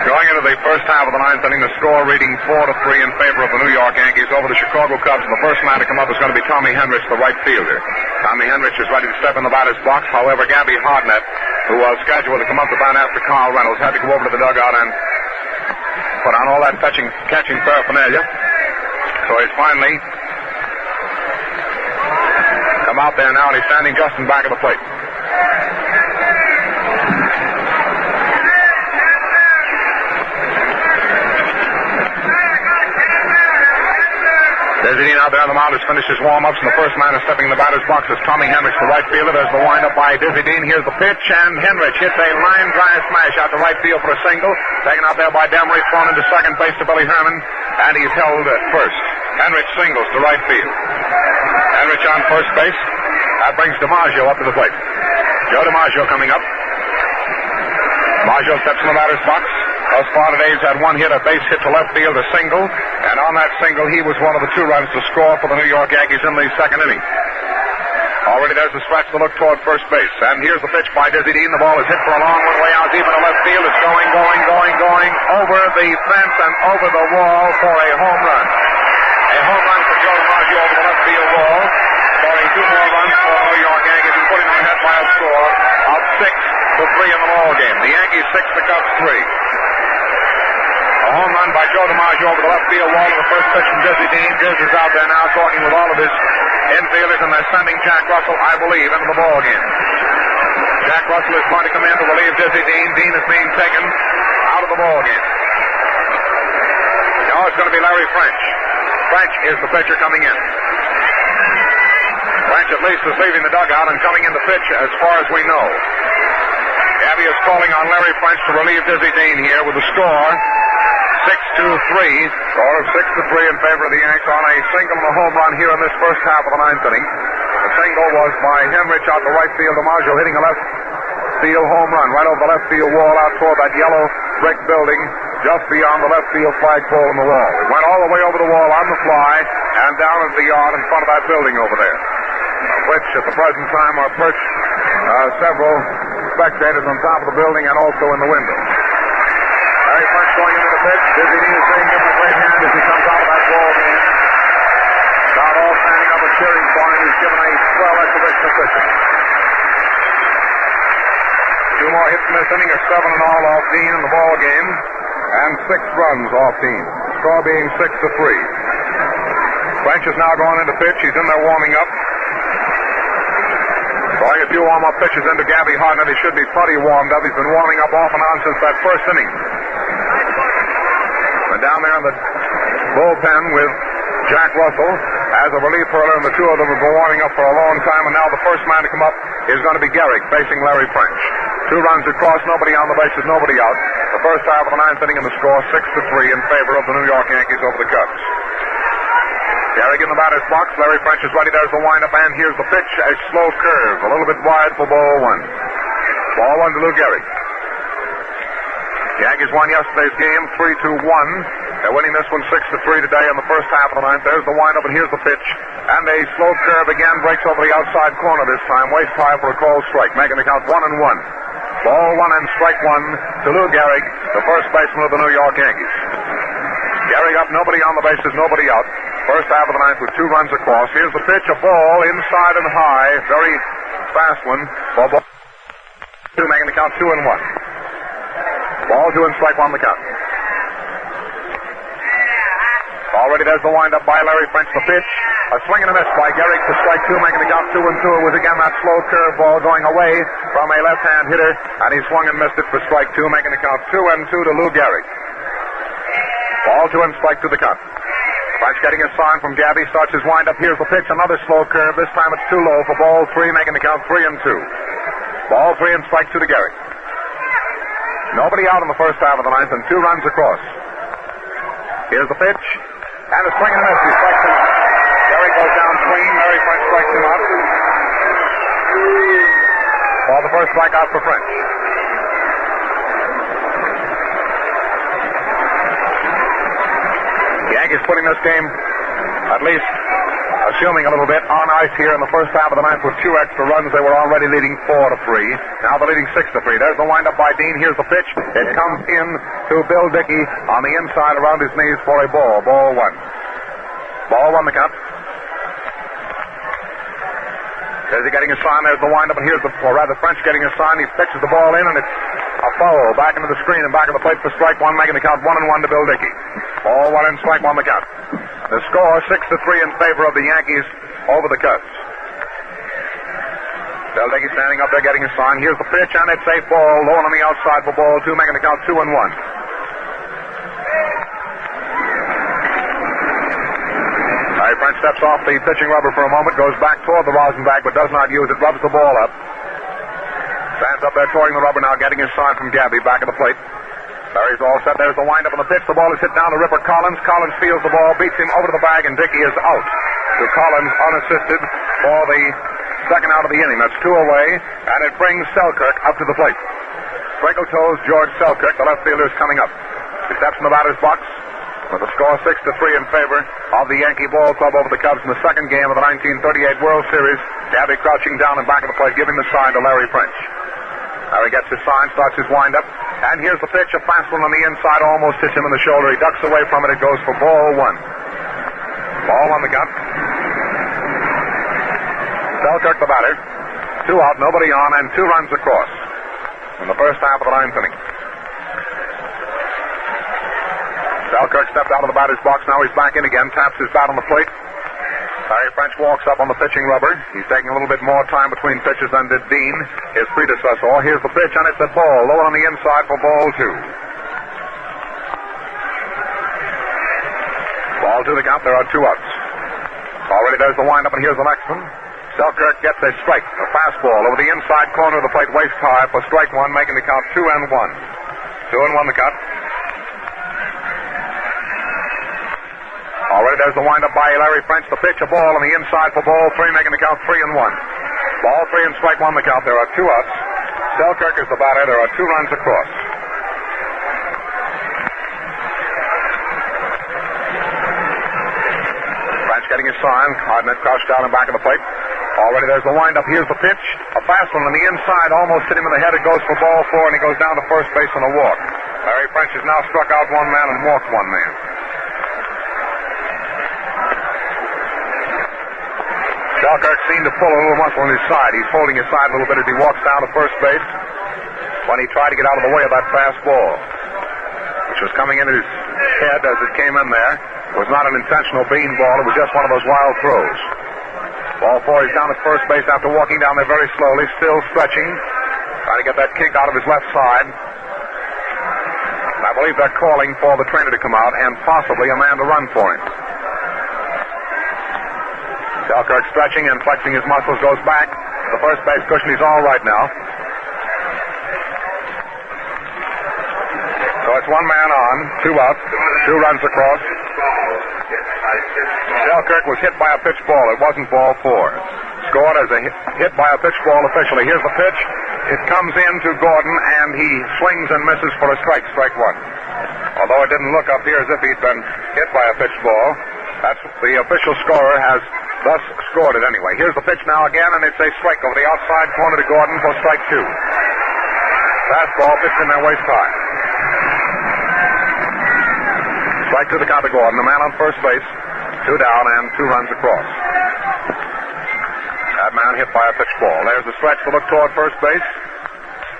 Going into the first half of the ninth inning, the score reading 4-3 in favor of the New York Yankees over the Chicago Cubs. And the first man to come up is going to be Tommy Henrich, the right fielder. Tommy Henrich is ready to step in the batter's box. However, Gabby Hardnett, who was scheduled to come up to bat after Carl Reynolds, had to go over to the dugout and put on all that catching paraphernalia. So he's finally come out there now, and he's standing just in back of the plate. Designee out there on the mound has finished his warm-ups, and the first man is stepping in the batter's box is Tommy Henrich, the right fielder. There's the windup by Designee. Here's the pitch, and Henrich hits a line drive smash out to right field for a single. Taken out there by Demery, thrown into second base to Billy Herman, and he's held at first. Henrich singles to right field. Henrich on first base. That brings DiMaggio up to the plate. Joe DiMaggio coming up. DiMaggio steps in the batter's box. Thus far today he's had one hit, a base hit to left field, a single, and on that single he was one of the two runs to score for the New York Yankees in the second inning. Already there's a stretch to look toward first base, and here's the pitch by Dizzy Dean. The ball is hit for a long one way out deep in the left field. It's going over the fence and over the wall for a home run. A home run for Joe DiMaggio over the left field wall, scoring two more runs for the New York Yankees and putting them ahead by a score of 6-3 in the ball game. The Yankees 6, the Cubs 3. A home run by Joe DiMaggio over the left field wall of the first pitch from Dizzy Dean. Gibbs is out there now talking with all of his infielders, and they're sending Jack Russell, I believe, into the ball game. Jack Russell is trying to come in to relieve Dizzy Dean. Dean is being taken out of the ball game. Now it's going to be Larry French. French is the pitcher coming in. French at least is leaving the dugout and coming in to pitch as far as we know. Gabby is calling on Larry French to relieve Dizzy Dean here with the score 6-3. Score of 6-3 in favor of the Yanks on a single and a home run here in this first half of the ninth inning. The single was by Henrich out to right field. DiMaggio hitting a left field home run right over the left field wall out toward that yellow brick building just beyond the left field flagpole in the wall. It went all the way over the wall on the fly and down into the yard in front of that building over there, which at the present time are perched several spectators on top of the building and also in the window. Larry French going into the pitch. Dizzy Dean is saying, give him a great hand as he comes out of that ball game. Not all standing up and cheering for him. He's given a swell exhibition of pitching. Two more hits in this inning, a 7 in all off Dean in the ball game, and 6 runs off Dean. Score being 6-3. French is now going into pitch. He's in there warming up. Throwing a few warm-up pitches into Gabby Hardnett. He should be plenty warmed up. He's been warming up off and on since that first inning. Went down there in the bullpen with Jack Russell as a relief hurler, and the two of them have been warming up for a long time, and now the first man to come up is going to be Gehrig facing Larry French. 2 runs across, nobody on the bases, nobody out. The first half of the ninth inning, and the score 6-3 in favor of the New York Yankees over the Cubs. Gehrig in the batter's box. Larry French is ready. There's the windup, and here's the pitch. A slow curve, a little bit wide for ball 1. Ball 1 to Lou Gehrig. Yankees won yesterday's game 3-1. They're winning this one 6-3 today in the first half of the ninth. There's the windup, and here's the pitch. And a slow curve again breaks over the outside corner this time. Waist high for a called strike, making the count 1-1. Ball 1 and strike 1 to Lou Gehrig, the first baseman of the New York Yankees. Gehrig up, nobody on the bases, nobody out. First half of the ninth with 2 runs across. Here's the pitch, a ball inside and high, very fast one. Ball 2, making the count 2-1. Ball 2 and strike 1 the count. Already there's the windup by Larry French. The pitch, a swing and a miss by Gehrig to strike 2, making the count 2-2. It was again that slow curve ball going away from a left-hand hitter, and he swung and missed it for strike 2, making the count 2-2 to Lou Gehrig. Ball 2 and strike 2 the count. French getting a sign from Gabby, starts his windup. Here's the pitch, another slow curve. This time it's too low for ball 3, making the count 3-2. Ball 3 and strike 2 to Gehrig. Nobody out in the first half of the ninth, and 2 runs across. Here's the pitch, and a swing and a miss. He strikes him out. Larry goes down swinging. Larry French strikes him out. For the first strikeout for French. The Yankees putting this game, at least assuming a little bit, on ice here in the first half of the ninth with 2 extra runs. They were already leading 4-3. Now they're leading 6-3. There's the windup by Dean. Here's the pitch. It comes in to Bill Dickey on the inside around his knees for a ball. Ball 1. Ball 1 the count. There's he getting a sign. There's the windup, and here's French getting a sign. He pitches the ball in, and it's a foul back into the screen and back of the plate for strike 1, making the count 1-1 to Bill Dickey. Ball 1 and strike 1 the count. The score 6-3 in favor of the Yankees over the Cubs. Bill Dickey standing up there getting a sign. Here's the pitch, and it's a ball low on the outside for ball 2, making the count 2-1. Larry French steps off the pitching rubber for a moment, goes back toward the rosin bag, but does not use it, rubs the ball up. Stands up there touring the rubber now, getting his sign from Gabby back at the plate. Larry's all set. There's the windup on the pitch. The ball is hit down to Ripper Collins. Collins fields the ball, beats him over to the bag, and Dickey is out. To Collins unassisted for the second out of the inning. That's 2 away, and it brings Selkirk up to the plate. Twinkle toes George Selkirk, the left fielder, is coming up. He steps in the batter's box with the score 6-3 in favor of the Yankee Ball Club over the Cubs in the second game of the 1938 World Series. Gabby crouching down and back of the plate, giving the sign to Larry French. Larry gets his sign, starts his windup, and here's the pitch. A fast one on the inside, almost hits him in the shoulder. He ducks away from it. It goes for ball 1. Ball 1 the count. Selkirk the batter. 2 out, nobody on, and 2 runs across in the first half of the ninth inning. Selkirk stepped out of the batter's box. Now he's back in again, taps his bat on the plate. Larry French walks up on the pitching rubber. He's taking a little bit more time between pitches than did Dean, his predecessor. Here's the pitch, and it's a ball low on the inside for ball 2. Ball 2 the count. There are 2 outs. Already there's the windup, and here's the next one. Selkirk gets a strike, a fastball over the inside corner of the plate, waist high for strike 1, making the count 2-1. 2-1 the count. Already there's the windup by Larry French. The pitch, a ball on the inside for ball 3, making the count 3-1. Ball 3 and strike 1 the count. There are 2 outs. Selkirk is the batter. There are 2 runs across. French getting his sign. Hardnett crouched down and back of the plate. Already there's the windup. Here's the pitch. A fast one on the inside. Almost hit him in the head. It goes for ball 4, and he goes down to first base on a walk. Larry French has now struck out 1 man and walked 1 man. Selkirk seemed to pull a little muscle on his side. He's holding his side a little bit as he walks down to first base when he tried to get out of the way of that fast ball, which was coming in his head as it came in there. It was not an intentional beanball. It was just one of those wild throws. Ball 4, he's down at first base after walking down there very slowly, still stretching, trying to get that kick out of his left side. And I believe they're calling for the trainer to come out and possibly a man to run for him. Selkirk stretching and flexing his muscles, goes back. The first base cushion, he's all right now. So it's 1 man on, 2 out, 2 runs across. Selkirk was hit by a pitch ball. It wasn't ball 4. Scored as a hit by a pitch ball officially. Here's the pitch. It comes in to Gordon, and he swings and misses for a strike, strike 1. Although it didn't look up here as if he'd been hit by a pitch ball. That's the official scorer has thus scored it anyway. Here's the pitch now again, and it's a strike over the outside corner to Gordon for strike 2. Fastball pitched in there waist high. Strike 2 the count to Gordon. The man on first base, 2 down and 2 runs across. That man hit by a pitch ball. There's the stretch to look toward first base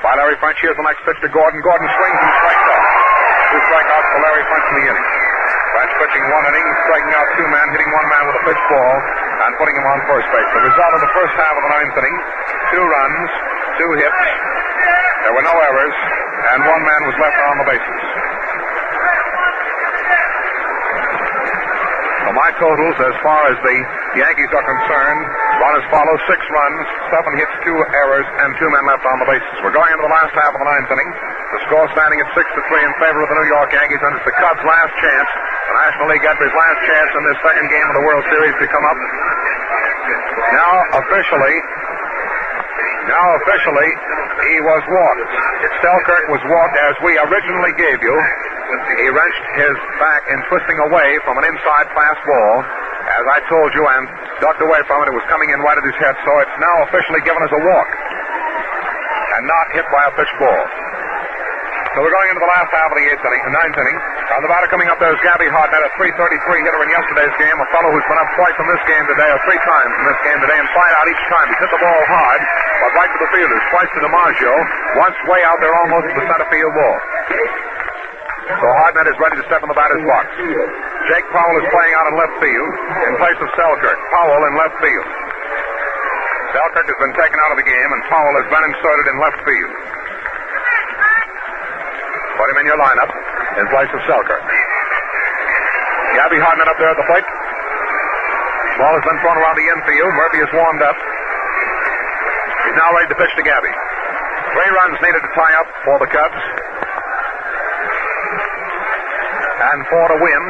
by Larry French. Here's the next pitch to Gordon. Gordon swings and strikes out. 2 strikeouts for Larry French in the inning. French pitching 1 inning, striking out 2 men, hitting 1 man with a pitch ball, and putting him on first base. The result of the first half of the ninth inning: 2 runs, 2 hits. There were no errors, and 1 man was left on the bases. So my totals, as far as the Yankees are concerned, run as follows: 6 runs, 7 hits, 2 errors, and 2 men left on the bases. We're going into the last half of the ninth inning. The score standing at 6-3 in favor of the New York Yankees, and it's the Cubs' last chance to The National League got his last chance in this second game of the World Series to come up. Now officially, he was walked. Selkirk was walked as we originally gave you. He wrenched his back in twisting away from an inside fast ball, as I told you, and ducked away from it. It was coming in right at his head, so it's now officially given as a walk and not hit by a pitch ball. So we're going into the last half of the ninth inning. On the batter coming up there is Gabby Hartnett, a .333 hitter in yesterday's game, a fellow who's been up twice in this game today, or 3 times in this game today, and 5 out each time. He's hit the ball hard, but right to the fielders, twice to DiMaggio, once way out there almost to the center field wall. So Hartnett is ready to step in the batter's box. Jake Powell is playing out in left field in place of Selkirk. Powell in left field. Selkirk has been taken out of the game, and Powell has been inserted in left field. Put him in your lineup in place of Selkirk. Gabby Hartnett up there at the plate. Ball has been thrown around the infield. Murphy is warmed up. He's now ready to pitch to Gabby. 3 runs needed to tie up for the Cubs. And 4 to win.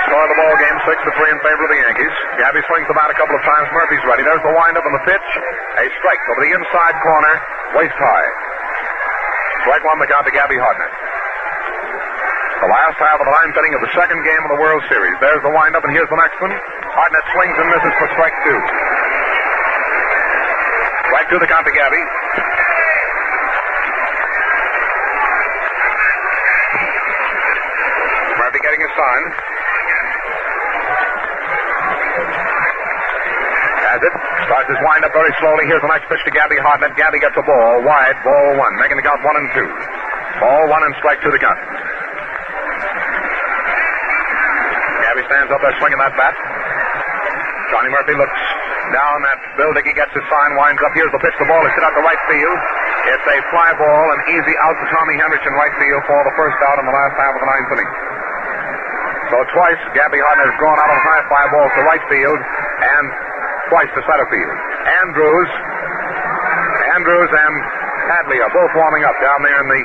Score of the ball game 6-3 in favor of the Yankees. Gabby swings the bat a couple of times. Murphy's ready. There's the windup and the pitch. A strike over the inside corner, waist high. Strike 1 the count to Gabby Hartnett. The last half of the ninth inning of the second game of the World Series. There's the windup, and here's the next one. Hartnett swings and misses for strike 2. Strike 2 the count to Gabby. Murphy getting his sign. Has it. Starts his windup very slowly. Here's the next pitch to Gabby Hartnett. Gabby gets a ball. Wide. Ball 1. Making the count 1 and 2. Ball 1 and strike 2 the count. Gabby stands up there swinging that bat. Johnny Murphy looks down at Bill Dickey, gets his sign, winds up. Here's the pitch. The ball is hit out to right field. It's a fly ball, an easy out to Tommy Henrich in right field for the first out in the last half of the ninth inning. So twice Gabby Hartnett has gone out on high fly balls to right field and twice to center field. Andrews and Hadley are both warming up down there in the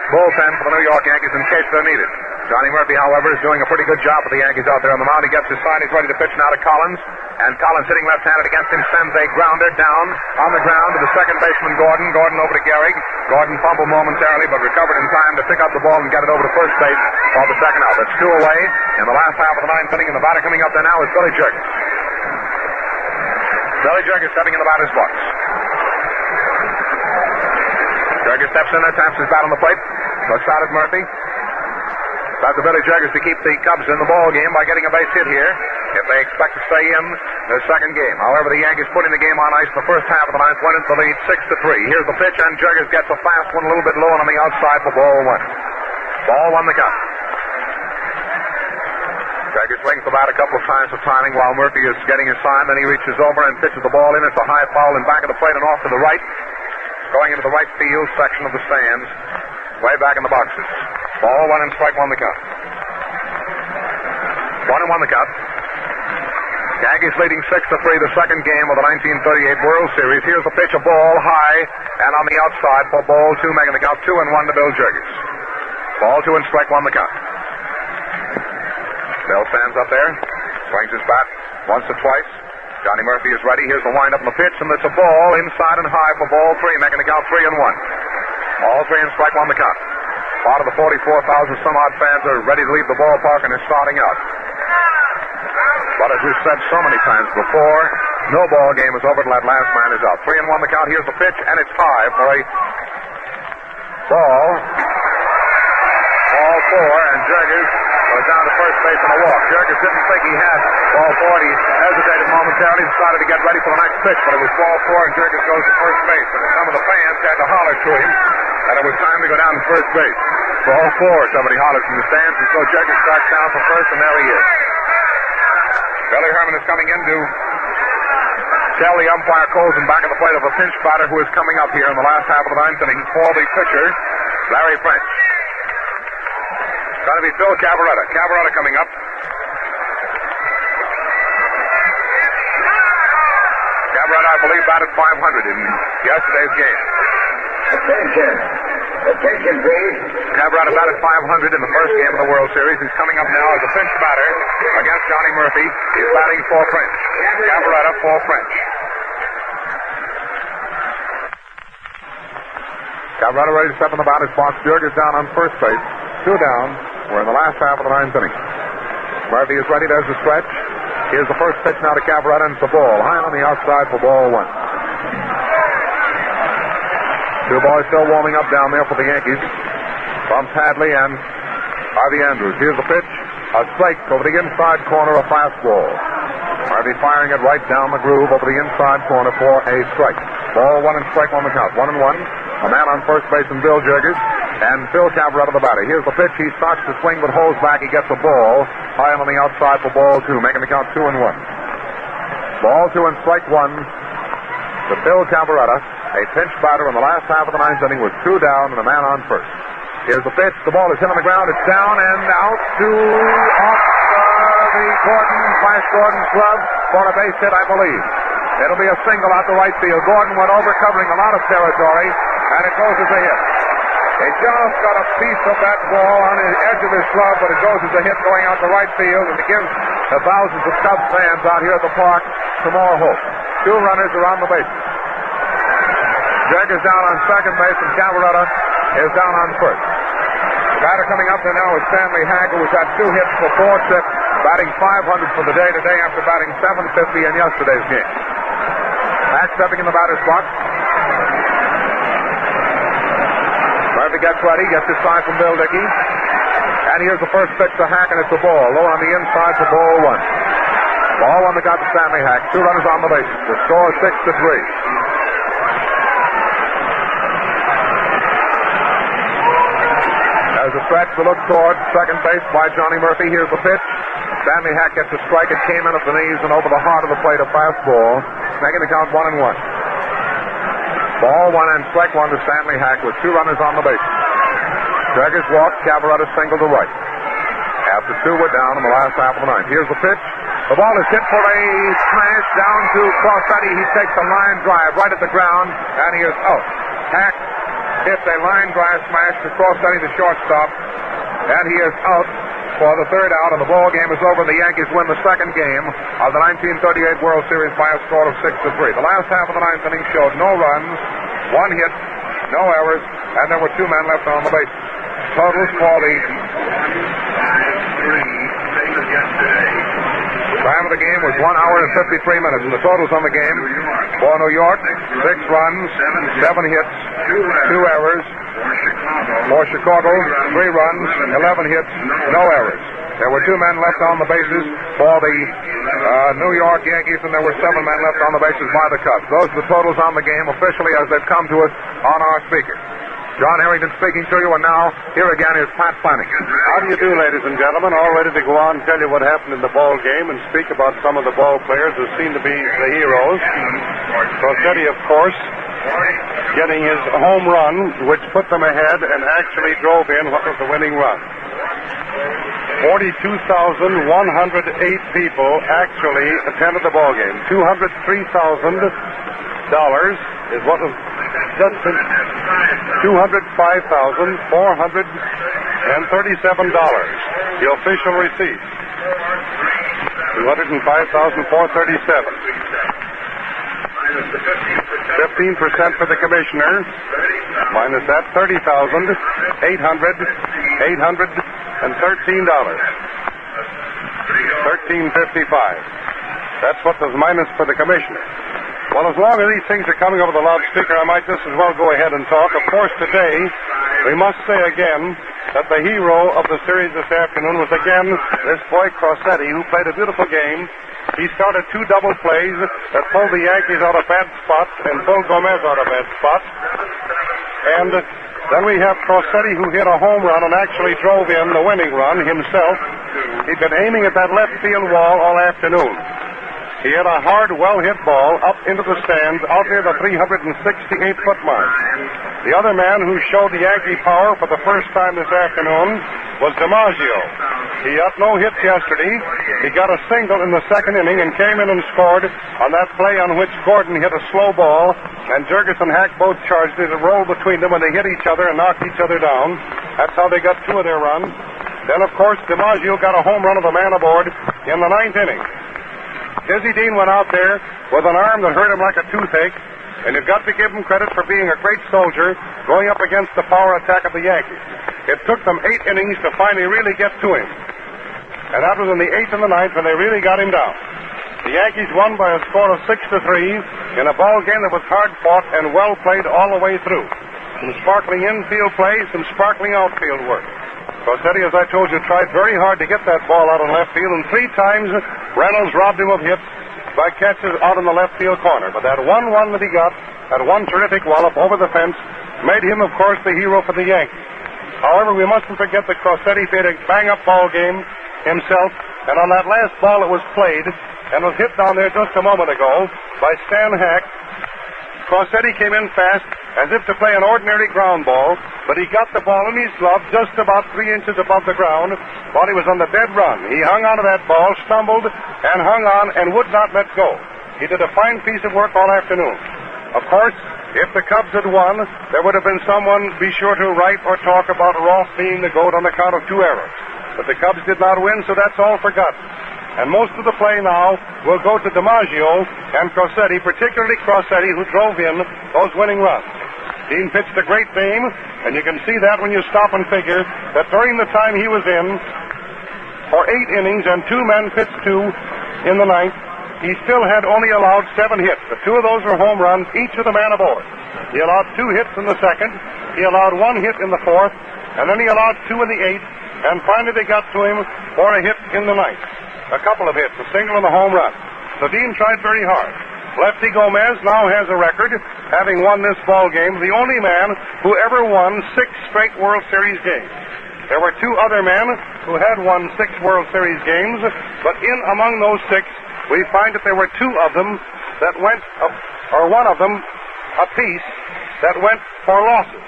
bullpen for the New York Yankees in case they're needed. Johnny Murphy, however, is doing a pretty good job for the Yankees out there on the mound. He gets his sign. He's ready to pitch now to Collins. And Collins hitting left-handed against him sends a grounder down on the ground to the second baseman, Gordon. Gordon over to Gehrig. Gordon fumbled momentarily, but recovered in time to pick up the ball and get it over to first base for the second out. That's 2 away in the last half of the ninth inning. And the batter coming up there now is Billy Jerkes. Billy Jerkes stepping in the batter's box. Jerkes steps in there, taps his bat on the plate. Looks out at Murphy. That's the Billy Jerkes to keep the Cubs in the ball game by getting a base hit here if they expect to stay in the second game. However, the Yankees putting the game on ice the first half of the ninth, went into the lead 6-3. Here's the pitch, and Jerkes gets a fast one a little bit low and on the outside for ball 1. Ball 1 the count. Jerkes swings the bat a couple of times for timing while Murphy is getting his sign. Then he reaches over and pitches the ball in. It's a high foul in back of the plate and off to the right, going into the right field section of the stands, way back in the boxes. Ball 1 and strike 1 the count. 1-1 the count. Yankees leading 6-3 the second game of the 1938 World Series. Here's the pitch, a ball high and on the outside for ball 2, making the count 2-1 to Bill Jerkes. Ball 2 and strike 1 the count. Bill stands up there, swings his bat once or twice. Johnny Murphy is ready. Here's the windup and the pitch, and it's a ball inside and high for ball 3, making the count 3-1. All 3 and strike 1 the count. Part of the 44,000 some odd fans are ready to leave the ballpark and is starting out. But as we've said so many times before, no ball game is over till that last man is out. 3-1 the count. Here's the pitch, and it's high for a ball. Ball 4, and Jerkes goes down to first base on a walk. Jerkes didn't think he had ball 4. He hesitated momentarily, decided to get ready for the next pitch, but it was ball 4, and Jerkes goes to first base. And some of the fans had to holler to him that it was time to go down to first base. Ball 4, somebody hollers from the stands, and so Jerkes strikes down for first, and there he is. Billy Herman is coming in to tell the umpire Colson back at the plate of a pinch batter who is coming up here in the last half of the ninth inning for the pitcher, Larry French. It's going to be Phil Cavaretta. Cavaretta coming up. Cavaretta, I believe, batted .500 in yesterday's game. Attention. The Cabrera batted .500 in the first game of the World Series. He's coming up now as a pinch batter against Johnny Murphy. He's batting for French. Cabrera for French. Cabrera ready to step in the batter's box. Bjork is down on first base. 2 down. We're in the last half of the 9th inning. Murphy is ready. There's the stretch. Here's the first pitch now to Cabrera, and it's a ball. High on the outside for ball 1. 2 boys still warming up down there for the Yankees. From Tadley and Harvey Andrews. Here's the pitch. A strike over the inside corner, a fastball. Harvey firing it right down the groove over the inside corner for a strike. Ball 1 and strike 1 the count. 1-1. A man on first base and Bill Jergers. And Phil Cabrera the batter. Here's the pitch. He starts to swing but holds back. He gets a ball. High on the outside for ball 2. Making the count 2-1. Ball 2 and strike 1 to Phil Cabrera. A pinch batter in the last half of the 9th inning with 2 down and a man on first. Here's the pitch. The ball is hit on the ground. It's down and out to off the Flash Gordon's glove for a base hit, I believe. It'll be a single out to right field. Gordon went over covering a lot of territory, and it goes as a hit. He just got a piece of that ball on the edge of his glove, but it goes as a hit going out to right field, and it gives the thousands of Cubs fans out here at the park some more hope. 2 runners are on the bases. Gregg is down on second base, and Cabrera is down on first. The batter coming up there now is Stanley Hack, who has had 2 hits for 4 trips, batting .500 for the day today after batting .750 in yesterday's game. Hack stepping in the batter's box. Murphy gets ready, gets his sign from Bill Dickey. And here's the first pitch to Hack, and it's a ball. Low on the inside for ball 1. Ball 1 that got to Stanley Hack. 2 runners on the bases. The score is 6-3. There's a stretch to look toward second base by Johnny Murphy. Here's the pitch. Stanley Hack gets a strike. It came in at the knees and over the heart of the plate, a fastball. Making the count 1-1. Ball 1 and strike 1 to Stanley Hack with 2 runners on the bases. Jergers walked. Cabrera single to right. After 2 were down in the last half of the 9th. Here's the pitch. The ball is hit for a smash down to Crossetti. He takes a line drive right at the ground, and he is out. Hack hits a line drive smash to Crossetti, the shortstop, and he is out for the 3rd out, and the ball game is over. The Yankees win the 2nd game of the 1938 World Series by a score of 6-3. The last half of the 9th inning showed no runs, 1 hit, no errors, and there were 2 men left on the base. Totals for the time of the game was 1 hour and 53 minutes, and the totals on the game for New York: 6 runs, 7 hits, 2 errors. For Chicago, 3 runs, 11 hits, no errors. There were 2 men left on the bases for the New York Yankees, and there were 7 men left on the bases by the Cubs. Those are the totals on the game officially as they've come to us on our speaker. John Harrington speaking to you, and now here again is Pat Flanagan. How do you do, ladies and gentlemen? All ready to go on and tell you what happened in the ball game and speak about some of the ball players who seem to be the heroes. Crossetti, of course, getting his home run, which put them ahead and actually drove in what was the winning run. 42,108 people actually attended the ball game. $203,000 is what was just $205,437. The official receipt. $205,437. 15% for the commissioner. Minus that, $30,813. $13.55. That's what was minus for the commissioner. Well, as long as these things are coming over the loudspeaker, I might just as well go ahead and talk. Of course, today, we must say again that the hero of the series this afternoon was again this boy Crossetti, who played a beautiful game. He started 2 double plays that pulled the Yankees out of bad spots and pulled Gomez out of bad spots. And then we have Crossetti, who hit a home run and actually drove in the winning run himself. He'd been aiming at that left field wall all afternoon. He hit a hard, well-hit ball up into the stands out near the 368-foot mark. The other man who showed the Yankee power for the first time this afternoon was DiMaggio. He got no hits yesterday. He got a single in the second inning and came in and scored on that play on which Gordon hit a slow ball, and Jurgis and Hack both charged it. It rolled between them, and they hit each other and knocked each other down. That's how they got 2 of their runs. Then, of course, DiMaggio got a home run of a man aboard in the 9th inning. Dizzy Dean went out there with an arm that hurt him like a toothache, and you've got to give him credit for being a great soldier going up against the power attack of the Yankees. It took them 8 innings to finally really get to him. And that was in the 8th and the 9th when they really got him down. The Yankees won by a score of 6-3 in a ball game that was hard fought and well played all the way through. Some sparkling infield play, some sparkling outfield work. Rossetti, as I told you, tried very hard to get that ball out in left field, and 3 times Reynolds robbed him of hits by catches out in the left field corner. But that 1-1 that he got, that one terrific wallop over the fence, made him, of course, the hero for the Yankees. However, we mustn't forget that Rossetti played a bang-up ball game himself, and on that last ball that was played and was hit down there just a moment ago by Stan Hack, Rossetti came in fast as if to play an ordinary ground ball, but he got the ball in his glove just about 3 inches above the ground while he was on the dead run. He hung onto that ball, stumbled, and hung on and would not let go. He did a fine piece of work all afternoon. Of course, if the Cubs had won, there would have been someone be sure to write or talk about Roth being the GOAT on account of 2 errors. But the Cubs did not win, so that's all forgotten. And most of the play now will go to DiMaggio and Rossetti, particularly Rossetti, who drove in those winning runs. Dean pitched a great game, and you can see that when you stop and figure that during the time he was in, for 8 innings and 2 men pitched 2 in the 9th, he still had only allowed 7 hits. The 2 of those were home runs, each with a man aboard. He allowed 2 hits in the 2nd, he allowed 1 hit in the 4th, and then he allowed 2 in the 8th, and finally they got to him for a hit in the 9th. A couple of hits, a single and a home run. So Dean tried very hard. Lefty Gomez now has a record, having won this ball game, the only man who ever won 6 straight World Series games. There were 2 other men who had won 6 World Series games, but in among those 6, we find that there were 2 of them that went, or 1 of them apiece, that went for losses.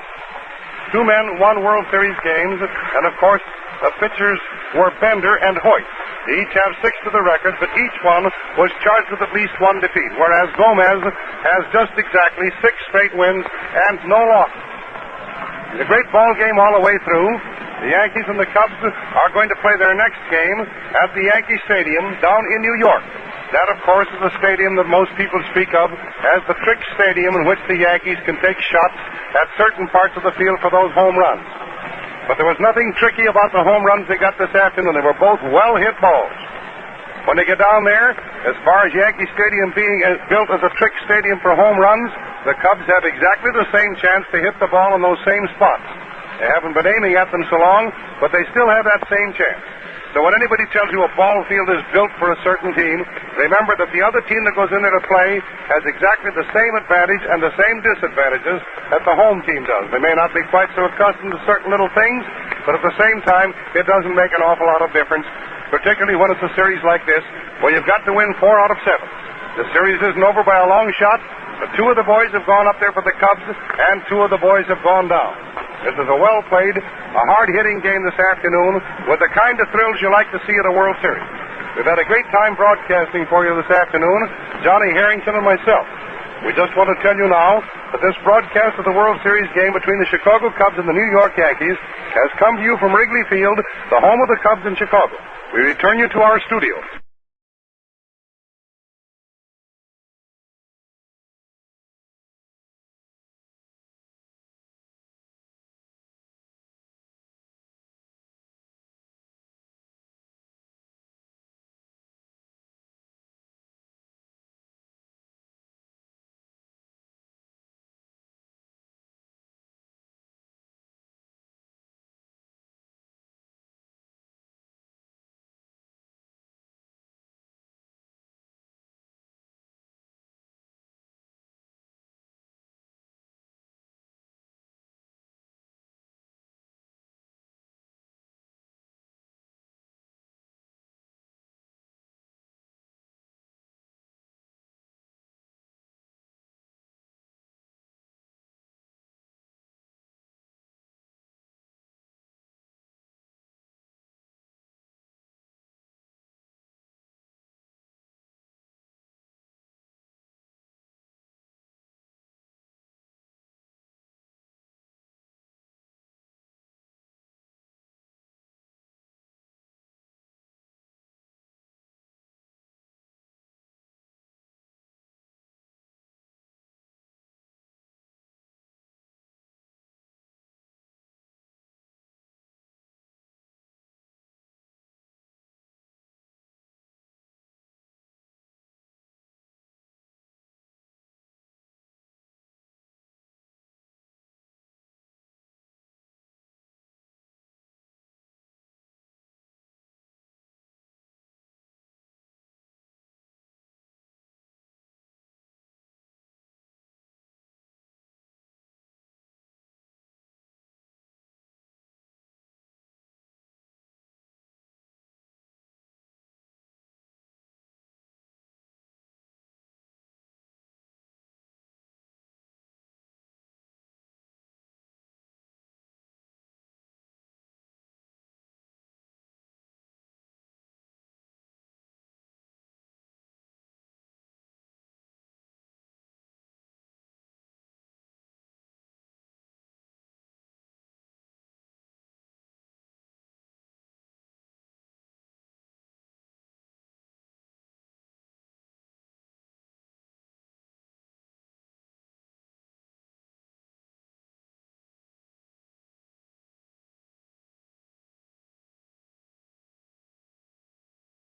2 men won World Series games, and of course, the pitchers were Bender and Hoyt. They each have 6 to the record, but each one was charged with at least 1 defeat, whereas Gomez has just exactly 6 straight wins and no losses. A great ball game all the way through. The Yankees and the Cubs are going to play their next game at the Yankee Stadium down in New York. That, of course, is the stadium that most people speak of as the trick stadium in which the Yankees can take shots at certain parts of the field for those home runs. But there was nothing tricky about the home runs they got this afternoon. They were both well-hit balls. When they get down there, as far as Yankee Stadium being built as a trick stadium for home runs, the Cubs have exactly the same chance to hit the ball in those same spots. They haven't been aiming at them so long, but they still have that same chance. So when anybody tells you a ball field is built for a certain team, remember that the other team that goes in there to play has exactly the same advantage and the same disadvantages that the home team does. They may not be quite so accustomed to certain little things, but at the same time, it doesn't make an awful lot of difference, particularly when it's a series like this, where you've got to win 4 out of 7. The series isn't over by a long shot, but 2 of the boys have gone up there for the Cubs, and 2 of the boys have gone down. This is a well-played, a hard-hitting game this afternoon with the kind of thrills you like to see at a World Series. We've had a great time broadcasting for you this afternoon, Johnny Harrington and myself. We just want to tell you now that this broadcast of the World Series game between the Chicago Cubs and the New York Yankees has come to you from Wrigley Field, the home of the Cubs in Chicago. We return you to our studios.